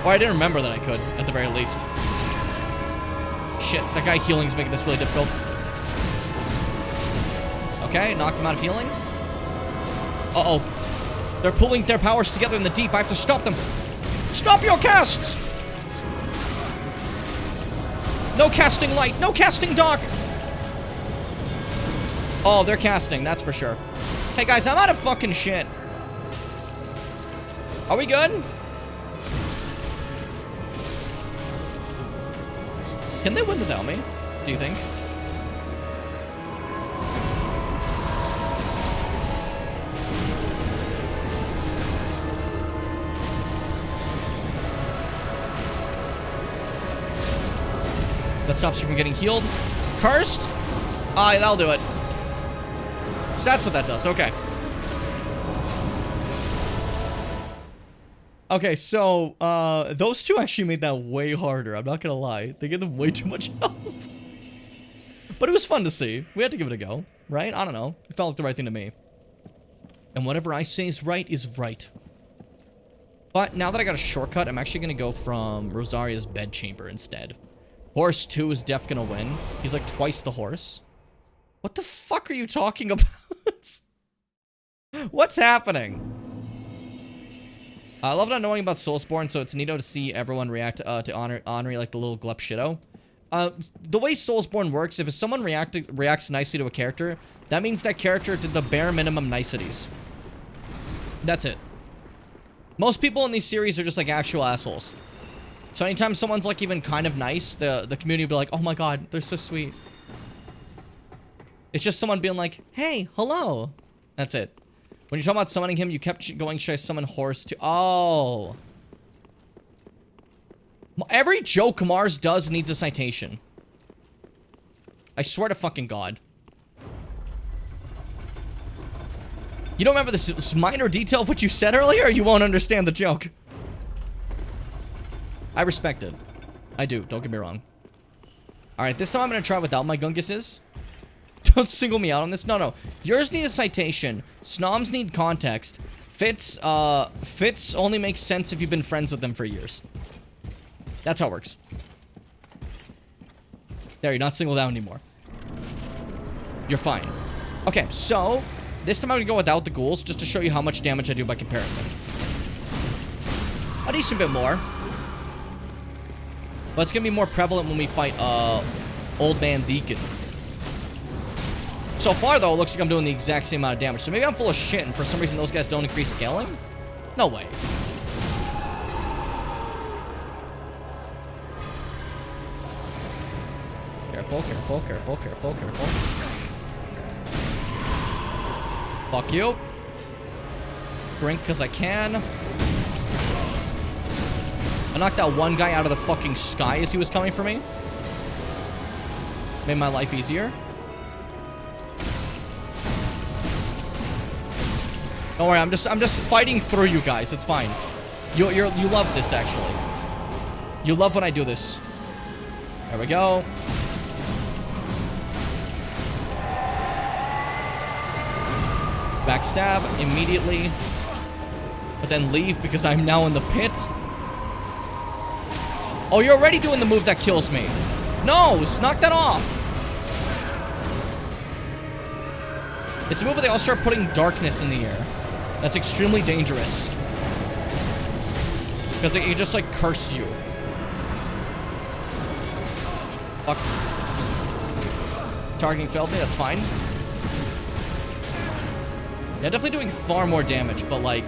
Or I didn't remember that I could, at the very least. Shit, that guy healing's making this really difficult. Okay, knocked him out of healing. Uh-oh. They're pulling their powers together in the deep. I have to stop them. Stop your casts! No casting light. No casting dark. Oh, they're casting. That's for sure. Hey, guys, I'm out of fucking shit. Are we good? Can they win without me? Do you think? That stops you from getting healed. Cursed? Ah, that'll do it. So that's what that does. Okay. Okay, so, those two actually made that way harder. I'm not gonna lie. They gave them way too much health. But it was fun to see. We had to give it a go, right? I don't know. It felt like the right thing to me. And whatever I say is right. But now that I got a shortcut, I'm actually gonna go from Rosaria's bedchamber instead. Horse 2 is def gonna win. He's like twice the horse. What the fuck are you talking about? What's happening? I love not knowing about Soulsborne, so it's neato to see everyone react to Henri like the little glup shitto. The way Soulsborne works, if someone reacts nicely to a character, that means that character did the bare minimum niceties. That's it. Most people in these series are just like actual assholes. So anytime someone's like even kind of nice, the community will be like, oh my god, they're so sweet. It's just someone being like, hey, hello. That's it. When you're talking about summoning him, you kept going, should I summon Horse to... Oh. Every joke Mars does needs a citation. I swear to fucking God. You don't remember this minor detail of what you said earlier? Or you won't understand the joke. I respect it. I do, don't get me wrong. Alright, this time I'm gonna try without my Gunguses. Don't single me out on this. No. Yours need a citation. Snoms need context. Fitz only makes sense if you've been friends with them for years. That's how it works. There, you're not singled out anymore. You're fine. Okay, so this time I'm gonna go without the ghouls just to show you how much damage I do by comparison. A decent bit more. But it's gonna be more prevalent when we fight Old Man Deacon. So far, though, it looks like I'm doing the exact same amount of damage. So maybe I'm full of shit, and for some reason those guys don't increase scaling? No way. Careful, careful, careful, careful, careful. Fuck you. Drink because I can. I knocked that one guy out of the fucking sky as he was coming for me. Made my life easier. Don't worry, I'm just fighting through you guys. It's fine. You love this, actually. You love when I do this. There we go. Backstab immediately. But then leave because I'm now in the pit. Oh, you're already doing the move that kills me. No, knock that off. It's a move where they all start putting darkness in the air. That's extremely dangerous. Because it just, like, curse you. Fuck. Targeting failed me, that's fine. Yeah, definitely doing far more damage, but, like...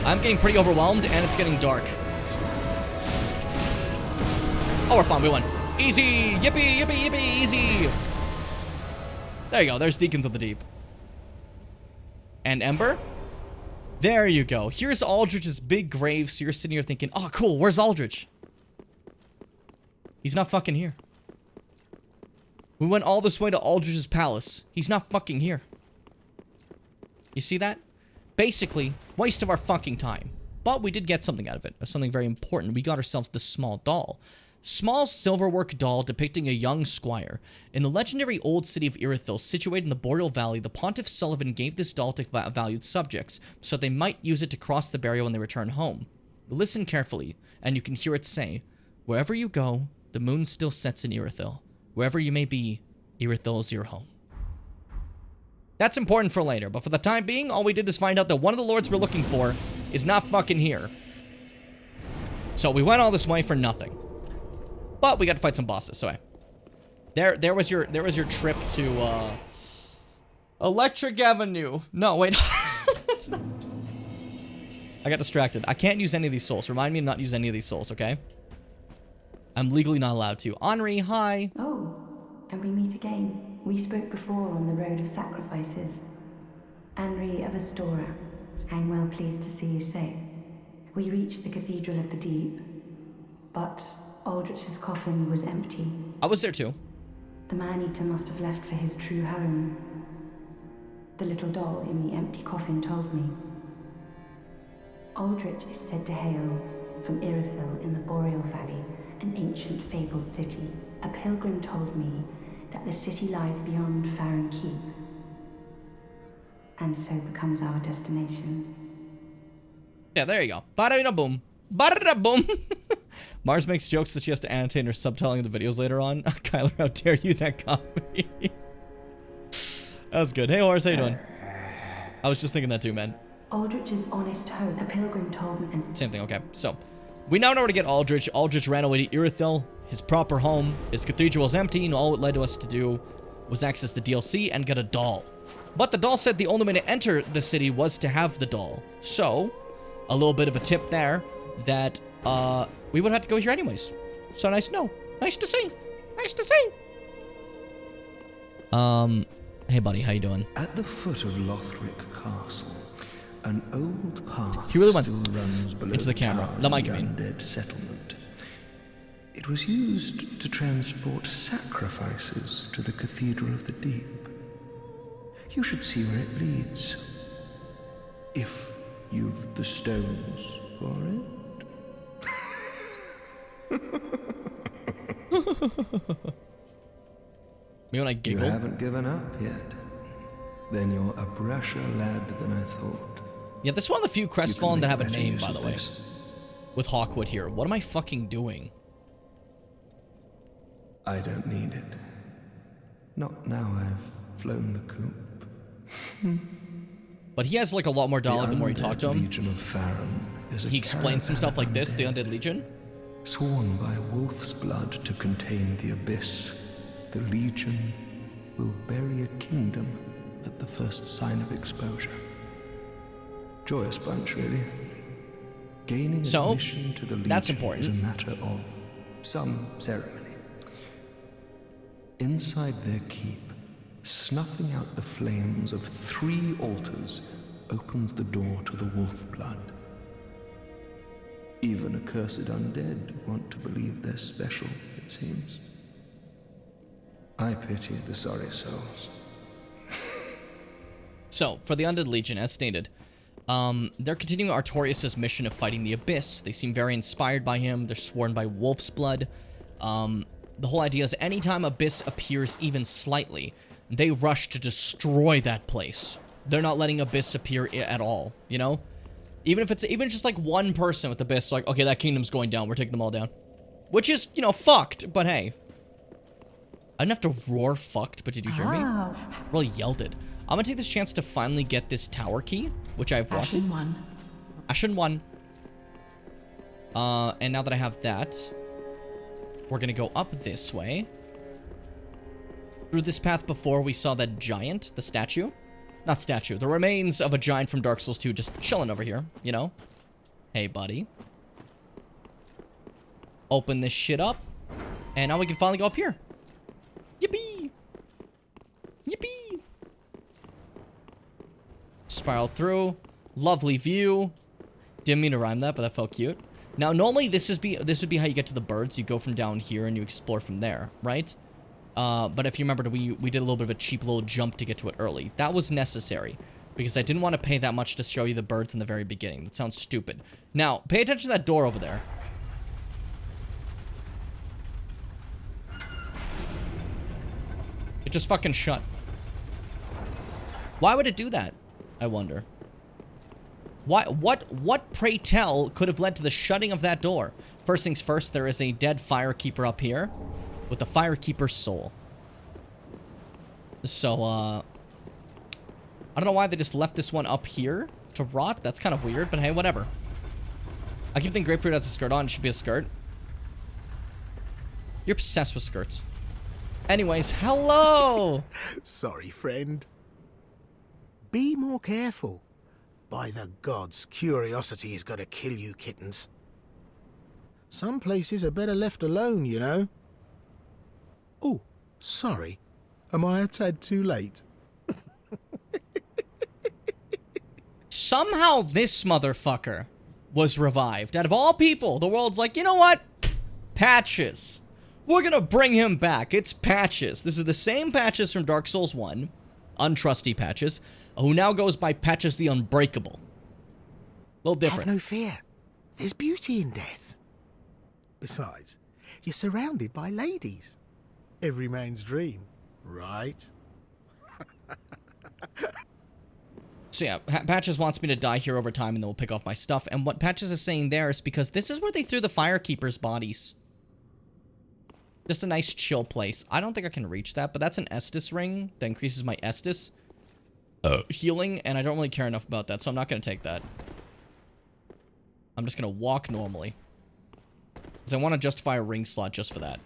I'm getting pretty overwhelmed, and it's getting dark. Oh, we're fine, we won. Easy! Yippee, yippee, yippee, easy! There you go, there's Deacons of the Deep. And Ember? There you go. Here's Aldrich's big grave, so you're sitting here thinking, oh, cool, where's Aldrich? He's not fucking here. We went all this way to Aldrich's palace. He's not fucking here. You see that? Basically, waste of our fucking time. But we did get something out of it. Something very important. We got ourselves this small doll. Small silverwork doll depicting a young squire. In the legendary old city of Irithyll, situated in the Boreal Valley, the Pontiff Sullivan gave this doll to valued subjects, so they might use it to cross the barrier when they return home. Listen carefully, and you can hear it say, wherever you go, the moon still sets in Irithyll. Wherever you may be, Irithyll is your home. That's important for later, but for the time being, all we did is find out that one of the lords we're looking for is not fucking here. So we went all this way for nothing. But we got to fight some bosses, so hey. There was your trip to Electric Avenue. No, wait. I got distracted. I can't use any of these souls. Remind me to not use any of these souls, okay? I'm legally not allowed to. Henri, hi. Oh, and we meet again. We spoke before on the Road of Sacrifices. Henri of Astora. I'm well pleased to see you safe. We reached the Cathedral of the Deep, but Aldrich's coffin was empty. I was there too. The man-eater must have left for his true home. The little doll in the empty coffin told me. Aldrich is said to hail from Irithyll in the Boreal Valley, an ancient fabled city. A pilgrim told me that the city lies beyond Farron Keep, and so becomes our destination. Yeah, there you go. Bada-da-boom. Bada-da-boom. Mars makes jokes that she has to annotate her subtitling the videos later on. Kyler, how dare you that copy? That was good. Hey, Horse, how you doing? I was just thinking that too, man. Aldrich's honest home, a pilgrim told me. And Same thing, okay. So, we now know where to get Aldrich. Aldrich ran away to Irithyll, his proper home. His cathedral was empty, and all it led to us to do was access the DLC and get a doll. But the doll said the only way to enter the city was to have the doll. So, a little bit of a tip there that we would have to go here anyways. So nice to know. Nice to see. Nice to see. Hey buddy, how you doing? At the foot of Lothric Castle, an old path He really went still runs below into the camera. tower The of mic, the I mean. undead settlement. It was used to transport sacrifices to the Cathedral of the Deep. You should see where it leads. If you've the stones for it. Me when I giggle? You haven't given up yet. Then you're a brusher lad than I thought. Yeah, this is one of the few Crestfallen that have a better name, use by of the way. this. With Hawkwood here. What am I fucking doing? I don't need it. Not now I've flown the coop. But he has like a lot more dialogue the more you talk to him. Legion of Farron is a He explains some stuff like this, the Undead Legion. Sworn by wolf's blood to contain the abyss, the Legion will bury a kingdom at the first sign of exposure. Joyous bunch, really. Gaining admission to the Legion that's important. is a matter of some ceremony. Inside their keep, snuffing out the flames of 3 altars opens the door to the wolf blood. Even accursed undead want to believe they're special, it seems. I pity the sorry souls. So, for the Undead Legion, as stated, they're continuing Artorias' mission of fighting the Abyss. They seem very inspired by him. They're sworn by wolf's blood. The whole idea is anytime Abyss appears even slightly, they rush to destroy that place. They're not letting Abyss appear at all, you know? Even if it's just like one person with Abyss, like, okay, that kingdom's going down, we're taking them all down. Which is, you know, fucked, but hey. I didn't have to roar fucked, but did you hear me? Really yelled it. I'm gonna take this chance to finally get this tower key, which I've wanted. Ashen 1. And now that I have that, we're gonna go up this way. Through this path before, we saw that giant, the statue. Not statue, the remains of a giant from Dark Souls 2 just chilling over here, you know? Hey, buddy. Open this shit up. And now we can finally go up here. Yippee! Yippee! Spiral through. Lovely view. Didn't mean to rhyme that, but that felt cute. Now, normally this would be how you get to the birds. You go from down here and you explore from there, right? But if you remember, we did a little bit of a cheap little jump to get to it early. That was necessary, because I didn't want to pay that much to show you the birds in the very beginning. That sounds stupid. Now, pay attention to that door over there. It just fucking shut. Why would it do that? I wonder. Why? What, pray tell, could have led to the shutting of that door? First things first, there is a dead firekeeper up here with the firekeeper's soul. So, I don't know why they just left this one up here to rot. That's kind of weird, but hey, whatever. I keep thinking Grapefruit has a skirt on. It should be a skirt. You're obsessed with skirts. Anyways, hello! Sorry, friend. Be more careful. By the gods, curiosity is gonna kill you, kittens. Some places are better left alone, you know. Oh, sorry. Am I a tad too late? Somehow this motherfucker was revived. Out of all people, the world's like, you know what? Patches. We're gonna bring him back. It's Patches. This is the same Patches from Dark Souls 1. Untrusty Patches. Who now goes by Patches the Unbreakable. A little different. Have no fear. There's beauty in death. Besides, you're surrounded by ladies. Every man's dream, right? So yeah, Patches wants me to die here over time and then we'll pick off my stuff. And what Patches is saying there is because this is where they threw the Firekeeper's bodies. Just a nice chill place. I don't think I can reach that, but that's an Estus ring that increases my Estus. healing, and I don't really care enough about that, so I'm not going to take that. I'm just going to walk normally. Because I want to justify a ring slot just for that.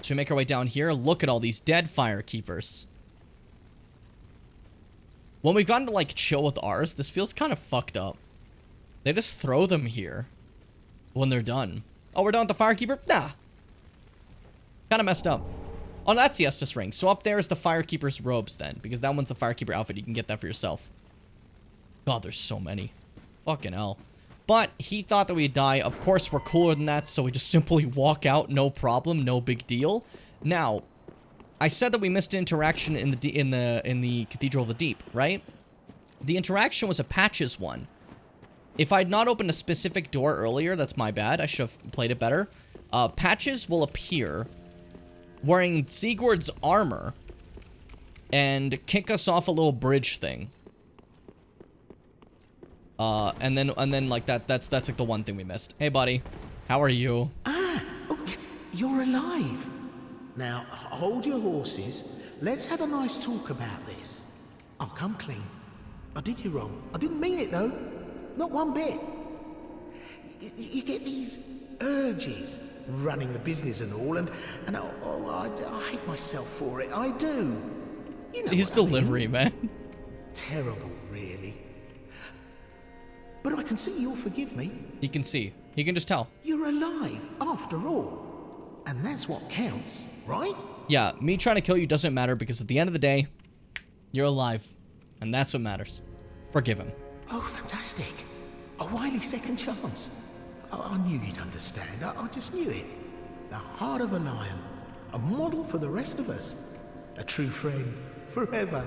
So we make our way down here. Look at all these dead firekeepers. When we've gotten to, like, chill with ours, this feels kind of fucked up. They just throw them here when they're done. Oh, we're done with the firekeeper? Nah. Kind of messed up. Oh, that's the Estus ring. So up there is the firekeeper's robes then, because that one's the firekeeper outfit. You can get that for yourself. God, there's so many. Fucking hell. But he thought that we'd die. Of course, we're cooler than that, so we just simply walk out, no problem, no big deal. Now, I said that we missed an interaction in the Cathedral of the Deep, right? The interaction was a Patches one. If I'd not opened a specific door earlier, that's my bad. I should have played it better. Patches will appear wearing Sigurd's armor and kick us off a little bridge thing. And then like that's like the one thing we missed. Hey, buddy. How are you? Ah, oh, you're alive. Now, hold your horses. Let's have a nice talk about this. I'll come clean. I did you wrong. I didn't mean it, though. Not one bit. You get these urges, running the business and all, and I hate myself for it. I do. You know his delivery, man. Terrible, really. But I can see you'll forgive me. He can see. He can just tell. You're alive, after all. And that's what counts, right? Yeah, me trying to kill you doesn't matter because at the end of the day, you're alive. And that's what matters. Forgive him. Oh, fantastic. A wily second chance. I knew you'd understand. I just knew it. The heart of a lion. A model for the rest of us. A true friend. Forever.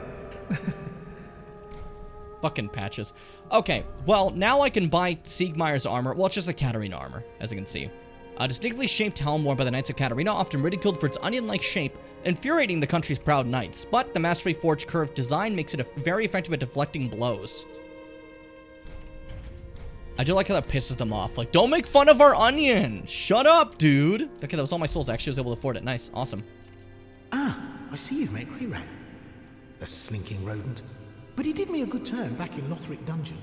Fucking Patches. Okay, well, now I can buy Siegmeyer's armor. Well, it's just a Katarina armor, as you can see. A distinctly shaped helm worn by the Knights of Katarina, often ridiculed for its onion-like shape, infuriating the country's proud knights. But the masterfully forged curved design makes it very effective at deflecting blows. I do like how that pisses them off. Like, don't make fun of our onion! Shut up, dude! Okay, that was all my souls. Actually, I was able to afford it. Nice. Awesome. Ah, I see you've met Greyrat. The slinking rodent. But he did me a good turn back in Lothric Dungeon.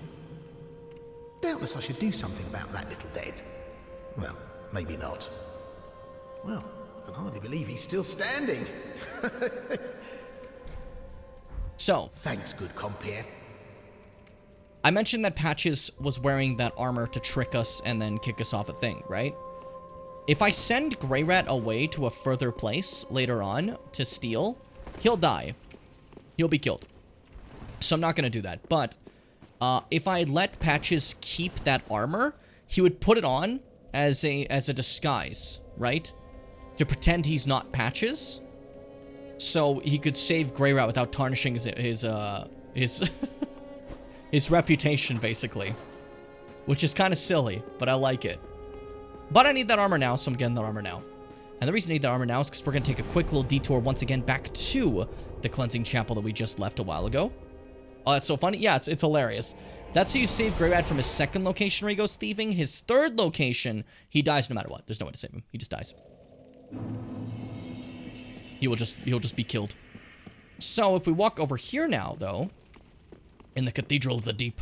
Doubtless I should do something about that little dead. Well, maybe not. Well, I can hardly believe he's still standing. So. Thanks, good compere. I mentioned that Patches was wearing that armor to trick us and then kick us off a thing, right? If I send Greyrat away to a further place later on to steal, he'll die. He'll be killed. So I'm not going to do that. But if I let Patches keep that armor, he would put it on as a disguise, right? To pretend he's not Patches. So he could save Greyrat without tarnishing his his reputation, basically. Which is kind of silly, but I like it. But I need that armor now, so I'm getting that armor now. And the reason I need that armor now is because we're going to take a quick little detour once again back to the cleansing chapel that we just left a while ago. Oh, that's so funny. Yeah, it's hilarious. That's how you save Greyrat from his second location where he goes thieving. His third location, he dies no matter what. There's no way to save him. He just dies. He'll just be killed. So if we walk over here now, though, in the Cathedral of the Deep.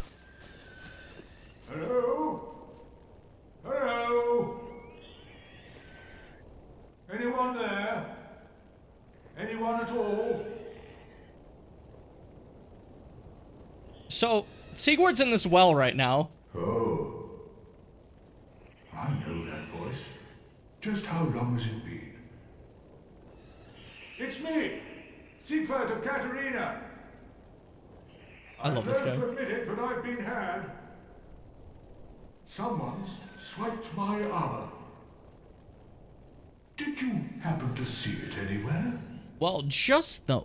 Hello? Hello? Anyone there? Anyone at all? So, Sigurd's in this well right now. Oh. I know that voice. Just how long has it been? It's me, Siegfried of Katarina. I love this guy. I'm going to admit it, but I've been had. Someone's swiped my armor. Did you happen to see it anywhere? Well, just the...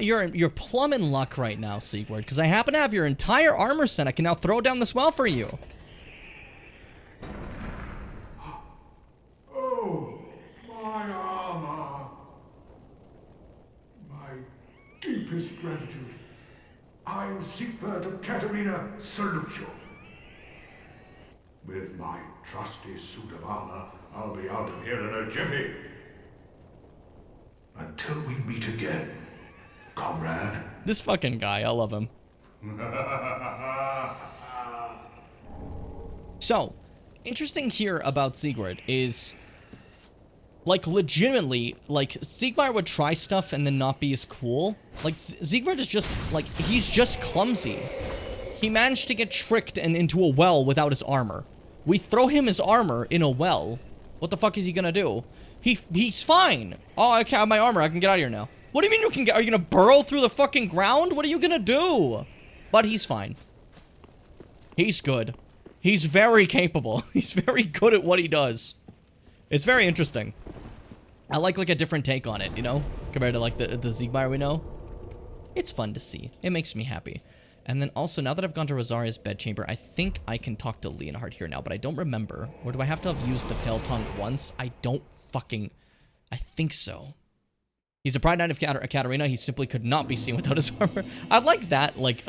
You're plumb in luck right now, Sigurd, because I happen to have your entire armor set. I can now throw down this well for you. Oh, my armor. My deepest gratitude. I, Siegfried of Katarina, salute you. With my trusty suit of armor, I'll be out of here in a jiffy. Until we meet again, comrade. This fucking guy, I love him. So, interesting here about Siegward is, like, legitimately, like, Siegmeyer would try stuff and then not be as cool. Like, Siegward is just, like, he's just clumsy. He managed to get tricked and into a well without his armor. We throw him his armor in a well. What the fuck is he gonna do? He's fine. Oh, I have my armor. I can get out of here now. What do you mean you can get? Are you gonna burrow through the fucking ground? What are you gonna do? But he's fine. He's good. He's very capable. He's very good at what he does. It's very interesting. I like a different take on it, you know? Compared to like the Siegmeyer we know. It's fun to see. It makes me happy. And then also, now that I've gone to Rosaria's bedchamber, I think I can talk to Leonhard here now, but I don't remember. Or do I have to have used the Pale Tongue once? I don't fucking... I think so. He's a Pride Knight of Katarina. He simply could not be seen without his armor. I like that, like,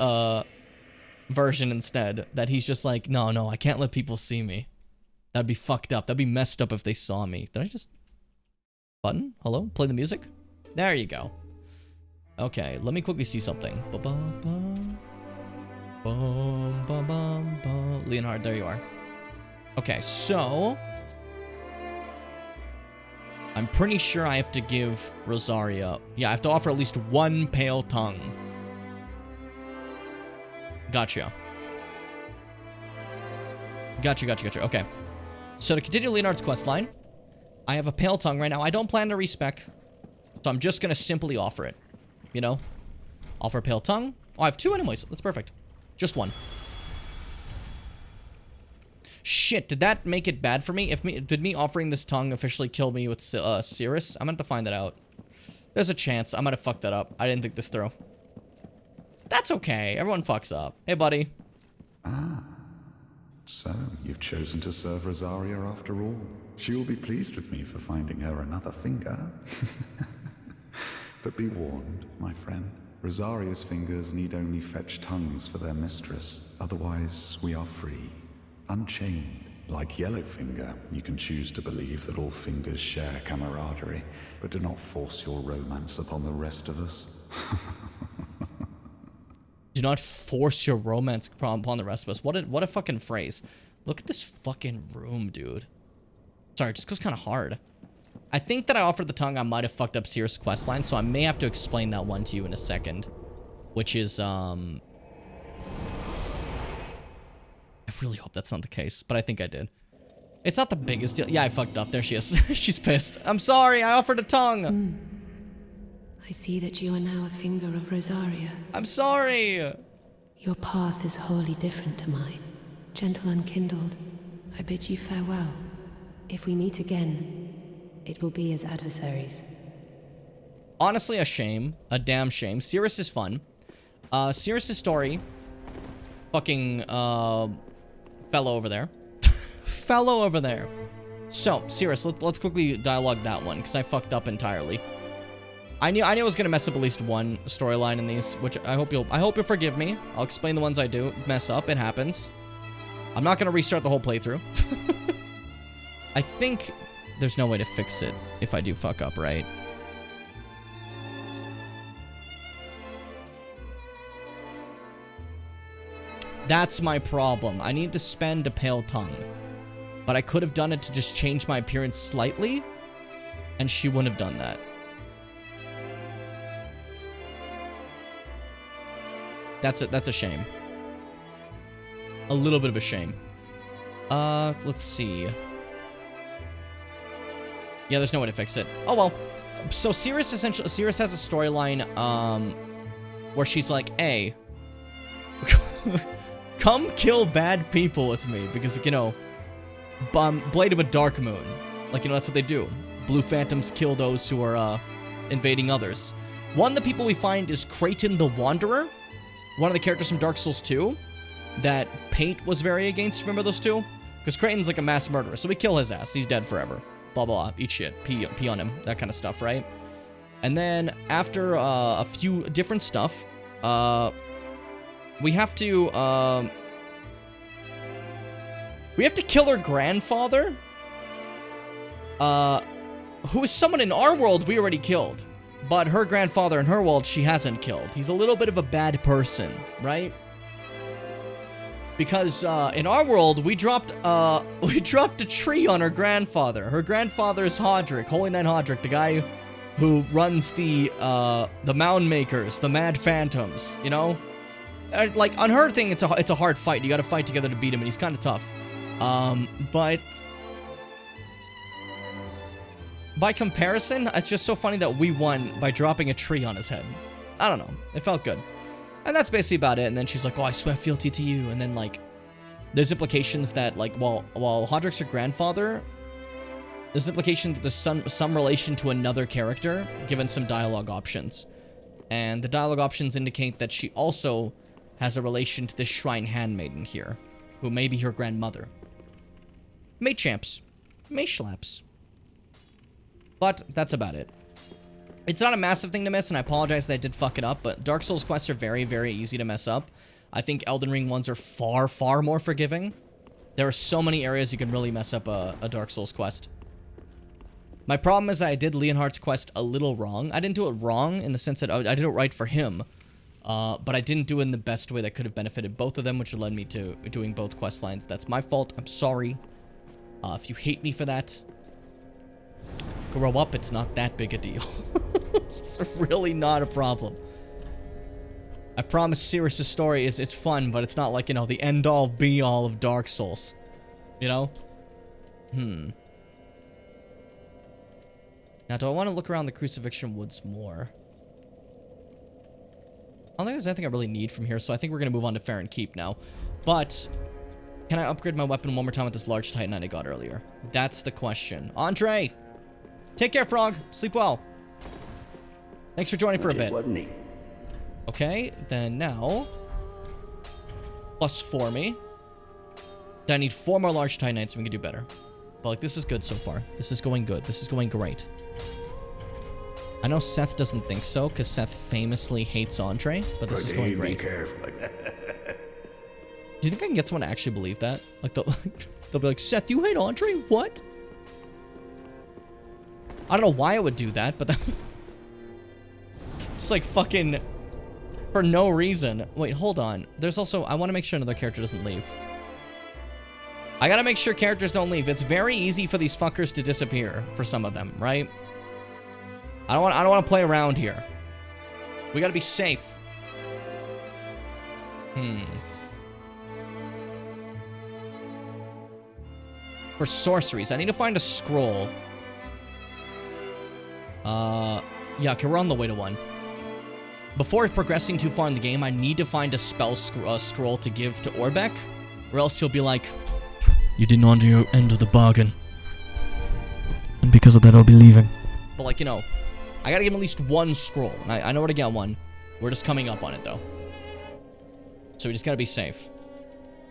version instead. That he's just like, no, I can't let people see me. That'd be fucked up. That'd be messed up if they saw me. Did I just... Button? Hello? Play the music? There you go. Okay, let me quickly see something. Leonhard, there you are. Okay, so... I'm pretty sure I have to give Rosaria... Yeah, I have to offer at least one Pale Tongue. Gotcha. Gotcha. Okay. So to continue Leonhard's questline, I have a Pale Tongue right now. I don't plan to respec, so I'm just gonna simply offer it. You know? Offer a Pale Tongue. Oh, I have two anyways. That's perfect. Just one. Shit, did that make it bad for me? Did me offering this tongue officially kill me with Cirrus? I'm gonna have to find that out. There's a chance. I might have fucked that up. I didn't think this through. That's okay. Everyone fucks up. Hey, buddy. Ah. So, you've chosen to serve Rosaria after all. She will be pleased with me for finding her another finger. But be warned, my friend. Rosaria's fingers need only fetch tongues for their mistress. Otherwise, we are free. Unchained. Like Yellowfinger, you can choose to believe that all fingers share camaraderie, but do not force your romance upon the rest of us. Do not force your romance upon the rest of us. What a fucking phrase. Look at this fucking room, dude. Sorry, it just goes kind of hard. I think that I offered the tongue. I might have fucked up Cirrus' questline, so I may have to explain that one to you in a second. Which is, I really hope that's not the case, but I think I did. It's not the biggest deal. Yeah, I fucked up. There she is. She's pissed. I'm sorry. I offered a tongue. I see that you are now a finger of Rosaria. I'm sorry. Your path is wholly different to mine. Gentle unkindled, I bid you farewell. If we meet again, it will be as adversaries. Honestly, a shame. A damn shame. Cirrus is fun. Cirrus' story. Fucking, fellow over there. Fellow over there. So, Cirrus, let's quickly dialogue that one, because I fucked up entirely. I knew I was gonna mess up at least one storyline in these, which I hope you'll forgive me. I'll explain the ones I do mess up. It happens. I'm not gonna restart the whole playthrough. I think there's no way to fix it if I do fuck up, right? That's my problem. I need to spend a Pale Tongue. But I could have done it to just change my appearance slightly, and she wouldn't have done that. That's a shame. A little bit of a shame. Let's see. Yeah, there's no way to fix it. Oh well. So Cirrus has a storyline, where she's like, hey, come kill bad people with me, because, you know, Blade of a Dark Moon. Like, you know, that's what they do. Blue Phantoms kill those who are, invading others. One of the people we find is Creighton the Wanderer. One of the characters from Dark Souls 2 that Paint was very against. Remember those two? Because Creighton's like a mass murderer, so we kill his ass. He's dead forever. Blah, blah, blah. Eat shit. Pee on him. That kind of stuff, right? And then after a few different stuff, we have to kill her grandfather, who is someone in our world we already killed. But her grandfather in her world, she hasn't killed. He's a little bit of a bad person, right? Because in our world, we dropped a tree on her grandfather. Her grandfather is Hodrick, Holy Knight Hodrick, the guy who runs the Mound Makers, the Mad Phantoms, you know? Like, on her thing, it's a hard fight. You gotta fight together to beat him, and he's kind of tough. But by comparison, it's just so funny that we won by dropping a tree on his head. I don't know. It felt good. And that's basically about it. And then she's like, oh, I swear fealty to you. And then, like, there's implications that, like, while Hodrick's her grandfather, there's implication that there's some relation to another character, given some dialogue options. And the dialogue options indicate that she also has a relation to this shrine handmaiden here, who may be her grandmother. May champs. May schlaps. But that's about it. It's not a massive thing to miss, and I apologize that I did fuck it up, but Dark Souls quests are very, very easy to mess up. I think Elden Ring ones are far, far more forgiving. There are so many areas you can really mess up a Dark Souls quest. My problem is that I did Leonhardt's quest a little wrong. I didn't do it wrong in the sense that I did it right for him, but I didn't do it in the best way that could have benefited both of them, which led me to doing both quest lines. That's my fault. I'm sorry. If you hate me for that, grow up. It's not that big a deal. It's really not a problem. I promise Sirius' story it's fun, but it's not like, you know, the end-all be-all of Dark Souls. You know? Now, do I want to look around the Crucifixion Woods more? I don't think there's anything I really need from here, so I think we're going to move on to Farron Keep now. But, can I upgrade my weapon one more time with this large Titanite I got earlier? That's the question. Andre! Take care, Frog. Sleep well. Thanks for joining for a bit. Okay, then now... +4 me. Then I need 4 more large Titanites so we can do better. But, like, this is good so far. This is going good. This is going great. I know Seth doesn't think so, because Seth famously hates Andre, but this is going great. Do you think I can get someone to actually believe that? Like, they'll be like, Seth, you hate Andre? What? I don't know why I would do that, but it's like fucking for no reason. Wait, hold on. There's also, I want to make sure another character doesn't leave. I gotta make sure characters don't leave. It's very easy for these fuckers to disappear for some of them, right? I don't want to play around here. We gotta be safe. For sorceries, I need to find a scroll. Yeah, okay, we're on the way to one. Before progressing too far in the game, I need to find a spell scroll to give to Orbeck, or else he'll be like, you didn't honor your end of the bargain. And because of that, I'll be leaving. But, like, you know, I gotta give him at least one scroll. And I know where to get one. We're just coming up on it, though. So we just gotta be safe.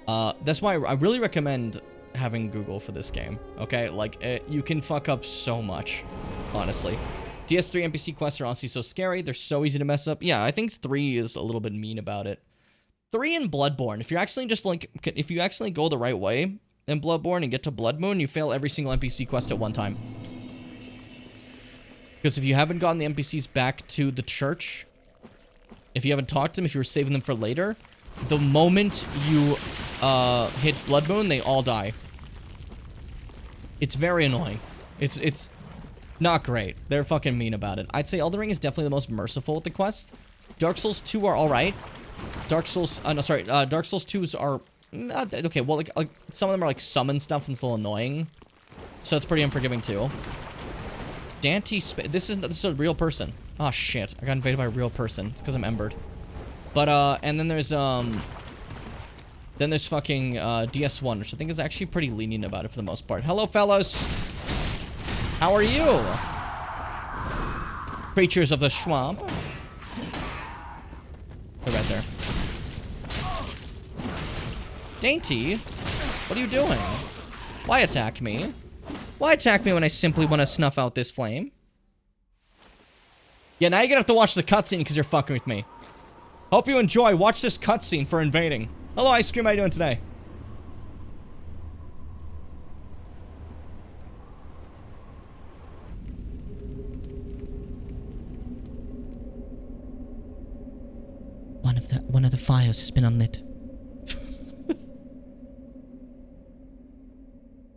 That's why I really recommend having Google for this game, okay? Like, you can fuck up so much, honestly. DS3 NPC quests are honestly so scary. They're so easy to mess up. Yeah, I think 3 is a little bit mean about it. 3 and Bloodborne. If you're actually just, like, if you actually go the right way in Bloodborne and get to Blood Moon, you fail every single NPC quest at one time. Because if you haven't gotten the NPCs back to the church, if you haven't talked to them, if you were saving them for later, the moment you hit Blood Moon, they all die. It's very annoying. It's not great. They're fucking mean about it. I'd say Elden Ring is definitely the most merciful with the quests. Dark Souls 2 are alright. Dark Souls 2s are... okay, well, like, some of them are, like, summon stuff and it's a little annoying. So it's pretty unforgiving, too. Dante... This is a real person. Oh, shit. I got invaded by a real person. It's because I'm embered. But, and then there's, then there's fucking, DS1, which I think is actually pretty lenient about it for the most part. Hello, fellas! How are you? Creatures of the swamp. They're right there. Dainty? What are you doing? Why attack me? Why attack me when I simply want to snuff out this flame? Yeah, now you're gonna have to watch the cutscene because you're fucking with me. Hope you enjoy. Watch this cutscene for invading. Hello, Ice Cream. How you doing today? One of the fires has been unlit.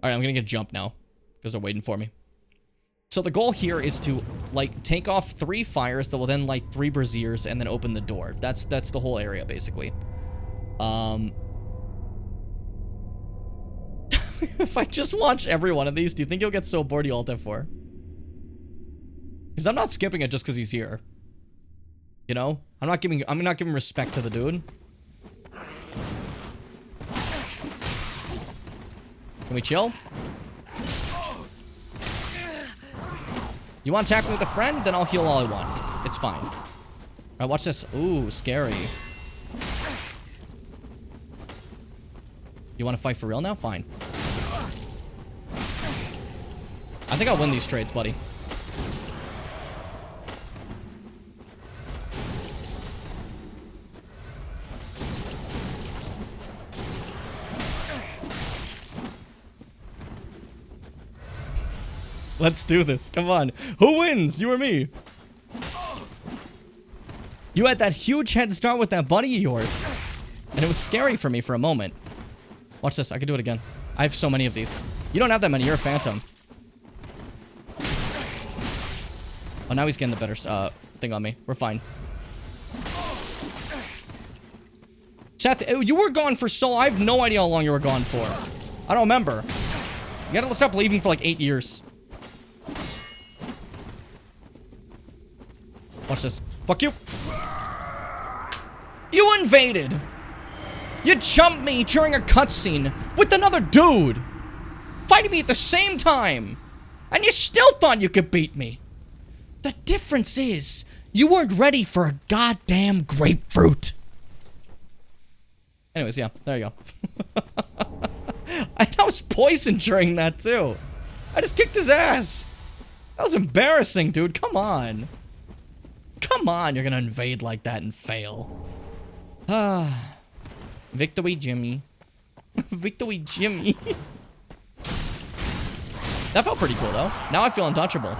Alright, I'm gonna get a jump now. Because they're waiting for me. So the goal here is to, like, take off 3 fires that will then light 3 braziers and then open the door. That's the whole area, basically. If I just watch every one of these, do you think you'll get so bored you Alt F4? Because I'm not skipping it just because he's here. You know? I'm not giving respect to the dude. Can we chill? You want to attack me with a friend? Then I'll heal all I want. It's fine. Alright, watch this. Ooh, scary. You want to fight for real now? Fine. I think I'll win these trades, buddy. Let's do this. Come on. Who wins? You or me? You had that huge head start with that buddy of yours. And it was scary for me for a moment. Watch this. I can do it again. I have so many of these. You don't have that many. You're a phantom. Oh, now he's getting the better thing on me. We're fine. Seth, you were gone for so... I have no idea how long you were gone for. I don't remember. You gotta stop leaving for like 8 years. Watch this. Fuck you. You invaded. You jumped me during a cutscene with another dude. Fighting me at the same time. And you still thought you could beat me. The difference is, you weren't ready for a goddamn grapefruit. Anyways, yeah, there you go. I was poisoned during that too. I just kicked his ass. That was embarrassing, dude. Come on. Come on, you're gonna invade like that and fail. Ah. Victory, Jimmy. Victory, Jimmy. That felt pretty cool, though. Now I feel untouchable.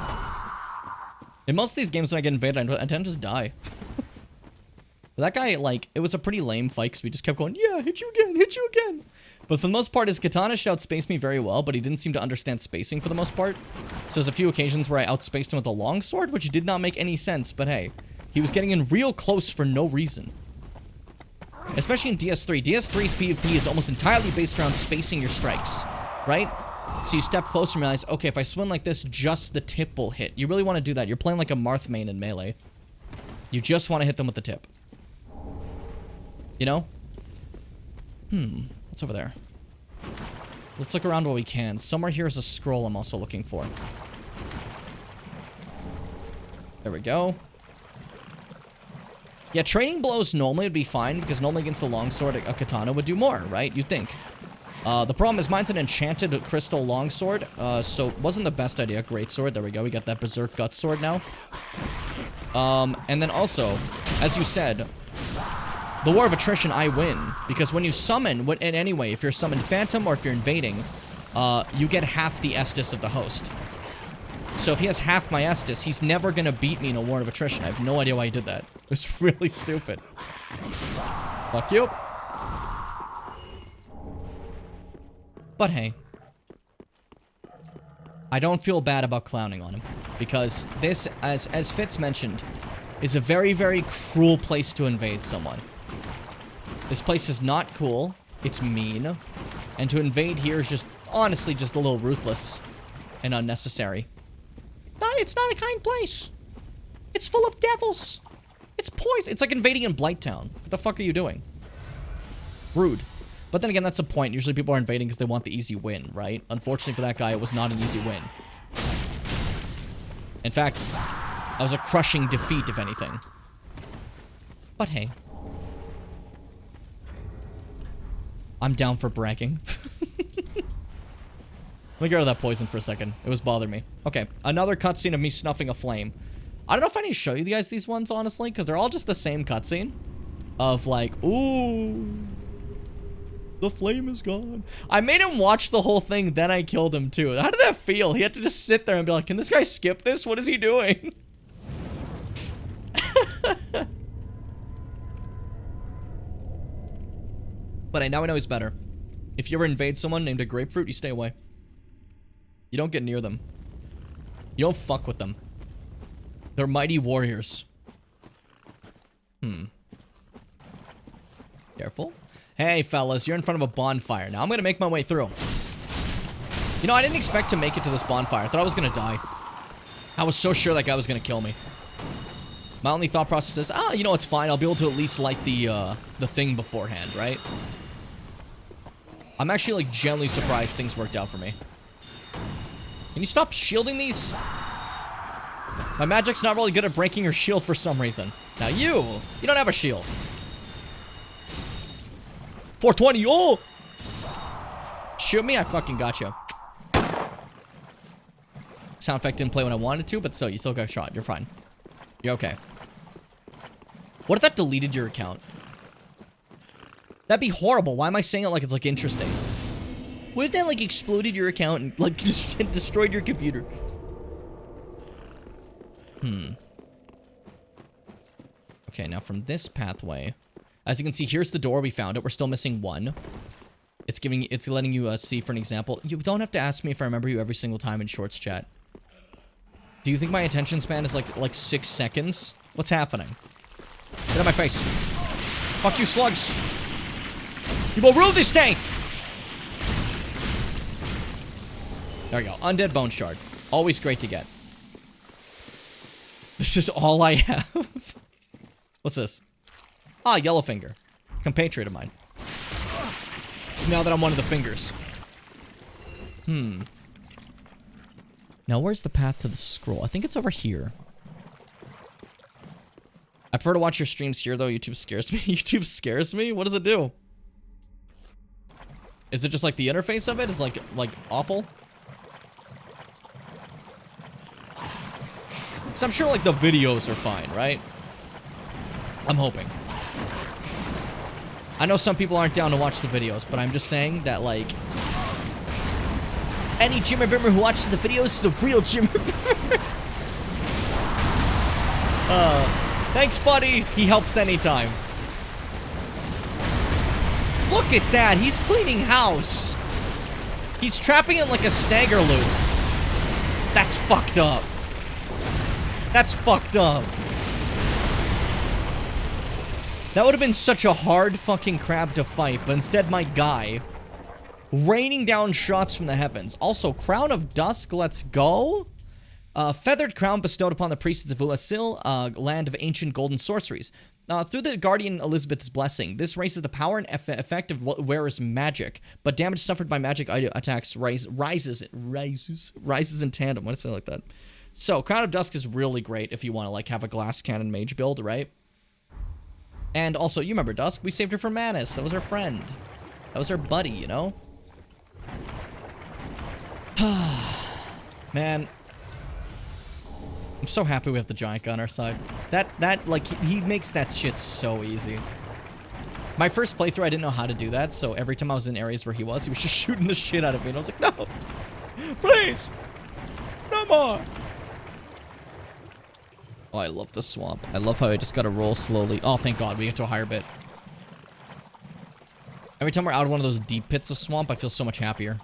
In most of these games, when I get invaded, I tend to just die. That guy, like, it was a pretty lame fight because we just kept going, yeah, hit you again, hit you again. But for the most part, his katana outspaced me very well, but he didn't seem to understand spacing for the most part. So there's a few occasions where I outspaced him with a longsword, which did not make any sense, but hey. He was getting in real close for no reason. Especially in DS3. DS3's PvP is almost entirely based around spacing your strikes, right? So you step closer and realize, okay, if I swing like this, just the tip will hit. You really want to do that. You're playing like a Marth main in Melee. You just want to hit them with the tip. You know? What's over there? Let's look around while we can. Somewhere here is a scroll I'm also looking for. There we go. Yeah, training blows normally would be fine, because normally against the longsword, a katana would do more, right? You'd think. The problem is mine's an enchanted crystal longsword, so it wasn't the best idea. Greatsword, there we go. We got that Berserk Gut Sword now. And then also, as you said, the War of Attrition, I win. Because when you summon, and anyway, if you're summoned Phantom or if you're invading, you get half the Estus of the host. So if he has half my Estus, he's never gonna beat me in a War of Attrition. I have no idea why he did that. It was really stupid. Fuck you. But hey. I don't feel bad about clowning on him. Because this, as Fitz mentioned, is a very, very cruel place to invade someone. This place is not cool. It's mean. And to invade here is just, honestly, just a little ruthless and unnecessary. It's not a kind place. It's full of devils. It's poison. It's like invading in Blighttown. What the fuck are you doing? Rude. But then again, that's the point. Usually people are invading because they want the easy win, right? Unfortunately for that guy, it was not an easy win. In fact, that was a crushing defeat, if anything. But hey. I'm down for bragging. Let me get rid of that poison for a second. It was bothering me. Okay, another cutscene of me snuffing a flame. I don't know if I need to show you guys these ones, honestly, because they're all just the same cutscene. Of like, ooh, the flame is gone. I made him watch the whole thing, then I killed him too. How did that feel? He had to just sit there and be like, can this guy skip this? What is he doing? But now I know he's better. If you ever invade someone named a grapefruit, you stay away. You don't get near them. You don't fuck with them. They're mighty warriors. Careful. Hey, fellas, you're in front of a bonfire. Now I'm gonna make my way through. You know, I didn't expect to make it to this bonfire. I thought I was gonna die. I was so sure that guy was gonna kill me. My only thought process is, you know, it's fine. I'll be able to at least light the thing beforehand, right? I'm actually, like, genuinely surprised things worked out for me. Can you stop shielding these? My magic's not really good at breaking your shield for some reason. Now you don't have a shield. 420, oh! Shoot me, I fucking got you. Sound effect didn't play when I wanted to, but still, you still got shot. You're fine. You're okay. What if that deleted your account? That'd be horrible. Why am I saying it like it's, like, interesting? What if that, like, exploded your account and, like, destroyed your computer? Okay, now from this pathway, as you can see, here's the door. We found it. We're still missing one. It's letting you see for an example. You don't have to ask me if I remember you every single time in Shorts chat. Do you think my attention span is like 6 seconds? What's happening? Get out of my face. Fuck you, slugs. You will rule this day. There we go. Undead bone shard. Always great to get. This is all I have. What's this? Ah, Yellowfinger. Compatriot of mine. Now that I'm one of the fingers. Now, where's the path to the scroll? I think it's over here. I prefer to watch your streams here, though. YouTube scares me. YouTube scares me? What does it do? Is it just like the interface of it is like awful? Because I'm sure like the videos are fine, right? I'm hoping. I know some people aren't down to watch the videos, but I'm just saying that like any Jimmer Bimmer who watches the videos is the real Jimmer Bimmer. Thanks, buddy. He helps anytime. Look at that. He's cleaning house. He's trapping it like a stagger loop. That's fucked up. That's fucked up. That would have been such a hard fucking crab to fight, but instead my guy raining down shots from the heavens. Also, Crown of Dusk, let's go. Feathered crown bestowed upon the priests of Ulasil, land of ancient golden sorceries. Through the Guardian Elizabeth's blessing, this raises the power and effect of what wearer's magic, but damage suffered by magic attacks rises in tandem. Why did I say it like that? So, Crown of Dusk is really great if you want to like have a glass cannon mage build, right? And also, you remember Dusk? We saved her from Manus. That was her friend. That was her buddy, you know? Man. I'm so happy we have the giant guy on our side. That, like, he makes that shit so easy. My first playthrough, I didn't know how to do that, so every time I was in areas where he was just shooting the shit out of me, and I was like, no! Please! No more! Oh, I love the swamp. I love how I just gotta roll slowly. Oh, thank God, we get to a higher bit. Every time we're out of one of those deep pits of swamp, I feel so much happier.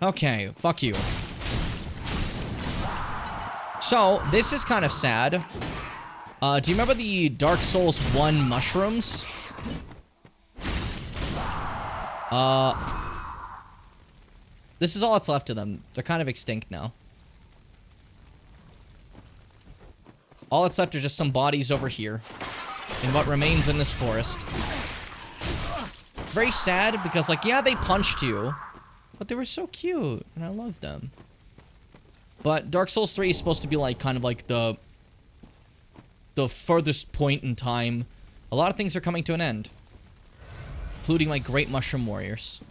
Okay, fuck you. So, this is kind of sad. Do you remember the Dark Souls 1 mushrooms? This is all that's left of them. They're kind of extinct now. All that's left are just some bodies over here. In what remains in this forest. Very sad because, like, yeah, they punched you. But they were so cute. And I love them. But Dark Souls 3 is supposed to be, like, kind of like the furthest point in time. A lot of things are coming to an end. Including, like, great mushroom warriors.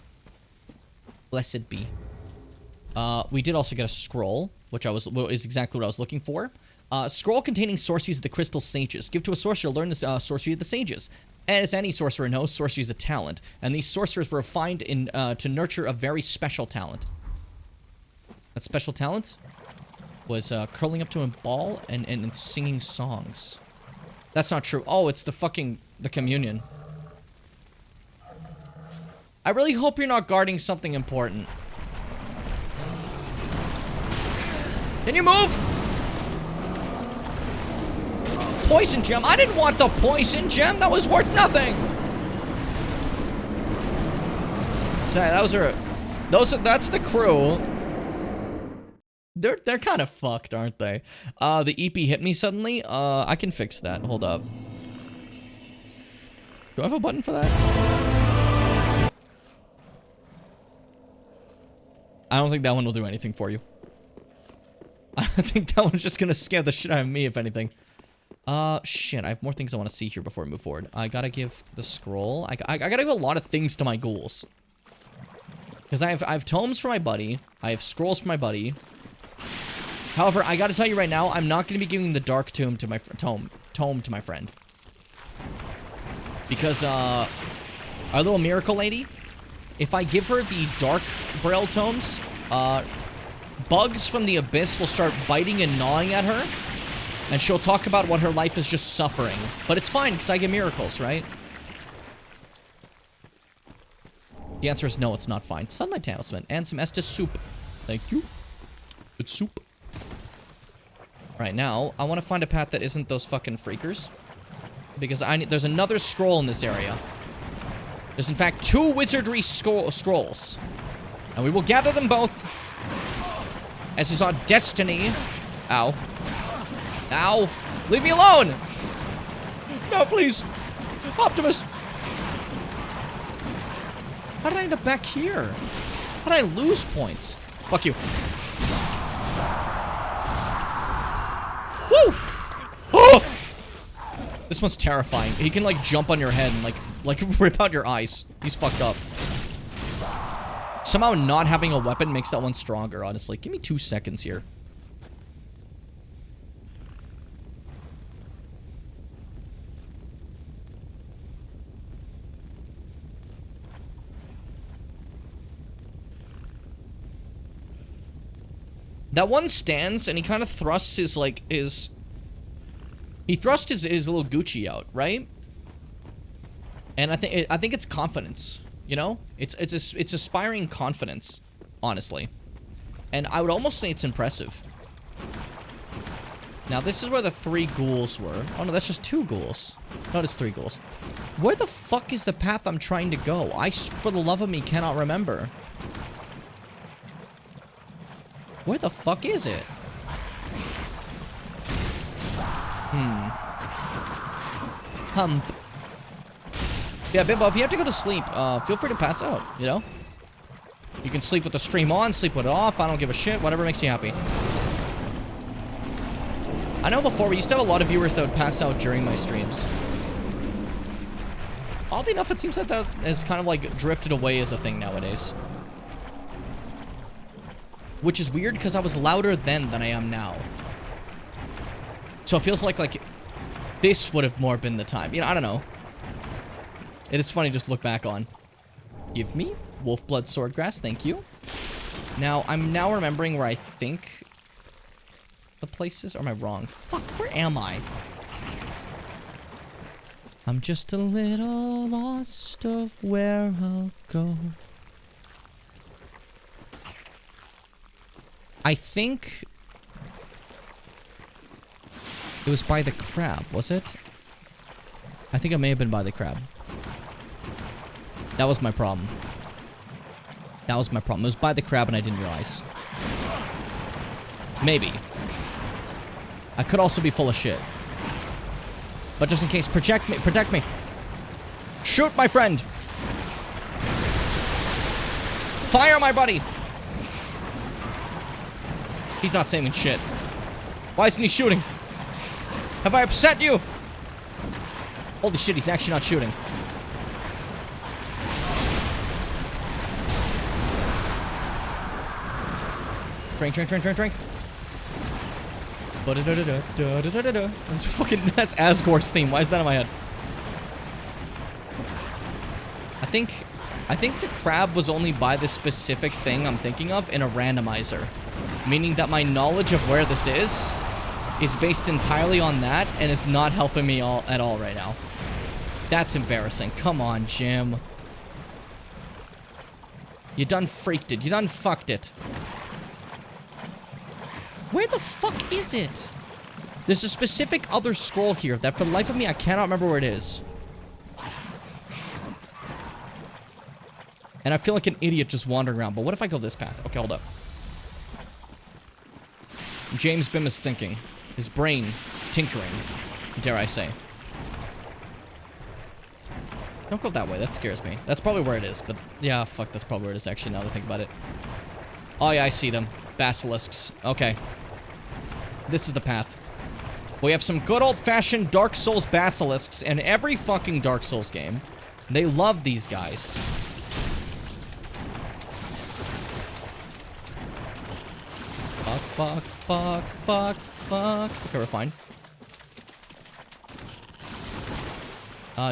Blessed be. We did also get a scroll, which is exactly what I was looking for. Scroll containing sorceries of the Crystal Sages. Give to a sorcerer, learn the sorcery of the Sages. And as any sorcerer knows, sorcery is a talent. And these sorcerers were refined to nurture a very special talent. That special talent was curling up to a ball and singing songs. That's not true. Oh, it's the communion. I really hope you're not guarding something important. Can you move? Poison gem. I didn't want the poison gem. That was worth nothing. So that's the crew. They're kind of fucked, aren't they? The EP hit me suddenly. I can fix that. Hold up. Do I have a button for that? I don't think that one will do anything for you. I think that one's just gonna scare the shit out of me, if anything. Shit, I have more things I want to see here before we move forward. I gotta give the scroll. I gotta give a lot of things to my ghouls. Because I have tomes for my buddy. I have scrolls for my buddy. However, I gotta tell you right now, I'm not gonna be giving the dark tome to my tome to my friend. Because, our little miracle lady, if I give her the dark braille tomes, bugs from the abyss will start biting and gnawing at her. And she'll talk about what her life is just suffering. But it's fine, because I get miracles, right? The answer is no, it's not fine. Sunlight Talisman and some Estus soup. Thank you. It's soup. Right now, I want to find a path that isn't those fucking freakers. Because there's another scroll in this area. There's in fact 2 wizardry scrolls. And we will gather them both. As is our destiny. Ow. Ow. Leave me alone! No, please. Optimus. How did I end up back here? How did I lose points? Fuck you. Woo! Oh! This one's terrifying. He can, like, jump on your head and, like rip out your eyes. He's fucked up. Somehow not having a weapon makes that one stronger, honestly. Give me 2 seconds here. That one stands, and he kind of thrusts his, like, he thrust his little Gucci out, right? And I think it's confidence, you know? It's aspiring confidence, honestly. And I would almost say it's impressive. Now, this is where the 3 ghouls were. Oh, no, that's just 2 ghouls. No, it's 3 ghouls. Where the fuck is the path I'm trying to go? I, for the love of me, cannot remember. Where the fuck is it? Yeah, Bimbo, if you have to go to sleep, feel free to pass out, you know? You can sleep with the stream on, sleep with it off, I don't give a shit, whatever makes you happy. I know before, we used to have a lot of viewers that would pass out during my streams. Oddly enough, it seems like that has kind of, like, drifted away as a thing nowadays. Which is weird, because I was louder then than I am now. So it feels like this would have more been the time. You know, I don't know. It is funny to just look back on. Give me Wolfblood Swordgrass, thank you. Now, I'm now remembering where I think the place is. Or am I wrong? Fuck, where am I? I'm just a little lost of where I'll go. I think it was by the crab, was it? I think it may have been by the crab. That was my problem. That was my problem. It was by the crab and I didn't realize. Maybe. I could also be full of shit. But just in case, protect me. Shoot my friend. Fire my buddy. He's not saying shit. Why isn't he shooting? Have I upset you? Holy shit, he's actually not shooting. Drink. That's fucking, that's Asgore's theme. Why is that in my head? I think the crab was only by the specific thing I'm thinking of in a randomizer. Meaning that my knowledge of where this is based entirely on that, and it's not helping me at all right now. That's embarrassing. Come on, Jim. You done freaked it. You done fucked it. Where the fuck is it? There's a specific other scroll here that for the life of me, I cannot remember where it is. And I feel like an idiot just wandering around. But what if I go this path? Okay, hold up. James Bim is thinking. His brain tinkering, dare I say. Don't go that way. That scares me. That's probably where it is. But yeah, fuck, that's probably where it is actually now that I think about it. Oh yeah, I see them. Basilisks. Okay. This is the path. We have some good old-fashioned Dark Souls basilisks in every fucking Dark Souls game. They love these guys. Fuck, fuck, fuck, fuck, fuck. Okay, we're fine.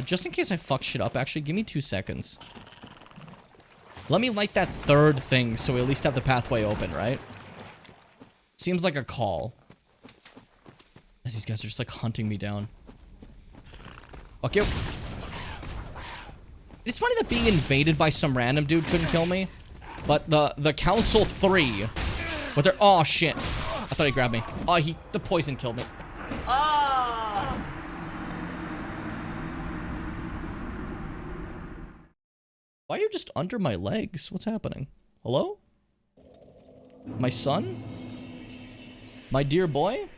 Just in case I fuck shit up, actually, give me 2 seconds. Let me light that third thing so we at least have the pathway open, right? Seems like a call. As these guys are just like hunting me down. Fuck you. It's funny that being invaded by some random dude couldn't kill me. But the Council 3 with their— oh shit. I thought he grabbed me. Oh, the poison killed me. Why are you just under my legs? What's happening? Hello? My son? My dear boy?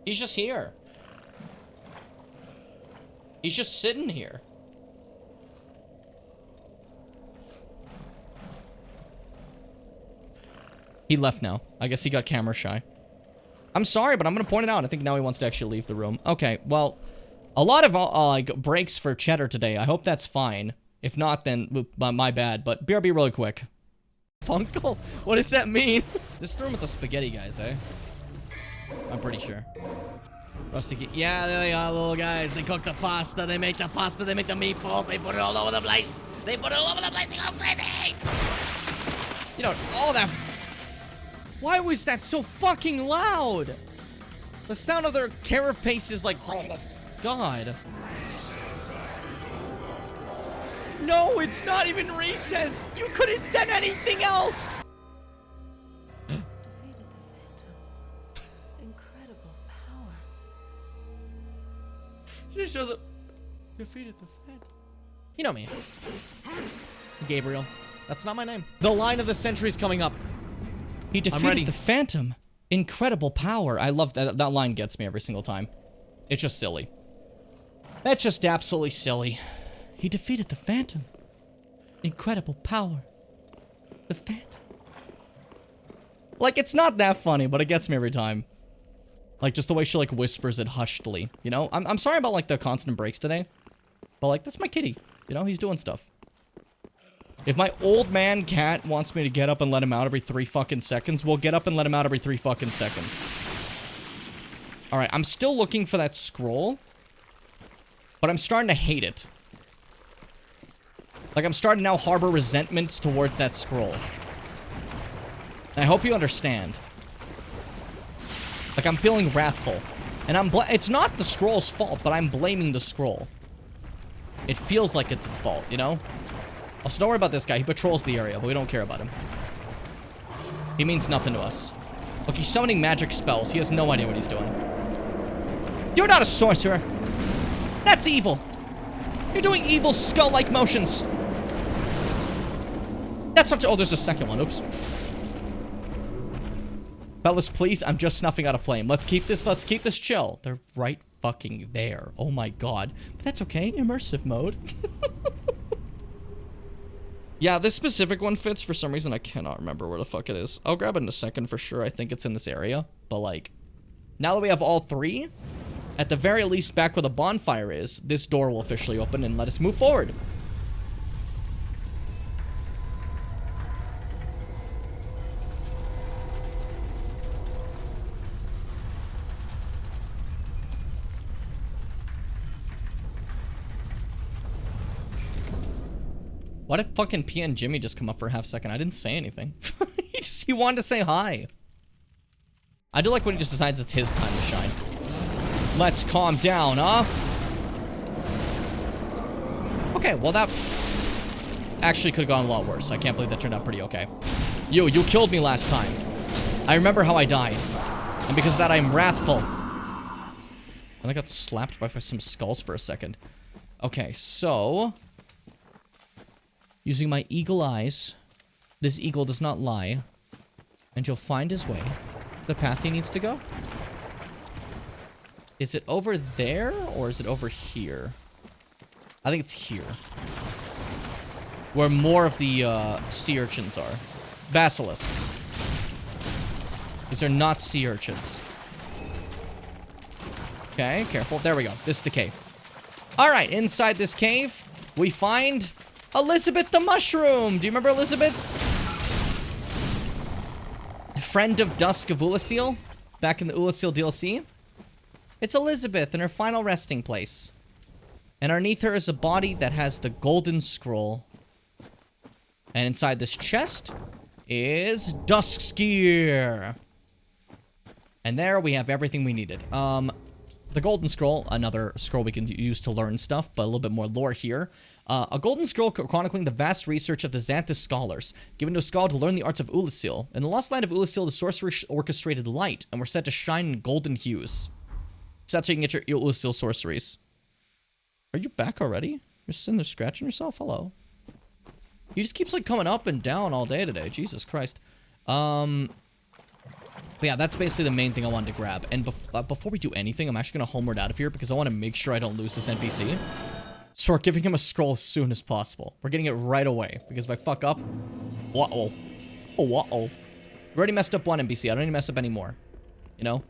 He's just here. He's just sitting here. He left now. I guess he got camera shy. I'm sorry, but I'm gonna point it out. I think now he wants to actually leave the room. Okay, well, a lot of like breaks for Cheddar today. I hope that's fine. If not, then my bad. But BRB really quick. Funkle? What does that mean? This threw him with the spaghetti guys, eh? I'm pretty sure. Rusty, yeah, they are little guys. They cook the pasta. They make the pasta. They make the meatballs. They put it all over the place. They put it all over the place. They go crazy. You know, all that. Why was that so fucking loud? The sound of their carapace is like, oh God. No, it's not even recess. You could have said anything else. She just shows up. Defeated the Phantom. You know me. Gabriel. That's not my name. The line of the century's coming up. He defeated the Phantom. Incredible power. I love that. That line gets me every single time. It's just silly. That's just absolutely silly. He defeated the Phantom. Incredible power. The Phantom. Like, it's not that funny, but it gets me every time. Like, just the way she, like, whispers it hushedly, you know? I'm sorry about, like, the constant breaks today. But, like, that's my kitty. You know, he's doing stuff. If my old man cat wants me to get up and let him out every 3 fucking seconds, we'll get up and let him out every 3 fucking seconds. Alright, I'm still looking for that scroll. But I'm starting to hate it. Like, I'm starting to now harbor resentments towards that scroll. And I hope you understand. Like, I'm feeling wrathful. And it's not the scroll's fault, but I'm blaming the scroll. It feels like it's its fault, you know? Also, don't worry about this guy. He patrols the area, but we don't care about him. He means nothing to us. Look, he's summoning magic spells. He has no idea what he's doing. You're not a sorcerer. That's evil. You're doing evil skull-like motions. That's not— oh, there's a second one. Oops. Fellas, please, I'm just snuffing out a flame. Let's keep this chill. They're right fucking there. Oh my God. But that's okay. Immersive mode. Yeah, this specific one fits for some reason. I cannot remember where the fuck it is. I'll grab it in a second for sure. I think it's in this area. But like, now that we have all 3, at the very least back where the bonfire is, this door will officially open and let us move forward. Why did fucking PN Jimmy just come up for a half second? I didn't say anything. He wanted to say hi. I do like when he just decides it's his time to shine. Let's calm down, huh? Okay, well that actually could have gone a lot worse. I can't believe that turned out pretty okay. You killed me last time. I remember how I died. And because of that, I'm wrathful. And I got slapped by some skulls for a second. Okay, so... using my eagle eyes, this eagle does not lie. And you'll find his way. The path he needs to go. Is it over there, or is it over here? I think it's here. Where more of the sea urchins are. Basilisks. These are not sea urchins. Okay, careful. There we go. This is the cave. Alright, inside this cave, we find Elizabeth the Mushroom. Do you remember Elizabeth? Friend of Dusk of Ulasil? Back in the Ulasil DLC? It's Elizabeth in her final resting place. And underneath her is a body that has the golden scroll. And inside this chest is Dusk's gear. And there we have everything we needed. The golden scroll, another scroll we can use to learn stuff, but a little bit more lore here. A golden scroll chronicling the vast research of the Xanthus scholars, given to a scholar to learn the arts of Ulasil. In the lost land of Ulasil, the sorcerers orchestrated light and were said to shine in golden hues. So that's how you can get your Ulasil sorceries. Are you back already? You're sitting there scratching yourself? Hello. He just keeps like coming up and down all day today. Jesus Christ. But yeah, that's basically the main thing I wanted to grab. And before we do anything, I'm actually going to homeward out of here because I want to make sure I don't lose this NPC. So we're giving him a scroll as soon as possible. We're getting it right away because if I fuck up... Uh-oh. Oh, uh-oh. We already messed up one NPC. I don't need to mess up any more. You know?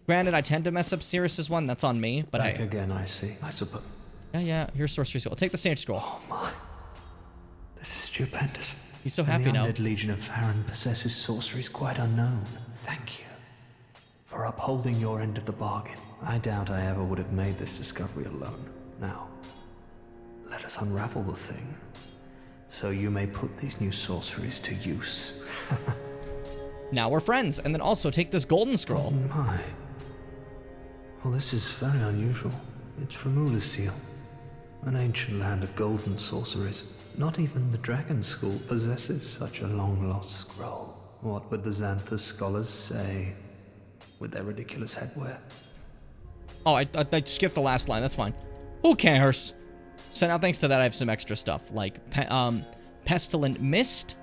Granted, I tend to mess up Sirius's one. That's on me, but Back again, I see. I suppose. Yeah. Here's Sorcery Scroll. Take the Sage Scroll. Oh my. This is stupendous. He's so happy now. The Undead Legion of Farron possesses sorceries quite unknown. Thank you for upholding your end of the bargain. I doubt I ever would have made this discovery alone. Now, let us unravel the thing, so you may put these new sorceries to use. Now we're friends, and then also take this golden scroll. Oh my. Well, this is very unusual. It's from Ulasil, an ancient land of golden sorceries. Not even the Dragon School possesses such a long-lost scroll. What would the Xanthus scholars say with their ridiculous headwear? Oh, I skipped the last line. That's fine. Who cares? So now thanks to that, I have some extra stuff, like Pestilent Mist.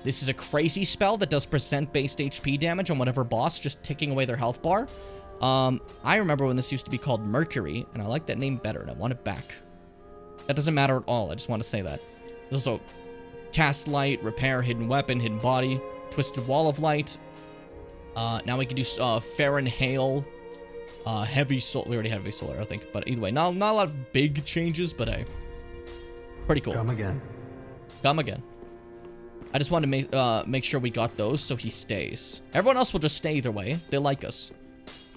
This is a crazy spell that does percent-based HP damage on whatever boss, just ticking away their health bar. I remember when this used to be called Mercury, and I like that name better, and I want it back. That doesn't matter at all. I just want to say that. There's also Cast Light, Repair, Hidden Weapon, Hidden Body, Twisted Wall of Light. Now we can do Farron Hail, Heavy Soul. We already had Heavy Solar, I think. But either way, not a lot of big changes, but hey, pretty cool. Come again. Come again. I just wanted to make sure we got those so he stays. Everyone else will just stay either way. They like us.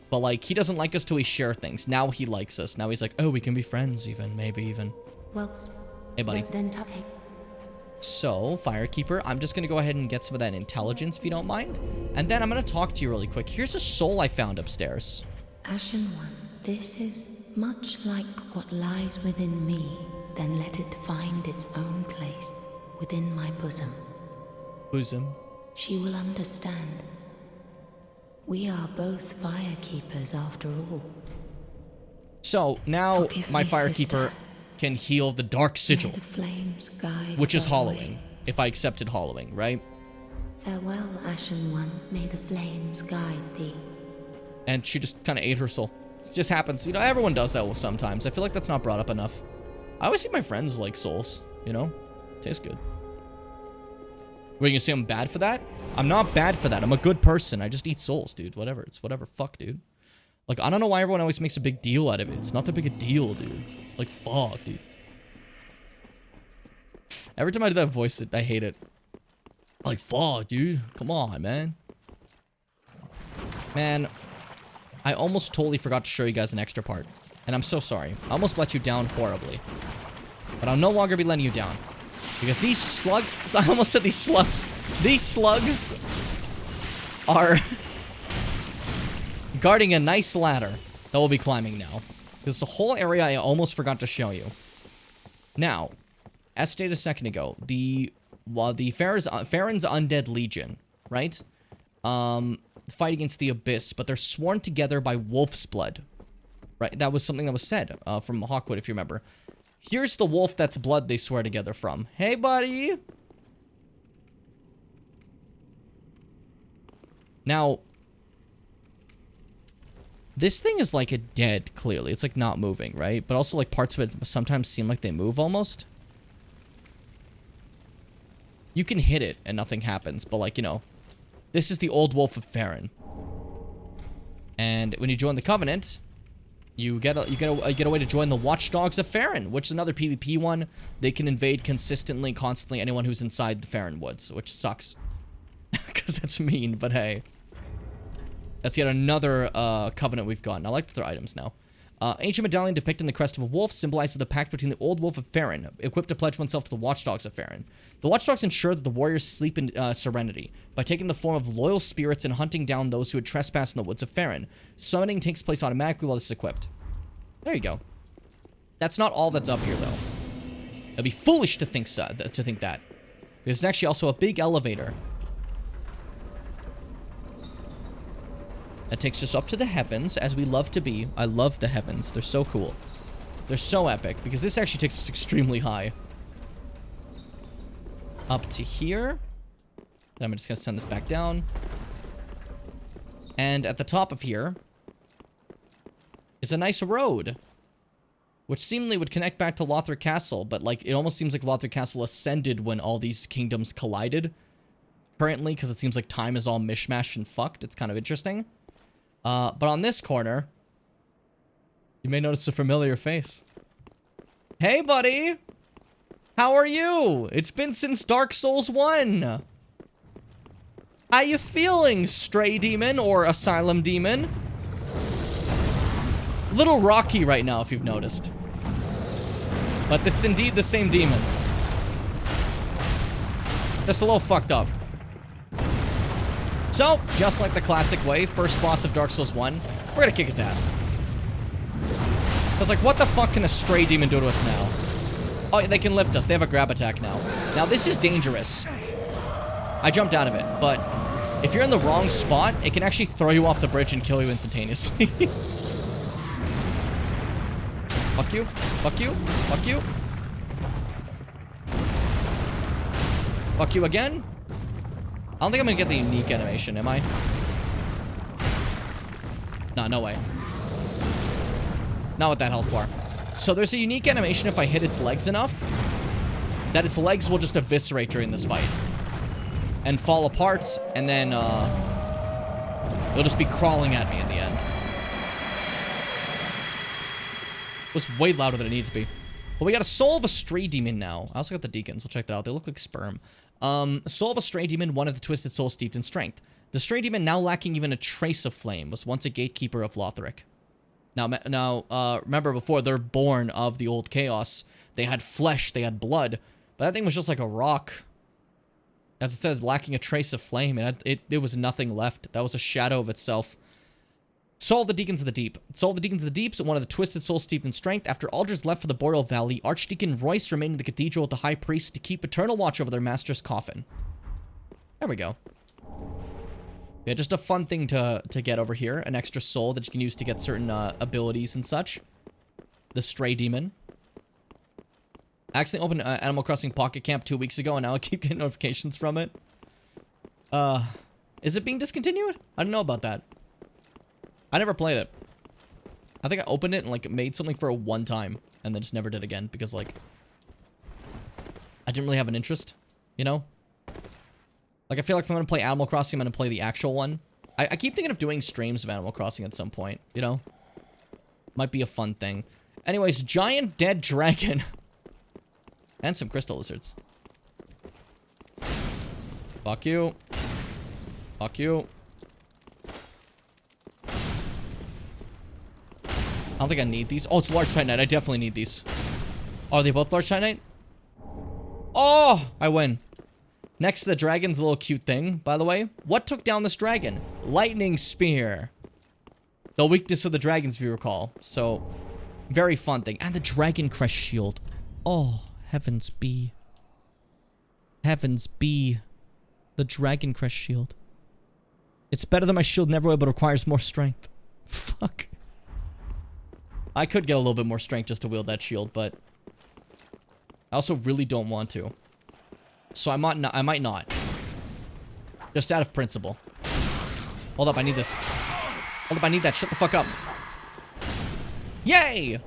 But like, he doesn't like us till we share things. Now he likes us. Now he's like, oh, we can be friends even, maybe even. Well, hey, buddy. Then So, Firekeeper, I'm just going to go ahead and get some of that intelligence, if you don't mind. And then I'm going to talk to you really quick. Here's a soul I found upstairs. Ashen One, this is much like what lies within me. Then let it find its own place within my bosom. Bosom? She will understand. We are both Firekeepers after all. So, now Forgive my me, Firekeeper sister. can heal the Dark Sigil. May the flames guide which is her hollowing, way. if I accepted hollowing, right? Farewell, Ashen One. May the flames guide thee. And she just kind of ate her soul. It just happens. You know, everyone does that sometimes. I feel like that's not brought up enough. I always see my friends like souls, you know? Tastes good. Were you gonna say I'm bad for that? I'm not bad for that. I'm a good person. I just eat souls, dude. Whatever. It's whatever. Fuck, dude. Like, I don't know why everyone always makes a big deal out of it. It's not that big a deal, dude. Like, fuck, dude. Every time I do that voice, I hate it. Like, fuck, dude. Come on, man. Man, I almost totally forgot to show you guys an extra part. And I'm so sorry. I almost let you down horribly. But I'll no longer be letting you down. Because these slugs... I almost said these slugs. These slugs are guarding a nice ladder that we'll be climbing now. This is a whole area I almost forgot to show you. Now, as stated a second ago, the Farron's Undead Legion, right? Fight against the Abyss, but they're sworn together by wolf's blood. Right? That was something that was said from Hawkwood, if you remember. Here's the wolf that's blood they swear together from. Hey, buddy! Now, this thing is like a dead, clearly. It's like not moving, right? But also like parts of it sometimes seem like they move almost. You can hit it and nothing happens, but like, you know, this is the old wolf of Farron. And when you join the Covenant, you get a way to join the Watchdogs of Farron, which is another PvP one. They can invade consistently, constantly anyone who's inside the Farron Woods, which sucks. Because that's mean, but hey. That's yet another Covenant we've gotten. I like their items now. Ancient medallion depicting the crest of a wolf symbolizes the pact between the old wolf of Farron, equipped to pledge oneself to the Watchdogs of Farron. The Watchdogs ensure that the warriors sleep in serenity by taking the form of loyal spirits and hunting down those who would trespass in the woods of Farron. Summoning takes place automatically while this is equipped. There you go. That's not all that's up here, though. It'd be foolish to think that. There's actually also a big elevator that takes us up to the heavens, as we love to be. I love the heavens. They're so cool. They're so epic, because this actually takes us extremely high. Up to here. Then I'm just going to send this back down. And at the top of here is a nice road, which seemingly would connect back to Lothric Castle, but like it almost seems like Lothric Castle ascended when all these kingdoms collided. Currently, because it seems like time is all mishmashed and fucked. It's kind of interesting. But on this corner, you may notice a familiar face. Hey, buddy! How are you? It's been since Dark Souls 1. How you feeling, Stray Demon or Asylum Demon? Little rocky right now, if you've noticed. But this is indeed the same demon. Just a little fucked up. So, just like the classic way, first boss of Dark Souls 1, we're gonna kick his ass. I was like, what the fuck can a Stray Demon do to us now? Oh, they can lift us. They have a grab attack now. Now, this is dangerous. I jumped out of it, but if you're in the wrong spot, it can actually throw you off the bridge and kill you instantaneously. Fuck you. Fuck you. Fuck you. Fuck you again. I don't think I'm gonna get the unique animation, am I? Nah, no way. Not with that health bar. So there's a unique animation if I hit its legs enough, that its legs will just eviscerate during this fight. And fall apart, and then, it'll just be crawling at me in the end. It was way louder than it needs to be. But we got a Soul of a Stray Demon now. I also got the Deacons. We'll check that out. They look like sperm. Soul of a Stray Demon, one of the Twisted Souls steeped in strength. The Stray Demon, now lacking even a trace of flame, was once a gatekeeper of Lothric. Now, remember before, they're born of the old chaos. They had flesh, they had blood, but that thing was just like a rock. As it says, lacking a trace of flame, and it was nothing left. That was a shadow of itself. Soul of the Deacons of the Deep. Soul of the Deacons of the Deep is one of the Twisted Souls steeped in strength. After Alders left for the Boreal Valley, Archdeacon Royce remained in the cathedral with the High Priest to keep eternal watch over their master's coffin. There we go. Yeah, just a fun thing to get over here. An extra soul that you can use to get certain abilities and such. The Stray Demon. I accidentally opened Animal Crossing Pocket Camp 2 weeks ago, and now I keep getting notifications from it. Is it being discontinued? I don't know about that. I never played it. I think I opened it and like made something for a one time and then just never did again because like I didn't really have an interest, you know? Like I feel like if I'm gonna play Animal Crossing, I'm gonna play the actual one. I keep thinking of doing streams of Animal Crossing at some point, you know? Might be a fun thing. Anyways, giant dead dragon. And some crystal lizards. Fuck you. Fuck you. I don't think I need these. Oh, it's large Titanite. I definitely need these. Oh, are they both large Titanite? Oh, I win. Next to the dragon's a little cute thing, by the way. What took down this dragon? Lightning Spear. The weakness of the dragons, if you recall. So, very fun thing. And the Dragon Crest Shield. Oh, Heavens be. Heavens be. The Dragon Crest shield. It's better than my shield never will, but requires more strength. Fuck. I could get a little bit more strength just to wield that shield, but I also really don't want to. So I might not. Just out of principle. Hold up, I need this. Hold up, I need that. Shut the fuck up. Yay!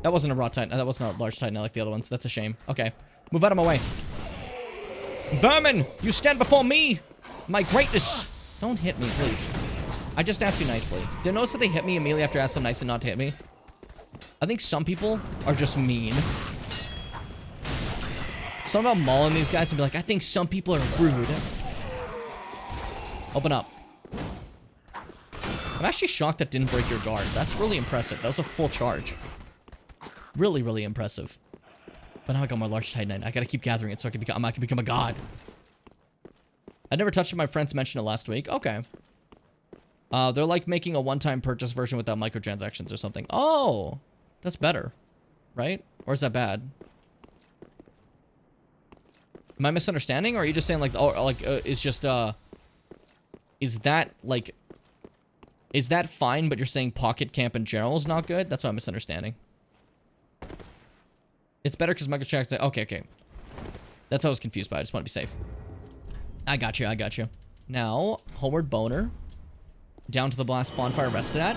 That wasn't a raw titan. That wasn't a large titan like the other ones. That's a shame. Okay. Move out of my way. Vermin! You stand before me! My greatness! Don't hit me, please. I just asked you nicely. Did you notice that they hit me immediately after I asked them nicely not to hit me? I think some people are just mean. Some of them mauling these guys and be like, I think some people are rude. Open up. I'm actually shocked that didn't break your guard. That's really impressive. That was a full charge. Really, really impressive. But now I got my large titanite. I gotta keep gathering it so I can become a god. I never touched it. My friends mentioned it last week. Okay. They're like making a one-time purchase version without microtransactions or something. Oh, that's better, right? Or is that bad? Am I misunderstanding, or are you just saying like, it's just is that like, is that fine? But you're saying Pocket Camp in general is not good? That's what I'm misunderstanding. It's better because microtransactions. Okay. That's what I was confused by. I just want to be safe. I got you. Now, Homeward Boner. Down to the Blast Bonfire rested at.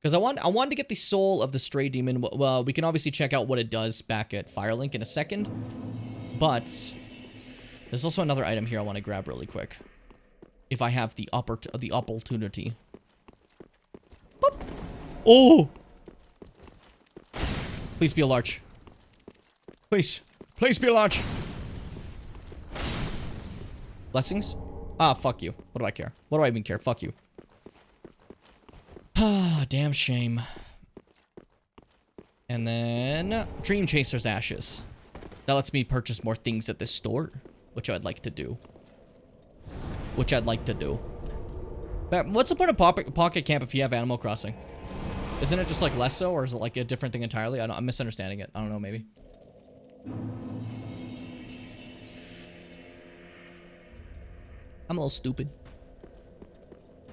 Because I wanted to get the soul of the Stray Demon. Well, we can obviously check out what it does back at Firelink in a second. But there's also another item here I want to grab really quick. If I have the opportunity. Boop. Oh! Please be a larch. Please be a larch. Blessings? Ah, fuck you. What do I care? What do I even care? Fuck you. Ah, damn shame. And then Dream Chaser's Ashes. That lets me purchase more things at this store, which I'd like to do. But what's the point of Pocket Camp if you have Animal Crossing? Isn't it just like less so, or is it like a different thing entirely? I'm misunderstanding it. I don't know, maybe. I'm a little stupid.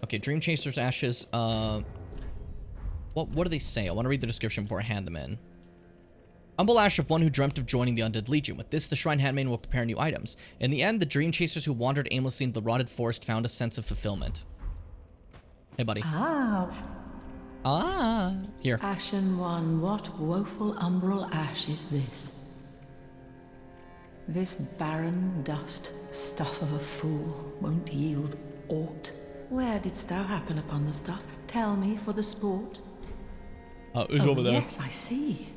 Okay, Dream Chaser's Ashes. What do they say? I want to read the description before I hand them in. Humble ash of one who dreamt of joining the Undead Legion. With this, the Shrine Handmaiden will prepare new items. In the end, the Dream Chasers who wandered aimlessly into the rotted forest found a sense of fulfillment. Hey, buddy. Here. Ashen one, what woeful umbral ash is this? This barren dust, stuff of a fool, won't yield aught. Where didst thou happen upon the stuff? Tell me for the sport. It's over there. Yes, I see.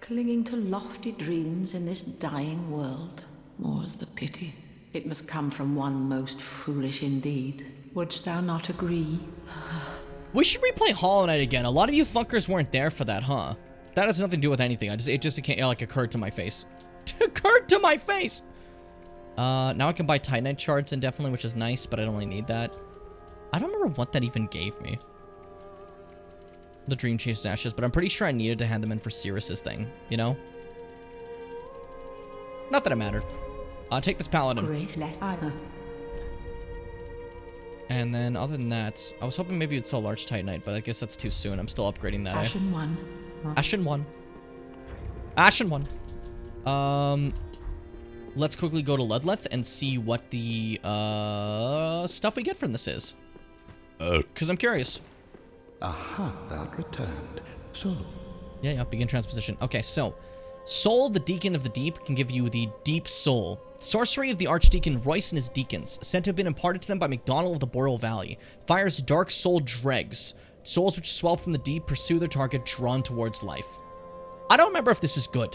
Clinging to lofty dreams in this dying world. More's the pity. It must come from one most foolish indeed. Wouldst thou not agree? We should replay Hollow Knight again. A lot of you fuckers weren't there for that, huh? That has nothing to do with anything. It just occurred to my face. Occurred to my face! Now I can buy Titanite shards indefinitely, which is nice, but I don't really need that. I don't remember what that even gave me. The Dream Chaser's Ashes, but I'm pretty sure I needed to hand them in for Cirrus's thing, you know? Not that it mattered. Take this Paladin. Great, let either. And then, other than that, I was hoping maybe it'd sell large Titanite, but I guess that's too soon. I'm still upgrading that, Ashen one. Ashen one. Let's quickly go to Ludleth and see what the, stuff we get from this is. Because I'm curious. Aha, thou'rt returned. So. Yeah, begin transposition. Okay, so. Soul, the Deacon of the Deep, can give you the Deep Soul. Sorcery of the Archdeacon Royce and his deacons, said to have been imparted to them by McDonald of the Boreal Valley. Fires dark soul dregs. Souls which swell from the deep pursue their target drawn towards life. I don't remember if this is good.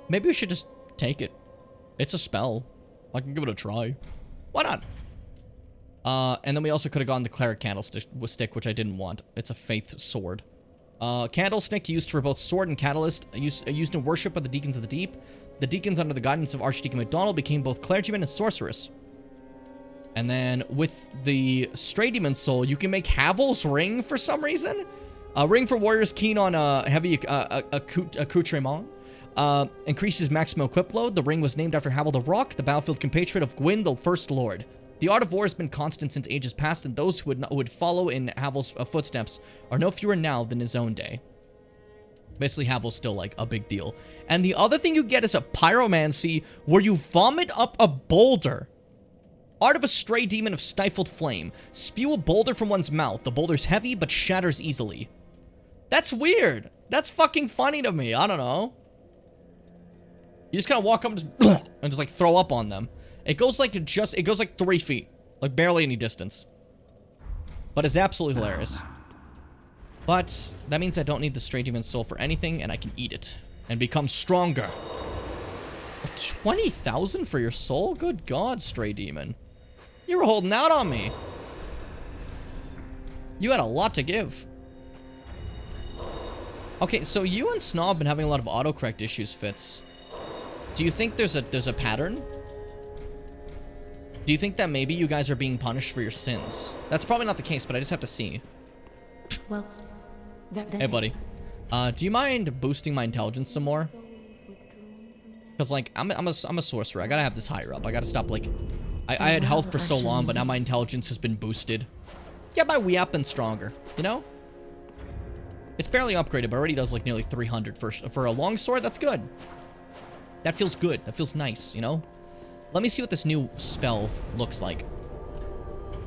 Maybe we should just take it. It's a spell. I can give it a try. Why not? And then we also could have gone the Cleric Candlestick, which I didn't want. It's a faith sword. Candlestick used for both sword and catalyst, used in worship by the Deacons of the Deep. The Deacons, under the guidance of Archdeacon McDonald, became both clergymen and sorceress. And then with the Stray Demon Soul, you can make Havel's Ring for some reason. A ring for warriors keen on heavy accoutrement. Increases maximum equip load. The ring was named after Havel the Rock, the battlefield compatriot of Gwyn, the First Lord. The art of war has been constant since ages past, and those who would follow in Havel's footsteps are no fewer now than his own day. Basically, Havel's still, like, a big deal. And the other thing you get is a pyromancy, where you vomit up a boulder. Art of a stray demon of stifled flame. Spew a boulder from one's mouth. The boulder's heavy, but shatters easily. That's weird. That's fucking funny to me. I don't know. You just kind of walk up and just like throw up on them. It goes like 3 feet, like barely any distance. But it's absolutely hilarious. But that means I don't need the stray demon soul for anything, and I can eat it and become stronger. 20,000 for your soul? Good God, stray demon. You were holding out on me. You had a lot to give. Okay, so you and Snob have been having a lot of autocorrect issues, Fitz. Do you think there's a pattern? Do you think that maybe you guys are being punished for your sins? That's probably not the case, but I just have to see. Well, hey, buddy. Do you mind boosting my intelligence some more? Because, like, I'm a sorcerer. I gotta have this higher up. I gotta stop, like... I had health for so long, but now my intelligence has been boosted. Get my weapon stronger, you know? It's barely upgraded, but already does, like, nearly 300 for a longsword. That's good. That feels good. That feels nice, you know? Let me see what this new spell looks like.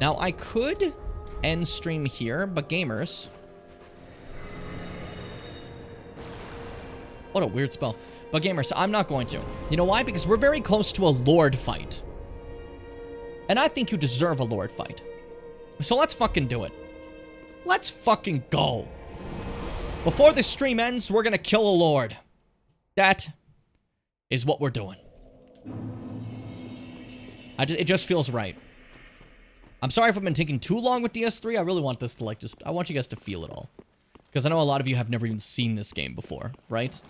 Now, I could end stream here, but gamers... What a weird spell. But gamers, I'm not going to. You know why? Because we're very close to a Lord fight. And I think you deserve a Lord fight. So let's fucking do it. Let's fucking go. Before this stream ends, we're gonna kill a Lord. That is what we're doing. It just feels right. I'm sorry if I've been taking too long with DS3. I really want this to, like, I want you guys to feel it all. Because I know a lot of you have never even seen this game before, right?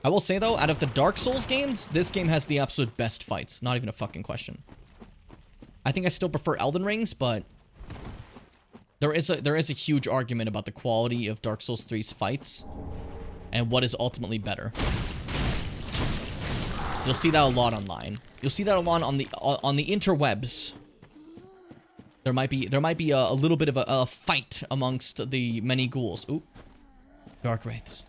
I will say, though, out of the Dark Souls games, this game has the absolute best fights. Not even a fucking question. I think I still prefer Elden Rings, but... There is a huge argument about the quality of Dark Souls 3's fights. And what is ultimately better. You'll see that a lot online. You'll see that a lot on the interwebs. There might be a little bit of a fight amongst the many ghouls. Ooh. Dark Wraiths.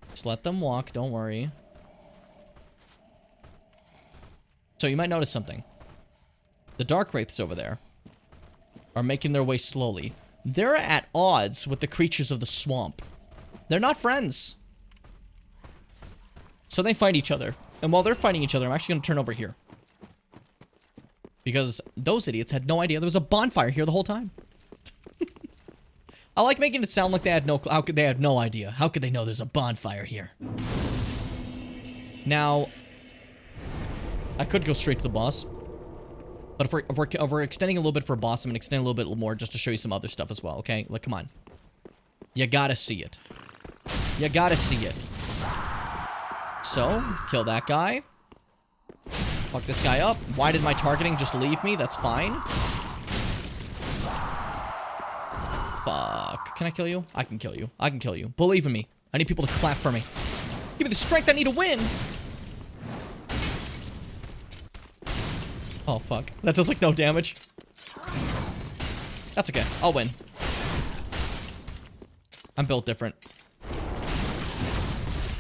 Just let them walk, don't worry. So you might notice something. The Dark Wraiths over there are making their way slowly. They're at odds with the creatures of the swamp. They're not friends. So they fight each other. And while they're fighting each other, I'm actually going to turn over here. Because those idiots had no idea there was a bonfire here the whole time. I like making it sound like they had no... How could they have no idea? How could they know there's a bonfire here? Now... I could go straight to the boss. But if we're extending a little bit for a boss, I'm going to extend a little bit more just to show you some other stuff as well, okay? Like, come on. You gotta see it. You gotta see it. So, kill that guy. Fuck this guy up. Why did my targeting just leave me? That's fine. Fuck. Can I kill you? I can kill you. I can kill you. Believe in me. I need people to clap for me. Give me the strength I need to win. Oh, fuck. That does, like, no damage. That's okay. I'll win. I'm built different.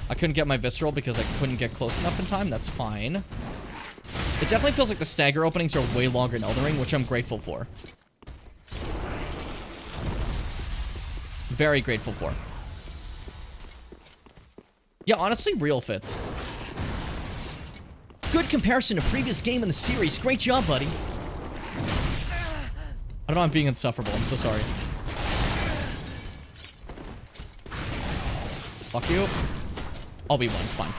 I couldn't get my visceral because I couldn't get close enough in time. That's fine. It definitely feels like the stagger openings are way longer in Elden Ring, which I'm grateful for. Very grateful for. Yeah, honestly, real Fits. Good comparison to previous game in the series. Great job, buddy. I don't know, I'm being insufferable. I'm so sorry. Fuck you. I'll be one. It's fine.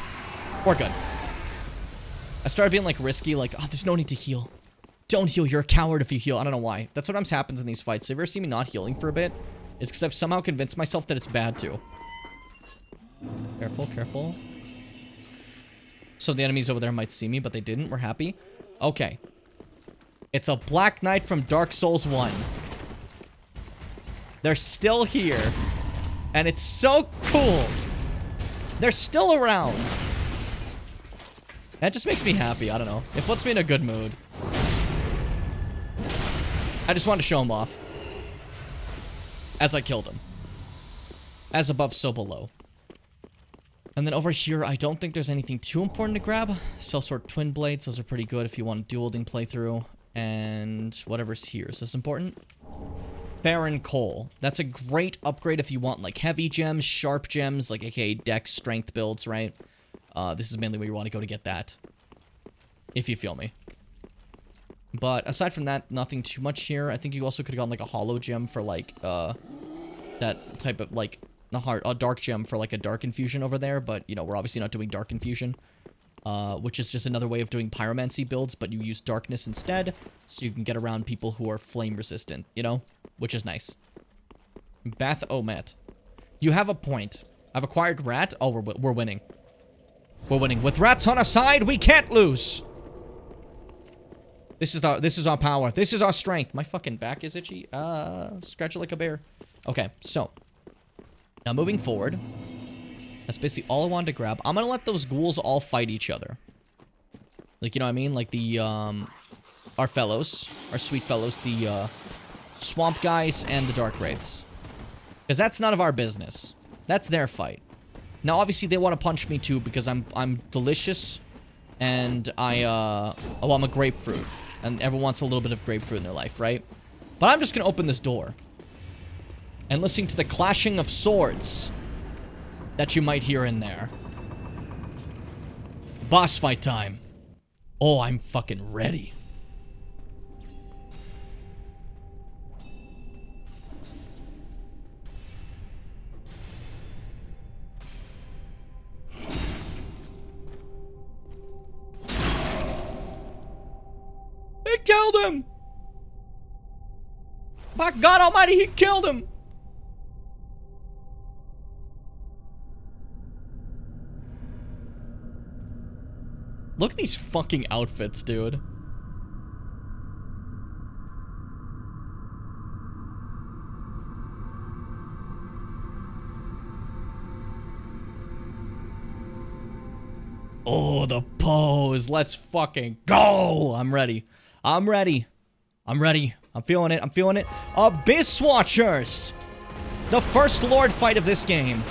We're good. I started being, like, risky. Like, oh, there's no need to heal. Don't heal. You're a coward if you heal. I don't know why. That's what sometimes happens in these fights. So if you ever see me not healing for a bit, it's because I've somehow convinced myself that it's bad to. Careful, careful. So the enemies over there might see me, but they didn't. We're happy. Okay. It's a Black Knight from Dark Souls 1. They're still here. And it's so cool. They're still around. That just makes me happy. I don't know. It puts me in a good mood. I just wanted to show him off. As I killed him. As above, so below. And then over here, I don't think there's anything too important to grab. Sellsword Twin Blades. Those are pretty good if you want a dual-wielding playthrough. And whatever's here. Is this important? Farron Coal. That's a great upgrade if you want, like, heavy gems, sharp gems, like, aka dex, strength builds, right? This is mainly where you want to go to get that. If you feel me. But aside from that, nothing too much here. I think you also could have gotten, like, a hollow gem for, like, that type of, like, a dark gem for, like, a dark infusion over there. But, you know, we're obviously not doing dark infusion. Which is just another way of doing pyromancy builds, but you use darkness instead, so you can get around people who are flame resistant, you know? Which is nice. Bath Omet. You have a point. I've acquired rat. Oh, we're winning. We're winning. With rats on our side, we can't lose. This is our power. This is our strength. My fucking back is itchy. Scratch it like a bear. Okay, so. Now moving forward. That's basically all I wanted to grab. I'm gonna let those ghouls all fight each other. Like, you know what I mean? Like the, our fellows. Our sweet fellows. The, swamp guys and the dark wraiths. Because that's none of our business. That's their fight. Now, obviously, they want to punch me too because I'm delicious. And I'm a grapefruit. And everyone wants a little bit of grapefruit in their life, right? But I'm just gonna open this door. And listen to the clashing of swords that you might hear in there. Boss fight time. Oh, I'm fucking ready. He killed him! By God Almighty, he killed him! Look at these fucking outfits, dude. Oh, the pose. Let's fucking go. I'm ready. I'm ready. I'm ready. I'm feeling it. I'm feeling it. Abyss Watchers. The first Lord fight of this game.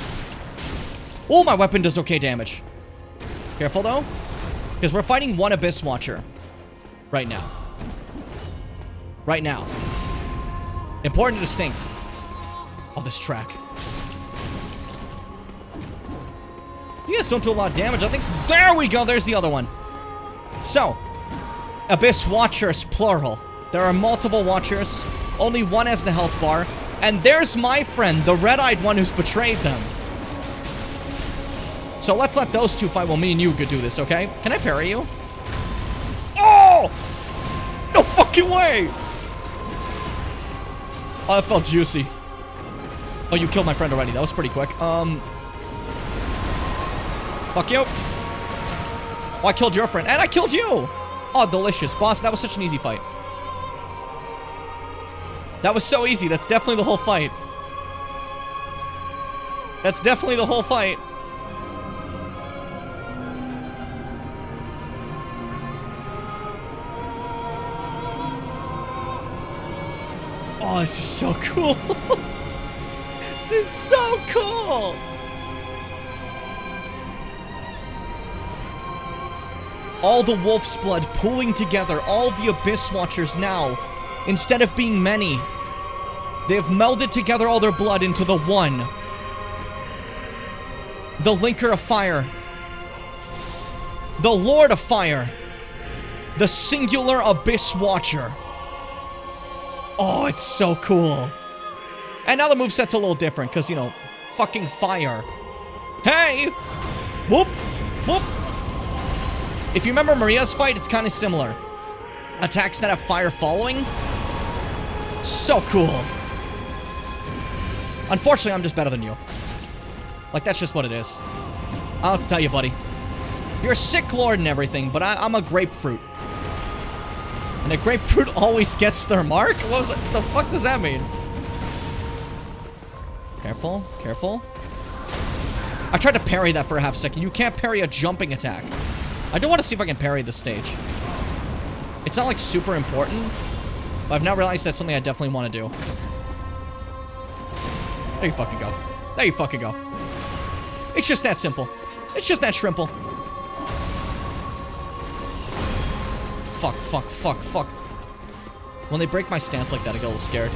Oh, my weapon does okay damage. Careful, though. Because we're fighting one Abyss Watcher. Right now. Right now. Important and distinct. Oh, this track. You guys don't do a lot of damage, I think. There we go. There's the other one. So. Abyss Watchers, plural. There are multiple Watchers. Only one has the health bar. And there's my friend, the red-eyed one who's betrayed them. So let's let those two fight while me and you could do this, okay? Can I parry you? Oh! No fucking way! Oh, that felt juicy. Oh, you killed my friend already. That was pretty quick. Fuck you. Oh, I killed your friend. And I killed you! Oh, delicious. Boss, that was such an easy fight. That was so easy. That's definitely the whole fight. That's definitely the whole fight. Oh, this is so cool. This is so cool. All the wolf's blood pooling together, all the Abyss Watchers now, instead of being many, they have melded together all their blood into the one. The Linker of Fire. The Lord of Fire. The singular Abyss Watcher. Oh, it's so cool. And now the moveset's a little different, because, you know, fucking fire. Hey! Whoop! Whoop! If you remember Maria's fight, it's kind of similar. Attacks that have fire following. So cool. Unfortunately, I'm just better than you. Like, that's just what it is. I'll have to tell you, buddy. You're a sick lord and everything, but I'm a grapefruit. And a grapefruit always gets their mark? What was it? The fuck does that mean? Careful, careful. I tried to parry that for a half second. You can't parry a jumping attack. I do want to see if I can parry this stage. It's not like super important, but I've now realized that's something I definitely want to do. There you fucking go. There you fucking go. It's just that simple. It's just that shrimple. Fuck, fuck, fuck, fuck. When they break my stance like that, I get a little scared.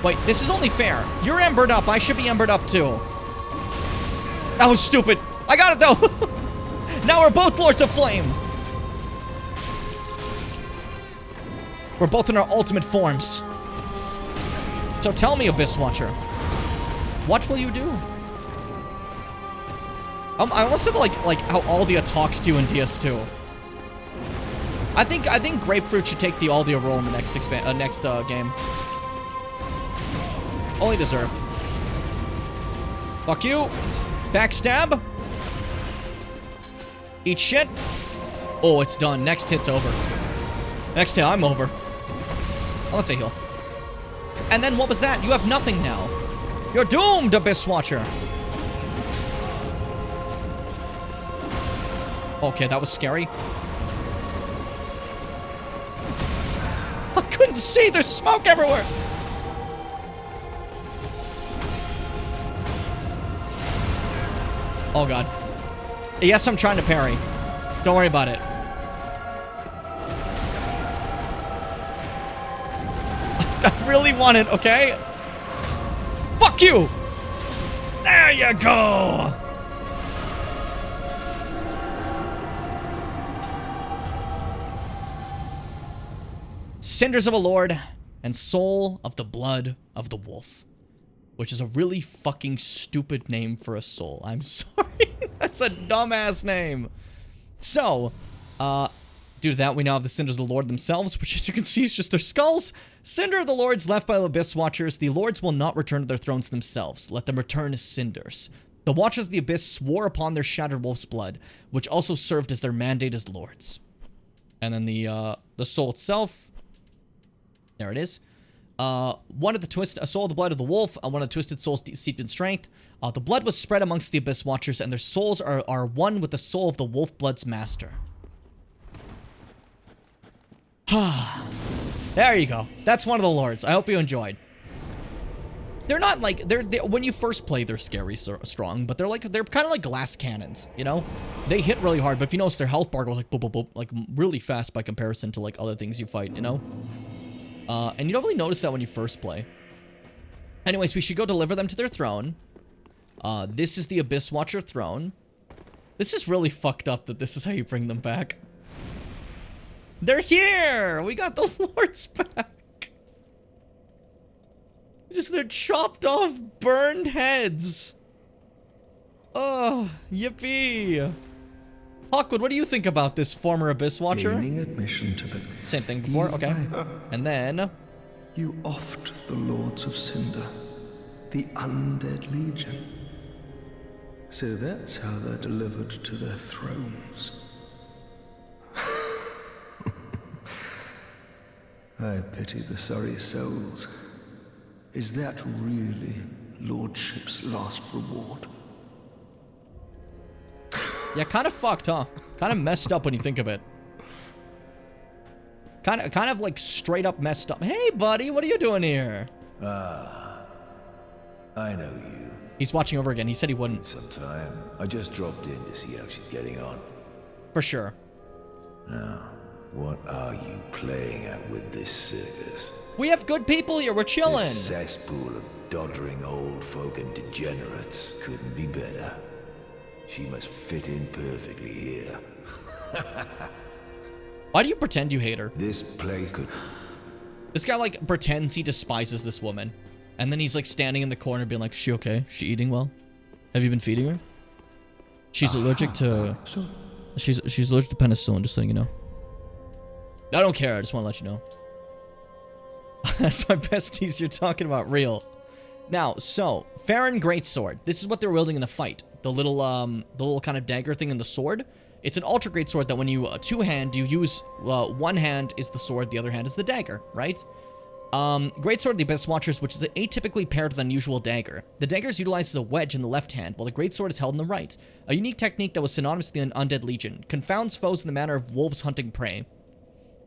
Wait, this is only fair. You're embered up. I should be embered up too. That was stupid. I got it though. Now we're both Lords of Flame. We're both in our ultimate forms. So tell me, Abyss Watcher, what will you do? I almost said like how Aldia talks to you in DS2. I think Grapefruit should take the Aldia role in the next game. Only deserved. Fuck you. Backstab. Eat shit. Oh, it's done. Next hit's over. Next hit, I'm over. Unless I heal. And then what was that? You have nothing now. You're doomed, Abyss Watcher. Okay, that was scary. I couldn't see. There's smoke everywhere. Oh, God. Yes, I'm trying to parry. Don't worry about it. I really want it, okay? Fuck you! There you go! Cinders of a Lord and Soul of the Blood of the Wolf. Which is a really fucking stupid name for a soul. I'm sorry. That's a dumbass name. So, due to that, we now have the Cinders of the Lord themselves, which as you can see is just their skulls. Cinder of the Lords left by the Abyss Watchers. The Lords will not return to their thrones themselves. Let them return as cinders. The Watchers of the Abyss swore upon their shattered wolf's blood, which also served as their mandate as lords. And then the soul itself. There it is. One of the a soul of the blood of the wolf, one of the twisted souls steeped in strength. The blood was spread amongst the Abyss Watchers, and their souls are one with the soul of the wolf blood's master. There you go. That's one of the lords. I hope you enjoyed. They're not like they're when you first play, they're scary strong, but they're kind of like glass cannons, you know? They hit really hard, but if you notice, their health bar goes like boop boop boop, like really fast by comparison to like other things you fight, you know? And you don't really notice that when you first play. Anyways, we should go deliver them to their throne. This is the Abyss Watcher throne. This is really fucked up that this is how you bring them back. They're here! We got the lords back. Just their chopped off, burned heads. Oh, yippee. Hawkwood, what do you think about this former Abyss Watcher? Gaining admission to the same thing before, okay. And then you offed the Lords of Cinder, the Undead Legion. So that's how they're delivered to their thrones. I pity the sorry souls. Is that really Lordship's last reward? Yeah, kind of fucked, huh? Kind of messed up when you think of it. Kind of like straight up messed up. Hey, buddy, what are you doing here? Ah, I know you. He's watching over again. He said he wouldn't. Sometime. I just dropped in to see how she's getting on. For sure. Now, what are you playing at with this circus? We have good people here. We're chilling. This cesspool of doddering old folk and degenerates couldn't be better. She must fit in perfectly here. Why do you pretend you hate her? This place could... This guy, like, pretends he despises this woman. And then he's, like, standing in the corner being like, she okay? She eating well? Have you been feeding her? She's allergic to... She's allergic to penicillin, just letting you know. I don't care. I just want to let you know. That's my besties you're talking about. Real. Now, so, Farron Greatsword. This is what they're wielding in the fight. The little kind of dagger thing in the sword. It's an ultra great sword that when you two-hand, you use, one hand is the sword, the other hand is the dagger, right? Greatsword of the Abyss Watchers, which is atypically paired with an unusual dagger. The dagger is utilized as a wedge in the left hand, while the greatsword is held in the right. A unique technique that was synonymous with the Undead Legion. Confounds foes in the manner of wolves hunting prey.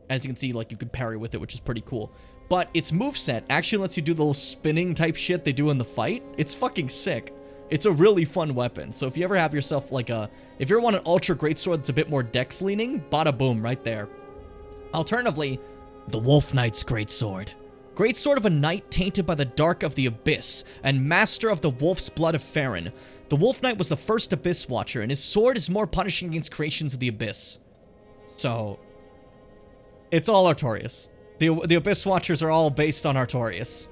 As you can see, like, you can parry with it, which is pretty cool. But its moveset actually lets you do the little spinning type shit they do in the fight. It's fucking sick. It's a really fun weapon. So if you ever have yourself, like, if you ever want an ultra greatsword that's a bit more dex leaning, bada boom, right there. Alternatively, the Wolf Knight's Greatsword. Greatsword of a knight tainted by the dark of the abyss, and master of the wolf's blood of Farron. The Wolf Knight was the first Abyss Watcher, and his sword is more punishing against creations of the abyss. So, it's all Artorias. The Abyss Watchers are all based on Artorias.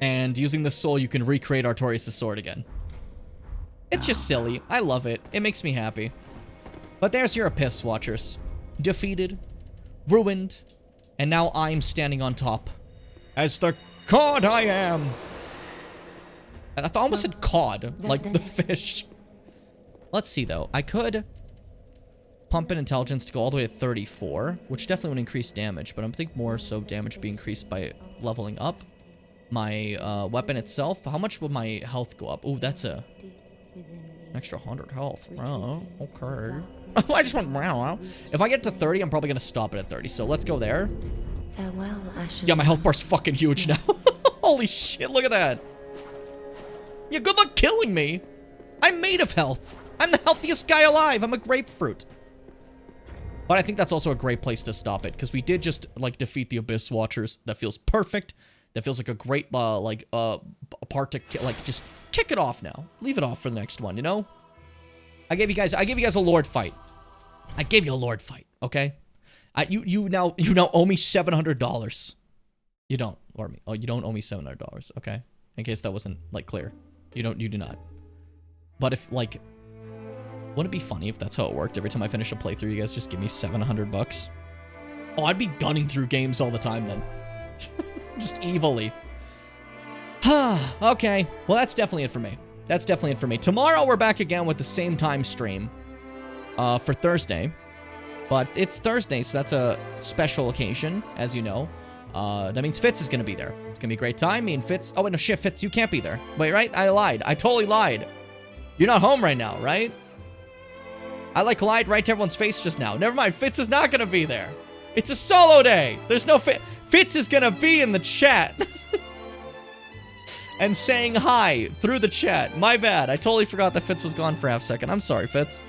And using the soul, you can recreate Artorias' sword again. It's just silly. I love it. It makes me happy. But there's your Abyss Watchers. Defeated, ruined, and now I'm standing on top. As the cod I am. I almost said cod, like the fish. Let's see, though. I could pump in intelligence to go all the way to 34, which definitely would increase damage, but I think more so damage would be increased by leveling up my weapon itself. How much would my health go up? Ooh, that's an extra 100 health. Oh, okay. I just went, wow. If I get to 30, I'm probably going to stop it at 30, so let's go there. Farewell, Ashen. Yeah, my health bar's fucking huge now. Holy shit, look at that. Yeah, good luck killing me. I'm made of health. I'm the healthiest guy alive. I'm a grapefruit. But I think that's also a great place to stop it, because we did just, like, defeat the Abyss Watchers. That feels perfect. That feels like a great, part to, like, just kick it off now. Leave it off for the next one, you know? I gave you guys a Lord fight. I gave you a Lord fight, okay? You now owe me $700. You don't, you don't owe me $700, okay? In case that wasn't, like, clear. You do not. But if, like, wouldn't it be funny if that's how it worked? Every time I finish a playthrough, you guys just give me $700. Oh, I'd be gunning through games all the time then. Just evilly. Okay. Well, that's definitely it for me. That's definitely it for me. Tomorrow, we're back again with the same time stream for Thursday. But it's Thursday, so that's a special occasion, as you know. That means Fitz is going to be there. It's going to be a great time. Me and Fitz. Oh, wait, no, shit, Fitz, you can't be there. Wait, right? I lied. I totally lied. You're not home right now, right? I, like, lied right to everyone's face just now. Never mind. Fitz is not going to be there. It's a solo day. There's no Fitz is going to be in the chat. And saying hi through the chat. My bad. I totally forgot that Fitz was gone for half a second. I'm sorry, Fitz.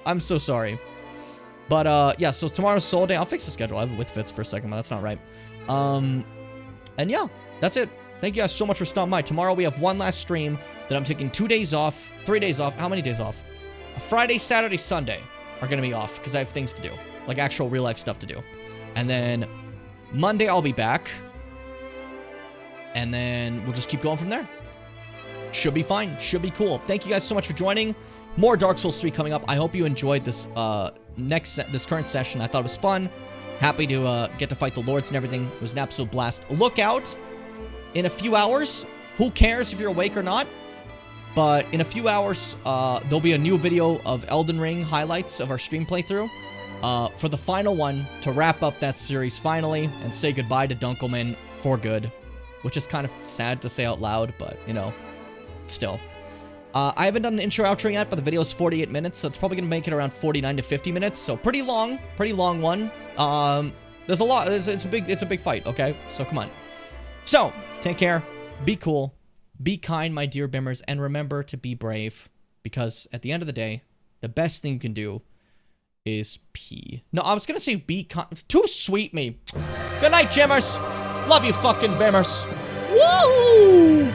I'm so sorry. But, yeah, so tomorrow's solo day. I'll fix the schedule. I was with Fitz for a second, but that's not right. And yeah, that's it. Thank you guys so much for stopping by. Tomorrow we have one last stream that I'm taking 2 days off, 3 days off. How many days off? Friday, Saturday, Sunday are going to be off because I have things to do, like actual real life stuff to do. And then Monday I'll be back. And then we'll just keep going from there. Should be fine. Should be cool. Thank you guys so much for joining. More Dark Souls 3 coming up. I hope you enjoyed this this current session. I thought it was fun. Happy to get to fight the lords and everything. It was an absolute blast. Look out in a few hours. Who cares if you're awake or not? But in a few hours, there'll be a new video of Elden Ring highlights of our stream playthrough. For the final one to wrap up that series finally and say goodbye to Dunkelman for good. Which is kind of sad to say out loud, but, you know, still. I haven't done an intro outro yet, but the video is 48 minutes, so it's probably going to make it around 49 to 50 minutes. So pretty long one. There's a lot. It's a big fight, okay? So come on. So, take care. Be cool. Be kind, my dear Bimmers, and remember to be brave. Because at the end of the day, the best thing you can do is pee. No, I was going to say be kind. Too sweet me. Good night, Jimmers. Love you fucking Bimmers. Woo!